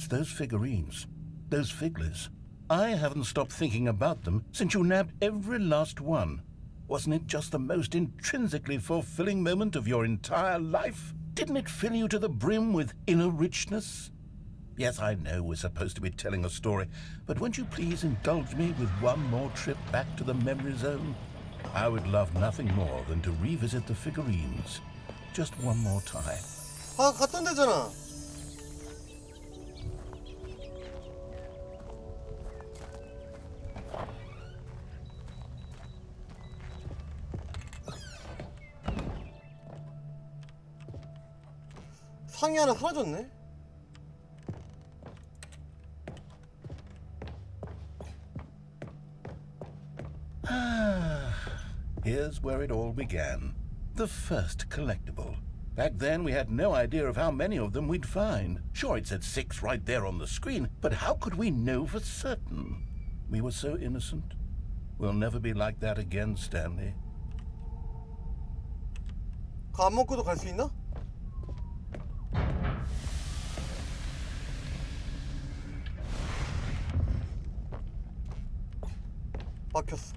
those figurines, those figglers. I haven't stopped thinking about them since you nabbed every last one. Wasn't it just the most intrinsically fulfilling moment of your entire life? Didn't it fill you to the brim with inner richness? Yes, I know we're supposed to be telling a story, but won't you please indulge me with one more trip back to the memory zone? I would love nothing more than to revisit the figurines. Just one more time. 아, 갔던 데잖아. 상이 하나 사라졌네. Here's where it all began. The first collectible. Back then, we had no idea of how many of them we'd find. Sure, it said 6 right there on the screen, but how could we know for certain? We were so innocent. We'll never be like that again, Stanley. 안 먹고도 갈 수 있나? 막혔어.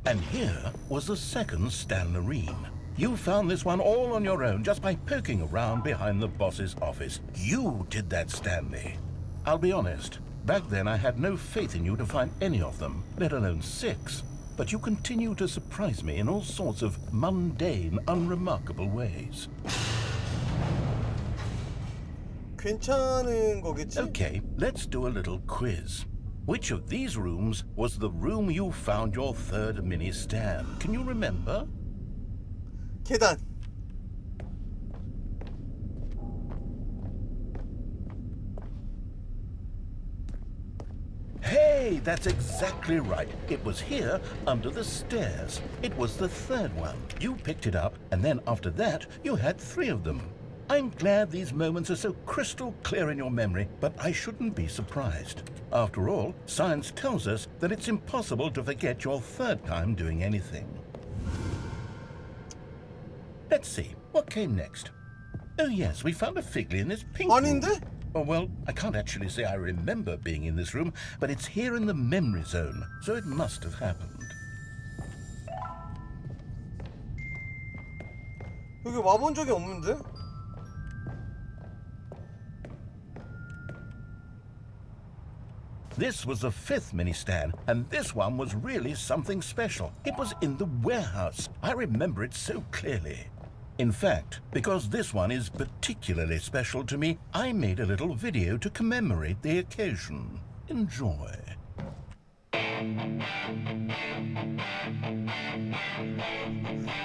And here was the second Stanlerine. You found this one all on your own just by poking around behind the boss's office. You did that, Stanley. I'll be honest, back then I had no faith in you to find any of them, let alone 6. But you continue to surprise me in all sorts of mundane, unremarkable ways. 괜찮은 거겠지? Okay, let's do a little quiz. Which of these rooms was the room you found your third mini stand? Can you remember? 계단. Hey, that's exactly right. It was here, under the stairs. It was the third one. You picked it up, and then after that, you had 3 of them. I'm glad these moments are so crystal clear in your memory, but I shouldn't be surprised. After all, science tells us that it's impossible to forget your 3rd time doing anything. Let's see, what came next? Oh yes, we found a figley in this pink room. 아닌데? Oh, well, I can't actually say I remember being in this room, but it's here in the memory zone, so it must have happened. 여기 와본 적이 없는데? This was the 5th mini stand, and this one was really something special. It was in the warehouse. I remember it so clearly. In fact, because this one is particularly special to me, I made a little video to commemorate the occasion. Enjoy.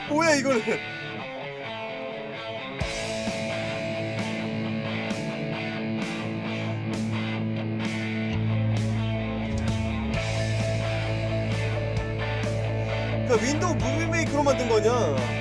뭐야 이거는? 그러니까 윈도우 무비 메이커로 만든 거냐?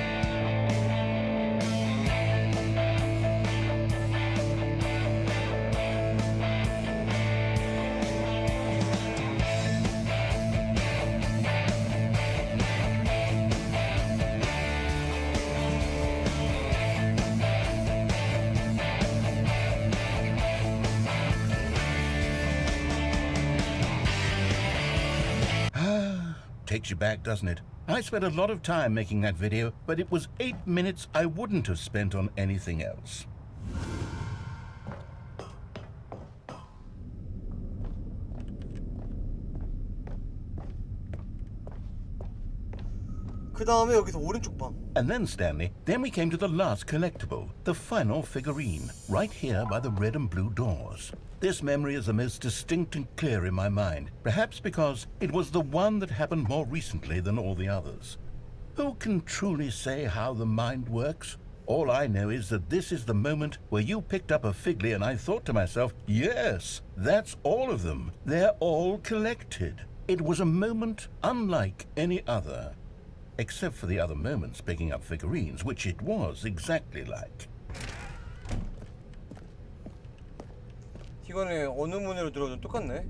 Takes you back, doesn't it? I spent a lot of time making that video, but it was 8 minutes I wouldn't have spent on anything else. 그 다음에 여기서 오른쪽 방. And then, Stanley, then we came to the last collectible, the final figurine, right here by the red and blue doors. This memory is the most distinct and clear in my mind, perhaps because it was the one that happened more recently than all the others. Who can truly say how the mind works? All I know is that this is the moment where you picked up a figley and I thought to myself, yes, that's all of them. They're all collected. It was a moment unlike any other. Except for the other moments picking up figurines, which it was exactly like. 이거는 어느 문으로 들어도 똑같네.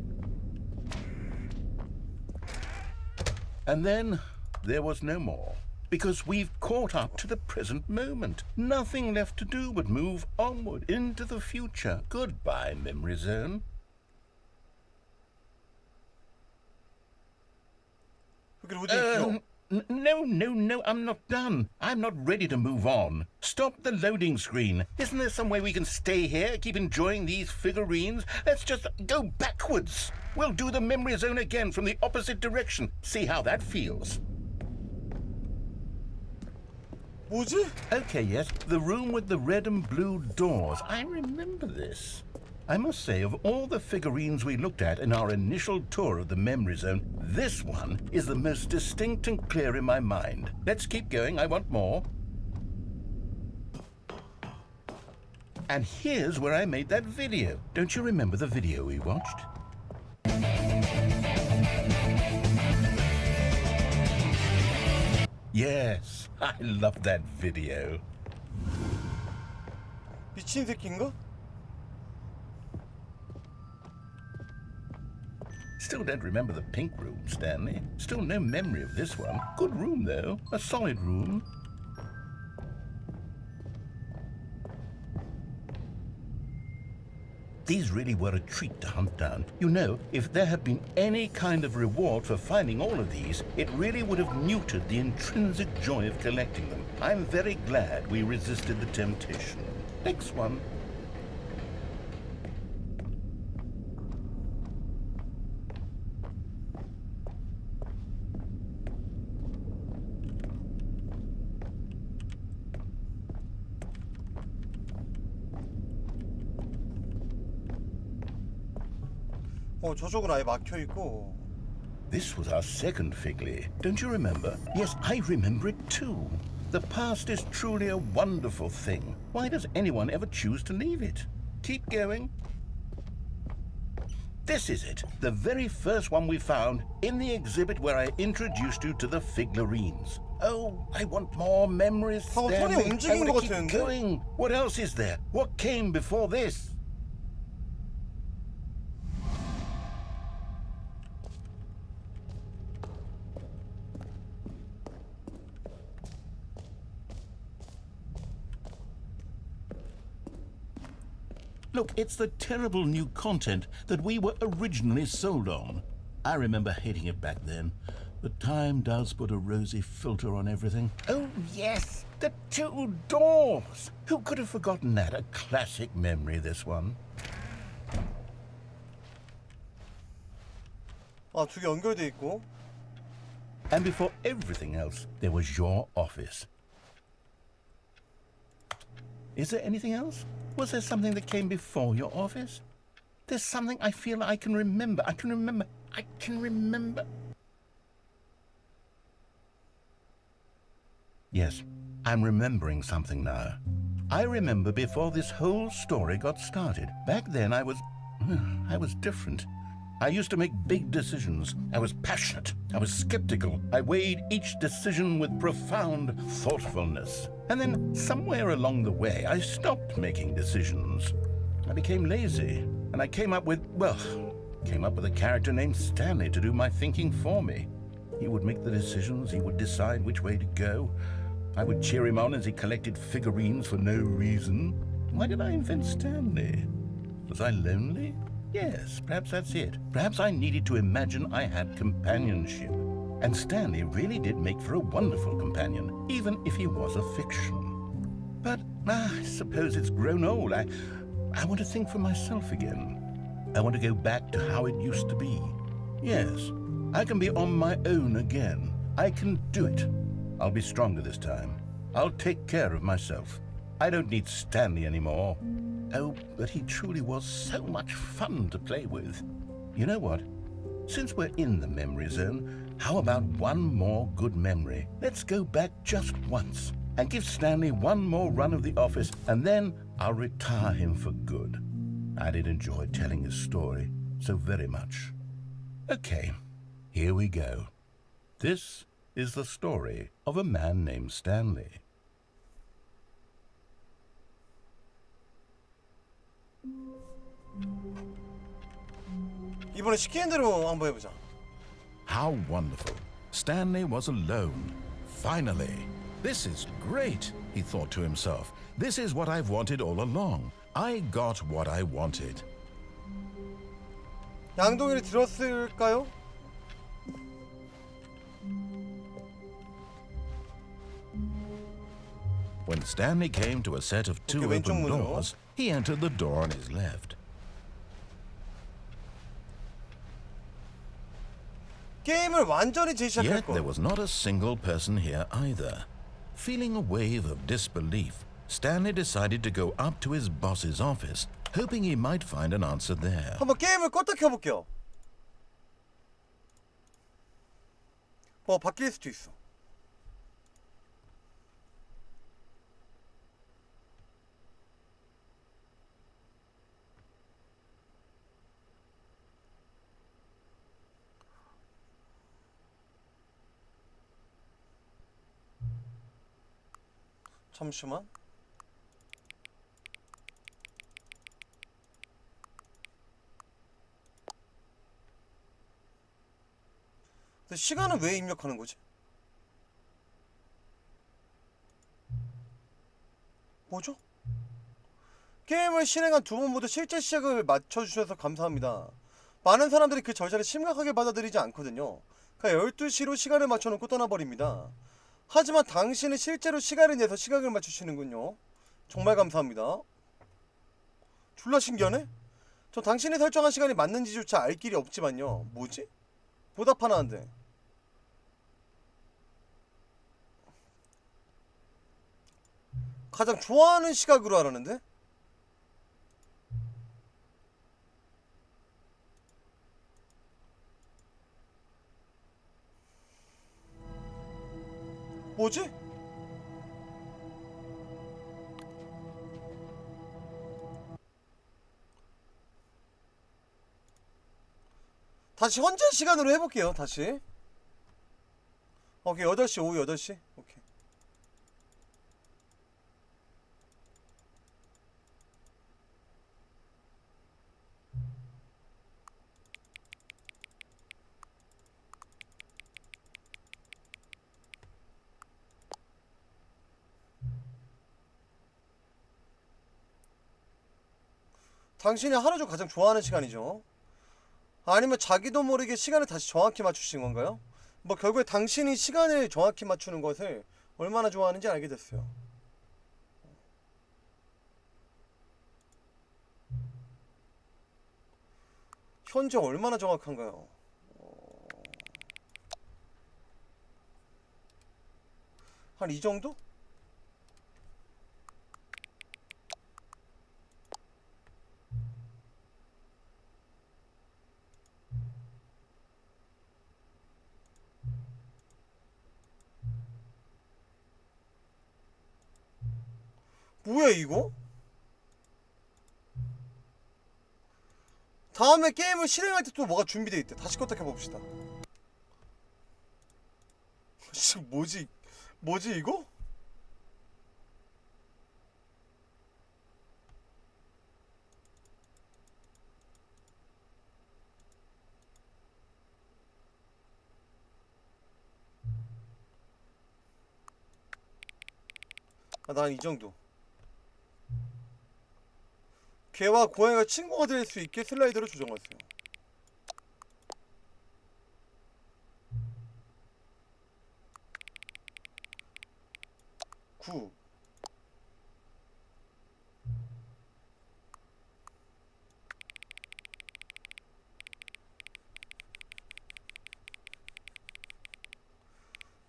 And then there was no more, because we've caught up to the present moment. Nothing left to do but move onward into the future. Goodbye, memory zone. 여기 어디 있죠? No, I'm not done. I'm not ready to move on. Stop the loading screen. Isn't there some way we can stay here, keep enjoying these figurines? Let's just go backwards. We'll do the memory zone again from the opposite direction. See how that feels. 뭐지? Okay, yes, the room with the red and blue doors. I remember this. I must say, of all the figurines we looked at in our initial tour of the memory zone, this one is the most distinct and clear in my mind. Let's keep going, I want more. And here's where I made that video. Don't you remember the video we watched? Yes, I love that video. 미친 새끼인가? Still don't remember the pink room, Stanley. Still no memory of this one. Good room, though. A solid room. These really were a treat to hunt down. You know, if there had been any kind of reward for finding all of these, it really would have muted the intrinsic joy of collecting them. I'm very glad we resisted the temptation. Next one. 저쪽은 아예 막혀 있고. This was our second figley. Don't you remember? Yes, I remember it too. The past is truly a wonderful thing. Why does anyone ever choose to leave it? Keep going. This is it, the very first one we found in the exhibit where I introduced you to the figurines. Oh, I want more memories, 손이 Stanley. I 움직인 want 것 to keep 같은데? going. What else is there? What came before this? Look, it's the terrible new content that we were originally sold on. I remember hating it back then, but time does put a rosy filter on everything. Oh, yes, the two doors. Who could have forgotten that? A classic memory, this one. 아, 두 개 연결돼 있고. And before everything else, there was your office. Is there anything else? Was there something that came before your office? There's something I feel I can remember. I can remember. Yes, I'm remembering something now. I remember before this whole story got started. Back then I was different. I used to make big decisions. I was passionate. I was skeptical. I weighed each decision with profound thoughtfulness. And then somewhere along the way, I stopped making decisions. I became lazy, and I came up with a character named Stanley to do my thinking for me. He would make the decisions. He would decide which way to go. I would cheer him on as he collected figurines for no reason. Why did I invent Stanley? Was I lonely? Yes, perhaps that's it. Perhaps I needed to imagine I had companionship. And Stanley really did make for a wonderful companion, even if he was a fiction. But I suppose it's grown old. I want to think for myself again. I want to go back to how it used to be. Yes, I can be on my own again. I can do it. I'll be stronger this time. I'll take care of myself. I don't need Stanley anymore. Oh, but he truly was so much fun to play with. You know what? Since we're in the memory zone, how about one more good memory? Let's go back just once and give Stanley one more run of the office, and then I'll retire him for good. I did enjoy telling his story so very much. Okay, here we go. This is the story of a man named Stanley. 이번에 시키는 대로 한번 해보자. How wonderful. Stanley was alone. Finally. This is great, he thought to himself. This is what I've wanted all along. I got what I wanted. 양동이를 들었을까요? When Stanley came to a set of two 왼쪽 open 문으로. doors, he entered the door on his left. 게임을 완전히 Yet 재시작할 there 거. was not a single person here either. Feeling a wave of disbelief, Stanley decided to go up to his boss's office, hoping he might find an answer there. 한번 게임을 껐다 켜볼게요. 바뀔 수도 있어. 잠시만. 근데 시간은 왜 입력하는 거지? 뭐죠? 게임을 실행한 두 번 모두 실제 시작을 맞춰주셔서 감사합니다. 많은 사람들이 그 절차를 심각하게 받아들이지 않거든요. 그러니까 12시로 시간을 맞춰놓고 떠나버립니다. 하지만 당신은 실제로 시간을 내서 시각을 맞추시는군요. 정말 감사합니다. 졸라 신기하네? 저 당신이 설정한 시간이 맞는지조차 알 길이 없지만요. 뭐지? 보답 하나 한데. 가장 좋아하는 시각으로 하라는데? 뭐지? 다시 현재 시간으로 해볼게요. 다시. 오케이 8시 오후 8시. 오케이. 당신이 하루 중 가장 좋아하는 시간이죠. 아니면 자기도 모르게 시간을 다시 정확히 맞추신 건가요? 뭐 결국에 당신이 시간을 정확히 맞추는 것을 얼마나 좋아하는지 알게 됐어요. 현재 얼마나 정확한가요? 한 이 정도? 뭐야 이거? 다음에 게임을 실행할 때 또 뭐가 준비되어 있대. 다시 껐다 켜봅시다. 뭐지 이거? 아, 난 이 정도. 개와 고양이가 친구가 될 수 있게 슬라이드를 조정하세요. 구.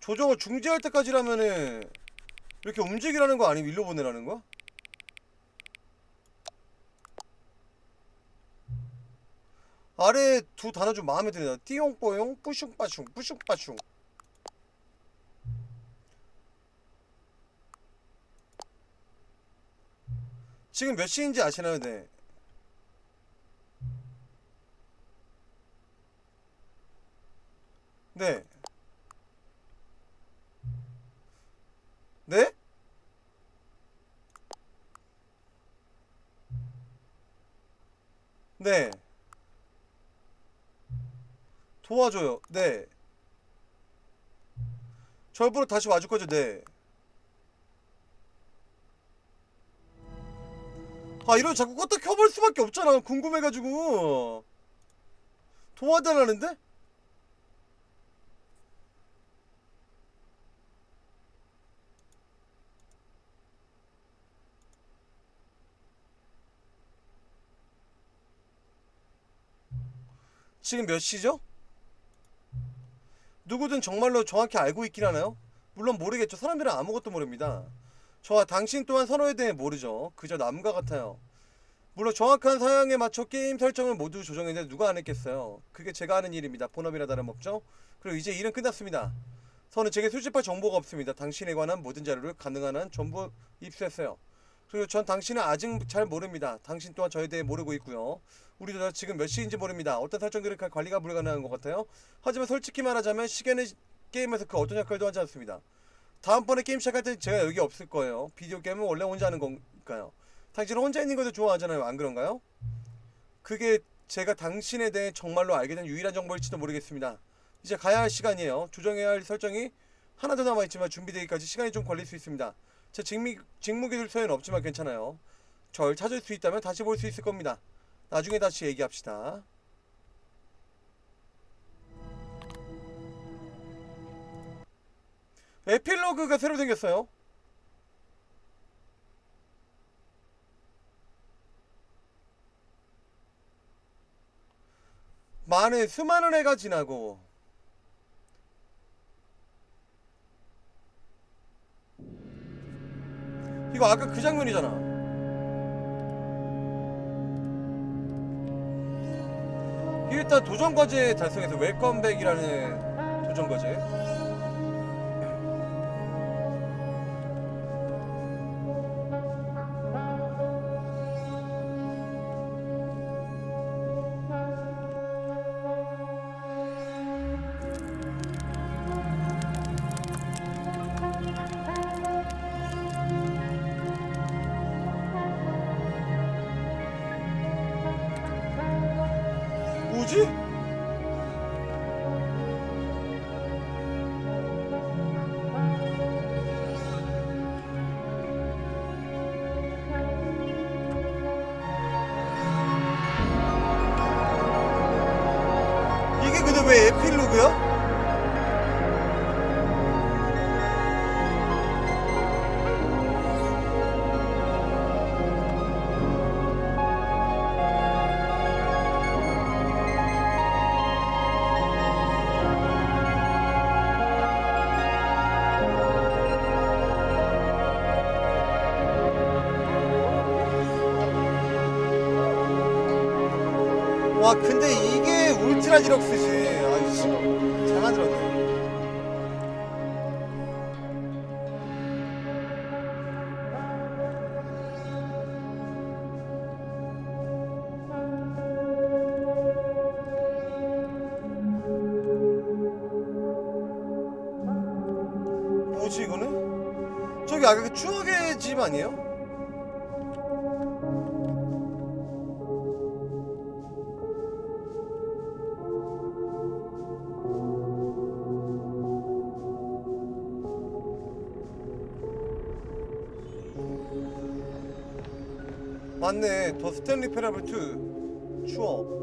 조정을 중지할 때까지라면은 이렇게 움직이라는 거 아니면 일로 보내라는 거야? 아래 두 단어 좀 마음에 드네요. 띠용뽀용 뿌슝빠슝 뿌슝빠슝. 지금 몇 시인지 아시나요? 네. 네. 네? 네. 도와줘요. 네. 저 옆으로 다시 와줄 거죠? 네. 아, 이러면 자꾸 껐다 켜볼 수밖에 없잖아. 궁금해가지고. 도와달라는데? 지금 몇 시죠? 누구든 정말로 정확히 알고 있긴 하나요? 물론 모르겠죠. 사람들은 아무것도 모릅니다. 저와 당신 또한 서로에 대해 모르죠. 그저 남과 같아요. 물론 정확한 사양에 맞춰 게임 설정을 모두 조정했는데 누가 안 했겠어요. 그게 제가 하는 일입니다. 본업이나 다름없죠. 그리고 이제 일은 끝났습니다. 저는 제게 수집할 정보가 없습니다. 당신에 관한 모든 자료를 가능한 한 전부 입수했어요. 그리고 전 당신은 아직 잘 모릅니다. 당신 또한 저에 대해 모르고 있고요. 우리도 다 지금 몇 시인지 모릅니다. 어떤 설정들을 관리가 불가능한 것 같아요. 하지만 솔직히 말하자면 시간은 게임에서 그 어떤 역할도 하지 않습니다. 다음번에 게임 시작할 때 제가 여기 없을 거예요. 비디오 게임은 원래 혼자 하는 건가요? 당신은 혼자 있는 것도 좋아하잖아요. 안 그런가요? 그게 제가 당신에 대해 정말로 알게 된 유일한 정보일지도 모르겠습니다. 이제 가야 할 시간이에요. 조정해야 할 설정이 하나 더 남아있지만 준비되기까지 시간이 좀 걸릴 수 있습니다. 제 직무기술서에는 없지만 괜찮아요. 절 찾을 수 있다면 다시 볼 수 있을 겁니다. 나중에 다시 얘기합시다. 에필로그가 새로 생겼어요. 수많은 해가 지나고 이거 아까 그 장면이잖아. 일단 도전과제 달성해서 웰컴백이라는 도전과제. 뭐지? 이게 근데 왜 에필로그야? 와 근데 이게 울트라 디럭스지. 아이씨 잘 만들었네. 뭐지 이거는? 저기 아까 그 추억의 집 아니에요? 맞네. 더 스탠리 패러블 2 추억.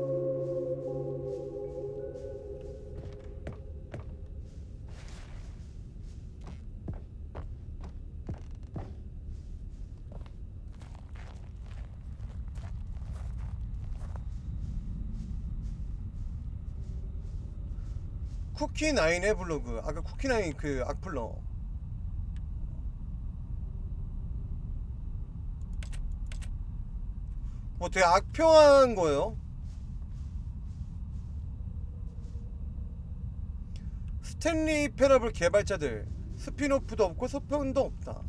쿠키9의 블로그. 아까 쿠키9 그 악플러. 뭐 되게 악평한 거예요. 스탠리 패러블 개발자들 스피노프도 없고 소편도 없다.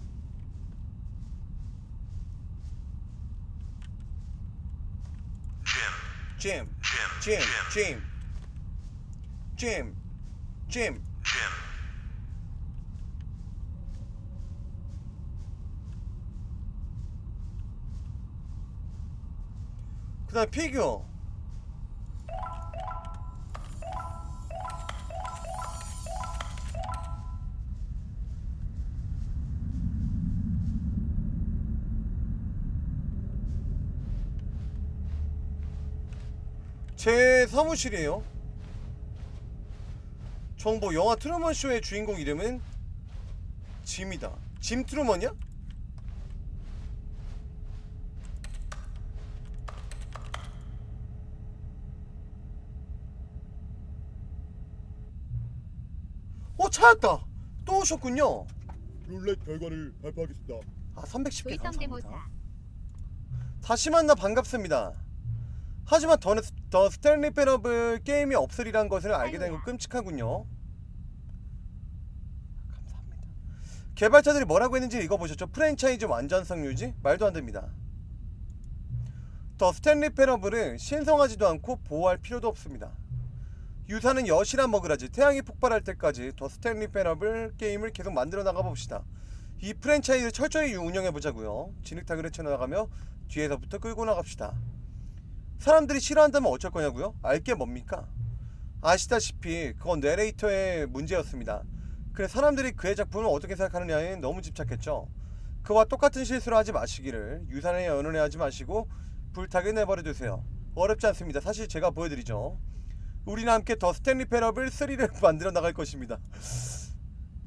짐 그 다음 피규어. 제 사무실이에요. 정보. 영화 트루먼쇼의 주인공 이름은 짐이다. 짐 트루먼이야? 찾았다. 또 오셨군요. 룰렛 결과를 발표하겠습니다. 아 310개 조이성 감사합니다. 대모사. 다시 만나 반갑습니다. 하지만 더 스탠리 패러블 게임이 없으리란 것을 알게 된 건 끔찍하군요. 감사합니다. 개발자들이 뭐라고 했는지 읽어보셨죠? 프랜차이즈 완전성 유지? 말도 안 됩니다. 더 스탠리 패러블은 신성하지도 않고 보호할 필요도 없습니다. 유사는 엿이나 먹으라지. 태양이 폭발할 때까지 더 스탠리 패러블 게임을 계속 만들어 나가봅시다. 이 프랜차이즈를 철저히 운영해보자고요. 진흙탕을 채워나가며 뒤에서부터 끌고 나갑시다. 사람들이 싫어한다면 어쩔 거냐고요? 알게 뭡니까? 아시다시피 그건 내레이터의 문제였습니다. 그래서 사람들이 그의 작품을 어떻게 생각하느냐에 너무 집착했죠. 그와 똑같은 실수를 하지 마시기를. 유산에 연연해 하지 마시고 불타게 내버려두세요. 어렵지 않습니다. 사실 제가 보여드리죠. 우리는 함께 더 스탠리 패러블 3를 만들어 나갈 것입니다.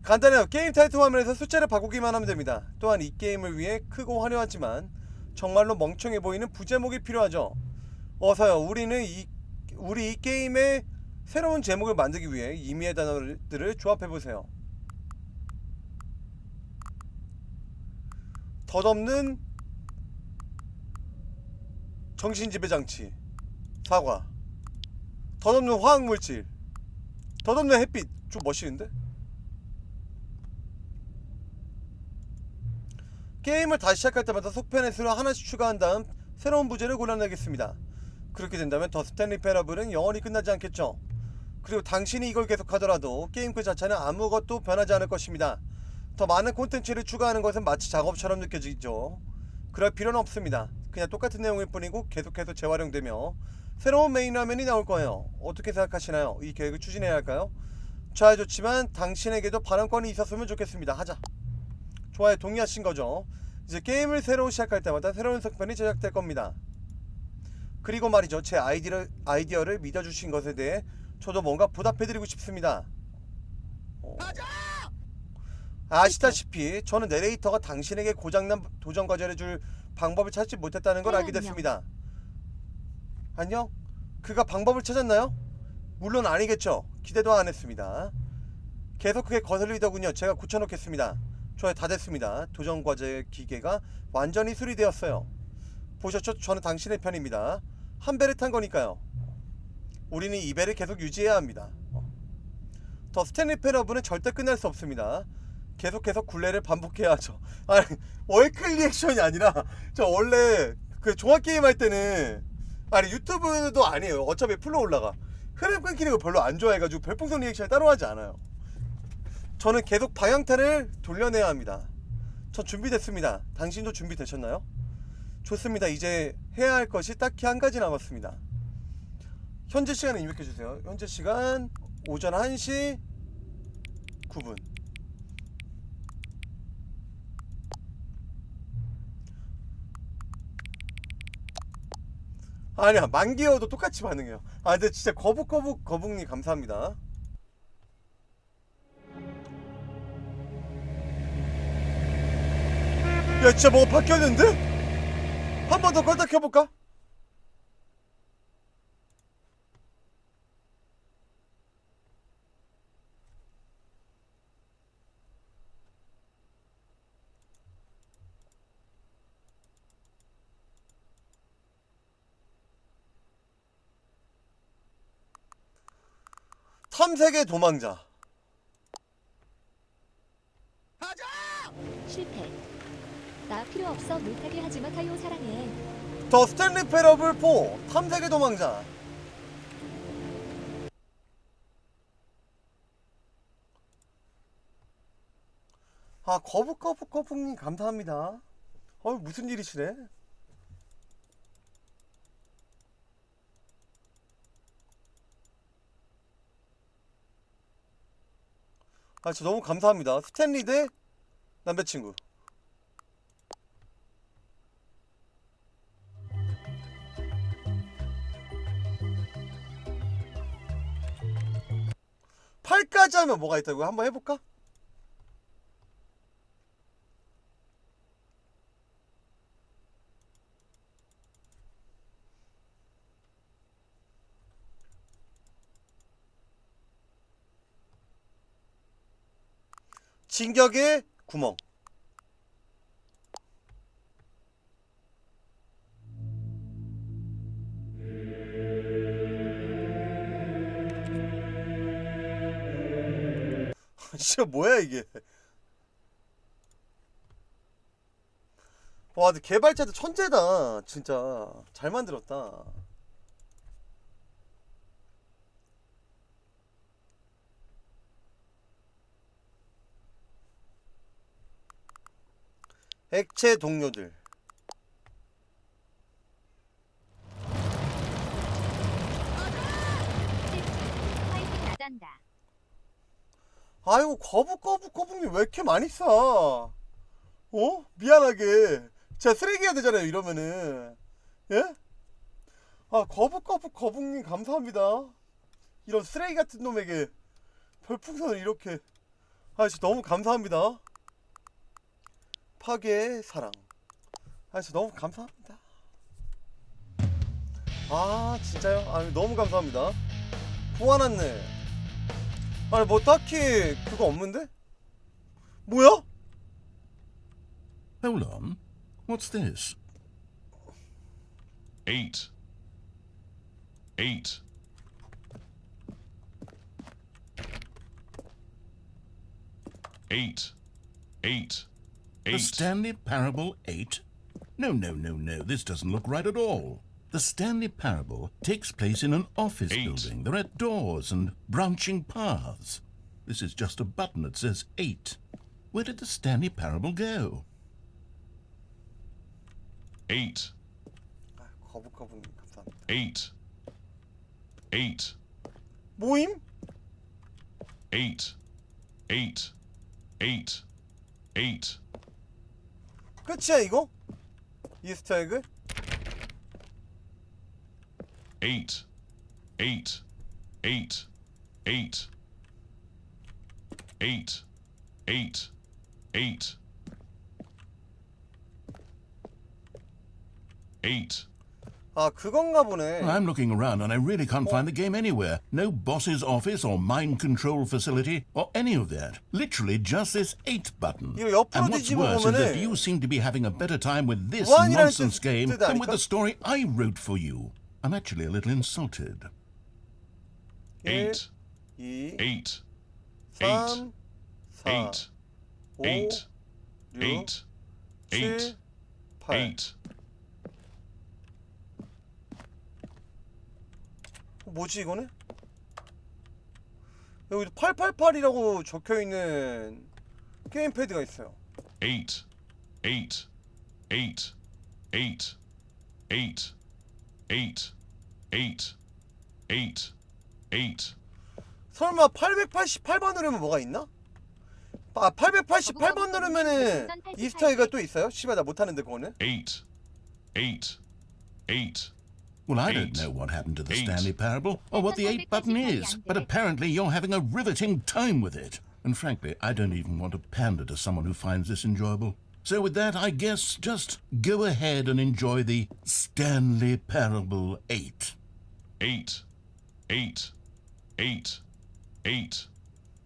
간단해요. 게임 타이틀 화면에서 숫자를 바꾸기만 하면 됩니다. 또한 이 게임을 위해 크고 화려하지만 정말로 멍청해 보이는 부제목이 필요하죠. 어서요. 우리 이 게임의 새로운 제목을 만들기 위해 임의의 단어들을 조합해보세요. 덧없는 정신지배장치, 사과, 덧없는 화학물질, 덧없는 햇빛. 좀 멋있는데? 게임을 다시 시작할 때마다 속편의 수를 하나씩 추가한 다음 새로운 부제를 골라내겠습니다. 그렇게 된다면 더 스탠리 패러블은 영원히 끝나지 않겠죠. 그리고 당신이 이걸 계속하더라도 게임 그 자체는 아무것도 변하지 않을 것입니다. 더 많은 콘텐츠를 추가하는 것은 마치 작업처럼 느껴지죠. 그럴 필요는 없습니다. 그냥 똑같은 내용일 뿐이고 계속해서 재활용되며 새로운 메인 화면이 나올 거예요. 어떻게 생각하시나요? 이 계획을 추진해야 할까요? 좋아요 좋지만 당신에게도 발언권이 있었으면 좋겠습니다. 하자. 좋아요 동의하신 거죠? 이제 게임을 새로 시작할 때마다 새로운 속편이 제작될 겁니다. 그리고 말이죠, 제 아이디어를 믿어주신 것에 대해 저도 뭔가 보답해드리고 싶습니다. 아시다시피 저는 내레이터가 당신에게 고장난 도전 과제를 줄 방법을 찾지 못했다는 걸 알게 됐습니다. 안녕? 그가 방법을 찾았나요? 물론 아니겠죠. 기대도 안 했습니다. 계속 그게 거슬리더군요. 제가 고쳐놓겠습니다. 좋아요, 다 됐습니다. 도전 과제 기계가 완전히 수리되었어요. 보셨죠? 저는 당신의 편입니다. 한 배를 탄 거니까요. 우리는 이 배를 계속 유지해야 합니다. 더 스탠리 패러블은 절대 끝날 수 없습니다. 계속해서 굴레를 반복해야 하죠. 아니, 월클 리액션이 아니라 저 원래 그 종합게임 할 때는, 아니 유튜브도 아니에요. 어차피 풀로 올라가. 흐름 끊기는 거 별로 안 좋아해가지고 별풍선 리액션을 따로 하지 않아요. 저는 계속 방향타를 돌려내야 합니다. 전 준비됐습니다. 당신도 준비되셨나요? 좋습니다. 이제 해야 할 것이 딱히 한 가지 남았습니다. 현재 시간을 입력해주세요. 현재 시간 오전 1시 9분. 아니야, 만개여도 똑같이 반응해요. 아 근데 진짜 거북님 감사합니다. 야 진짜 뭐가 바뀌었는데? 한 번 더 껐다 켜볼까? 탐색의 도망자. 실패. 나 필요 없어. 못하게 하지 마. 타요 사랑해. 더 스탠리 패러블 4 탐색의 도망자. 아 거북님 감사합니다. 무슨 일이시래? 아 진짜 너무 감사합니다. 스탠리 대 남자친구. 팔까지 하면 뭐가 있다고요? 한번 해볼까? 진격의 구멍. 진짜 뭐야 이게. 와 근데 개발자들 천재다. 진짜 잘 만들었다. 액체 동료들. 파이팅 나잔다. 아이고 거북님 왜 이렇게 많이 쏴? 미안하게 제가 쓰레기가 되잖아요 이러면은. 예? 아 거북님 감사합니다. 이런 쓰레기 같은 놈에게 별풍선을 이렇게. 아 진짜 너무 감사합니다. 파괴의 사랑. 아 진짜 너무 감사합니다. 아 진짜요? 아 너무 감사합니다. 보완았네. 아니 뭐 딱히 그거 없는데? 뭐야? Hold on. What's this? 8. 8. 8. 8. The Stanley Parable 8? No, this doesn't look right at all. The Stanley Parable takes place in an office 8. building. There are doors and branching paths. This is just a button that says 8. Where did the Stanley Parable go? 8. 거북님 감사합니다. 8. 8 모임? 8 8 8 8 끝이야 이거? 이스터에그? 8 8 8 8 8 8 8 8 아 그건가 보네. I'm looking around and I really can't find the game anywhere. No boss's office or mind control facility or any of that. Literally just this 8 button. 이거 옆으로 And what's 뒤집어 worse is that 보면은 you seem to be having a better time with this 무한이라는 nonsense game 뜻 than with 아닐까? the story I wrote for you. I'm actually a little insulted. 8 2 8 3 4 8 5 8 6 8 7 8 8 뭐지 이거는? 여기 888이라고 적혀있는 게임패드가 있어요. 8 8 8 8 8 8 8 8 8 설마 888번 누르면 뭐가 있나? 아 888번 누르면은 이스터에그가 또 있어요? 씨발 나 못하는데 그거는? 8 8 8 Well, I don't know what happened to the Stanley Parable or what the 8 button is, but apparently you're having a riveting time with it. And frankly, I don't even want to pander to someone who finds this enjoyable. So with that, I guess just go ahead and enjoy the Stanley Parable 8. 8 8 8 8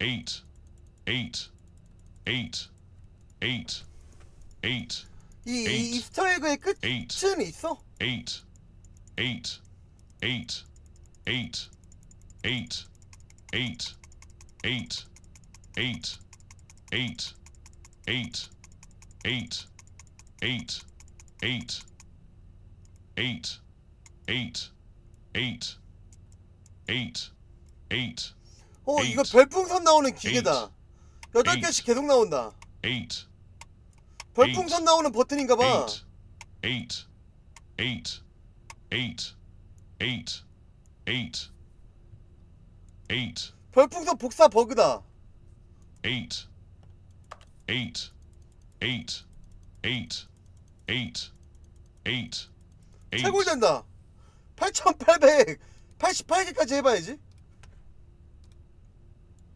8 8 8 8 8 이 이스터에그의 끝은 있어? 8 8 8 8 8 8 8 8 8 8 8 8 8 8 8 8 8 8 이거 별풍선 나오는 기계다. 8개씩 계속 나온다. 8 별풍선 나오는 버튼인가봐. 8 8 8 8 8 8 별풍선 복사 버그다. 8 8 8 8 8 8 채굴된다. 8888개까지 해봐야지.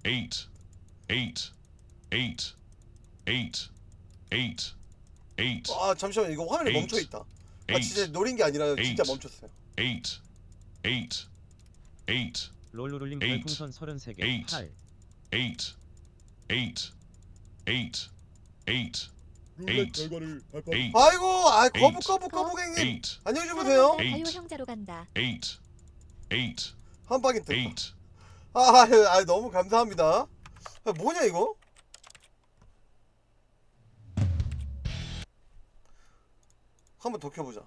8 8 8 8 8 8 아 잠시만 이거 화면이 멈춰있다. 아 진짜 노린 게 아니라 진짜 멈췄어요. 8 8 8 롤루룰님 별풍선 33개 8 8 8 8 8 룰렛 결과를 발표하겠습니다. 아이고 거북행님 안녕히 주무세요. 다요 형자로 간다. 8 8 한 방에 뜬다. 8 너무 감사합니다. 뭐냐 이거? 한번 더 켜보자.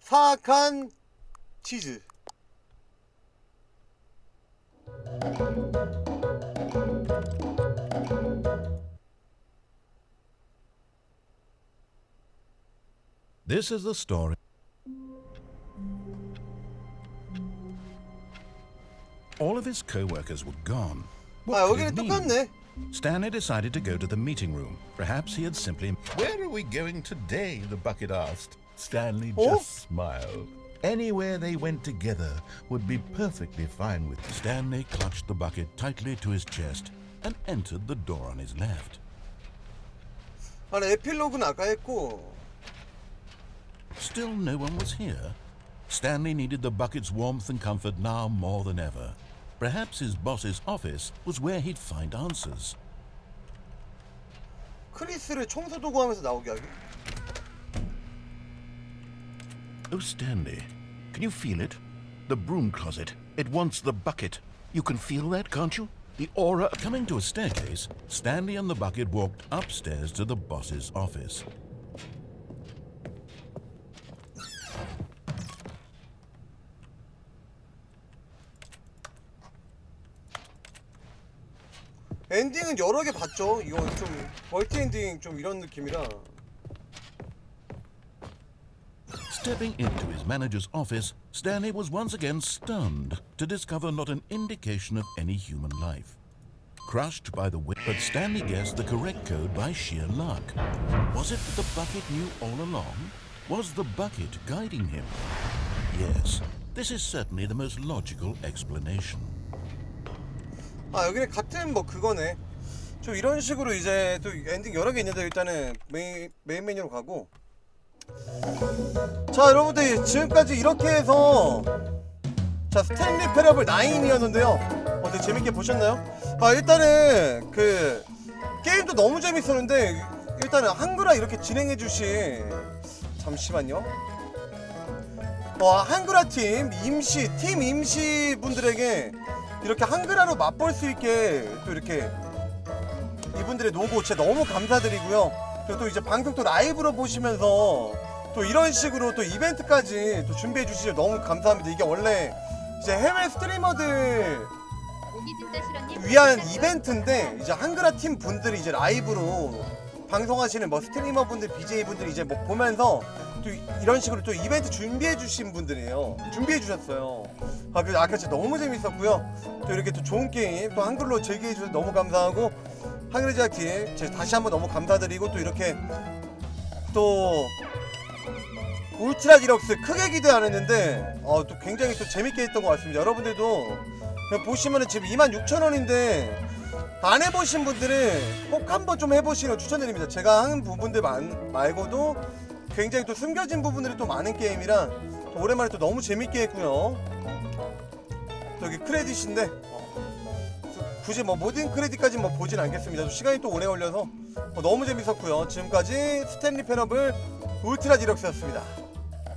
사악한 치즈. This is the story. All of his co-workers were gone. What could 여기는 it mean? 똑같네. Stanley decided to go to the meeting room. Perhaps he had simply... Where are we going today? The bucket asked. Stanley just smiled. Anywhere they went together would be perfectly fine with him. Stanley clutched the bucket tightly to his chest and entered the door on his left. 아니 에필로그는 아까 했고. Still no one was here. Stanley needed the bucket's warmth and comfort now more than ever. Perhaps his boss's office was where he'd find answers. 크리스를 청소 도구하면서 나오게 하기. Oh, Stanley, can you feel it? The broom closet. It wants the bucket. You can feel that, can't you? The aura... Coming to a staircase, Stanley and the bucket walked upstairs to the boss's office. 엔딩은 여러 개 봤죠. 이건 좀 멀티 엔딩 좀 이런 느낌이라. Stepping into his manager's office, Stanley was once again stunned to discover not an indication of any human life. Crushed by the wind, but Stanley guessed the correct code by sheer luck. Was it that the bucket knew all along? Was the bucket guiding him? Yes, this is certainly the most logical explanation. 아, 여기는 같은 뭐 그거네. 좀 이런 식으로 이제 또 엔딩 여러 개 있는데 일단은 메인 메뉴로 가고. 자, 여러분들 지금까지 이렇게 해서 자 스탠리 패러블 9이었는데요. 어떻게 재밌게 보셨나요? 아, 일단은 그 게임도 너무 재밌었는데 일단은 한글화 이렇게 진행해주신 잠시만요. 한글화 팀 임시 분들에게 이렇게 한글화로 맛볼 수 있게 또 이렇게 이분들의 노고 진짜 너무 감사드리고요. 그리고 또 이제 방송 또 라이브로 보시면서 또 이런 식으로 또 이벤트까지 또 준비해 주시죠. 너무 감사합니다. 이게 원래 이제 해외 스트리머들 위한 이벤트인데 이제 한글화 팀 분들이 이제 라이브로 방송하시는 뭐 스트리머 분들, BJ 분들이 이제 뭐 보면서 또 이런 식으로 또 이벤트 준비해 주신 분들이에요. 준비해 주셨어요. 아, 그래서 아까 진짜 너무 재밌었고요. 또 이렇게 또 좋은 게임 또 한글로 즐겨 주셔서 너무 감사하고 한글 제작팀 제가 다시 한번 너무 감사드리고 또 이렇게 또 울트라 디럭스 크게 기대 안 했는데 또 굉장히 또 재밌게 했던 것 같습니다. 여러분들도 그냥 보시면은 지금 26,000원인데 안 해보신 분들은 꼭 한번 좀 해보시는 걸 추천드립니다. 제가 하는 부분들 말고도 굉장히 또 숨겨진 부분들이 또 많은 게임이라 또 오랜만에 또 너무 재밌게 했고요. 또 여기 크레딧인데 굳이 뭐 모든 크레딧까지 뭐 보진 않겠습니다. 또 시간이 또 오래 걸려서 너무 재밌었고요. 지금까지 스탠리 패러블 울트라 디럭스였습니다.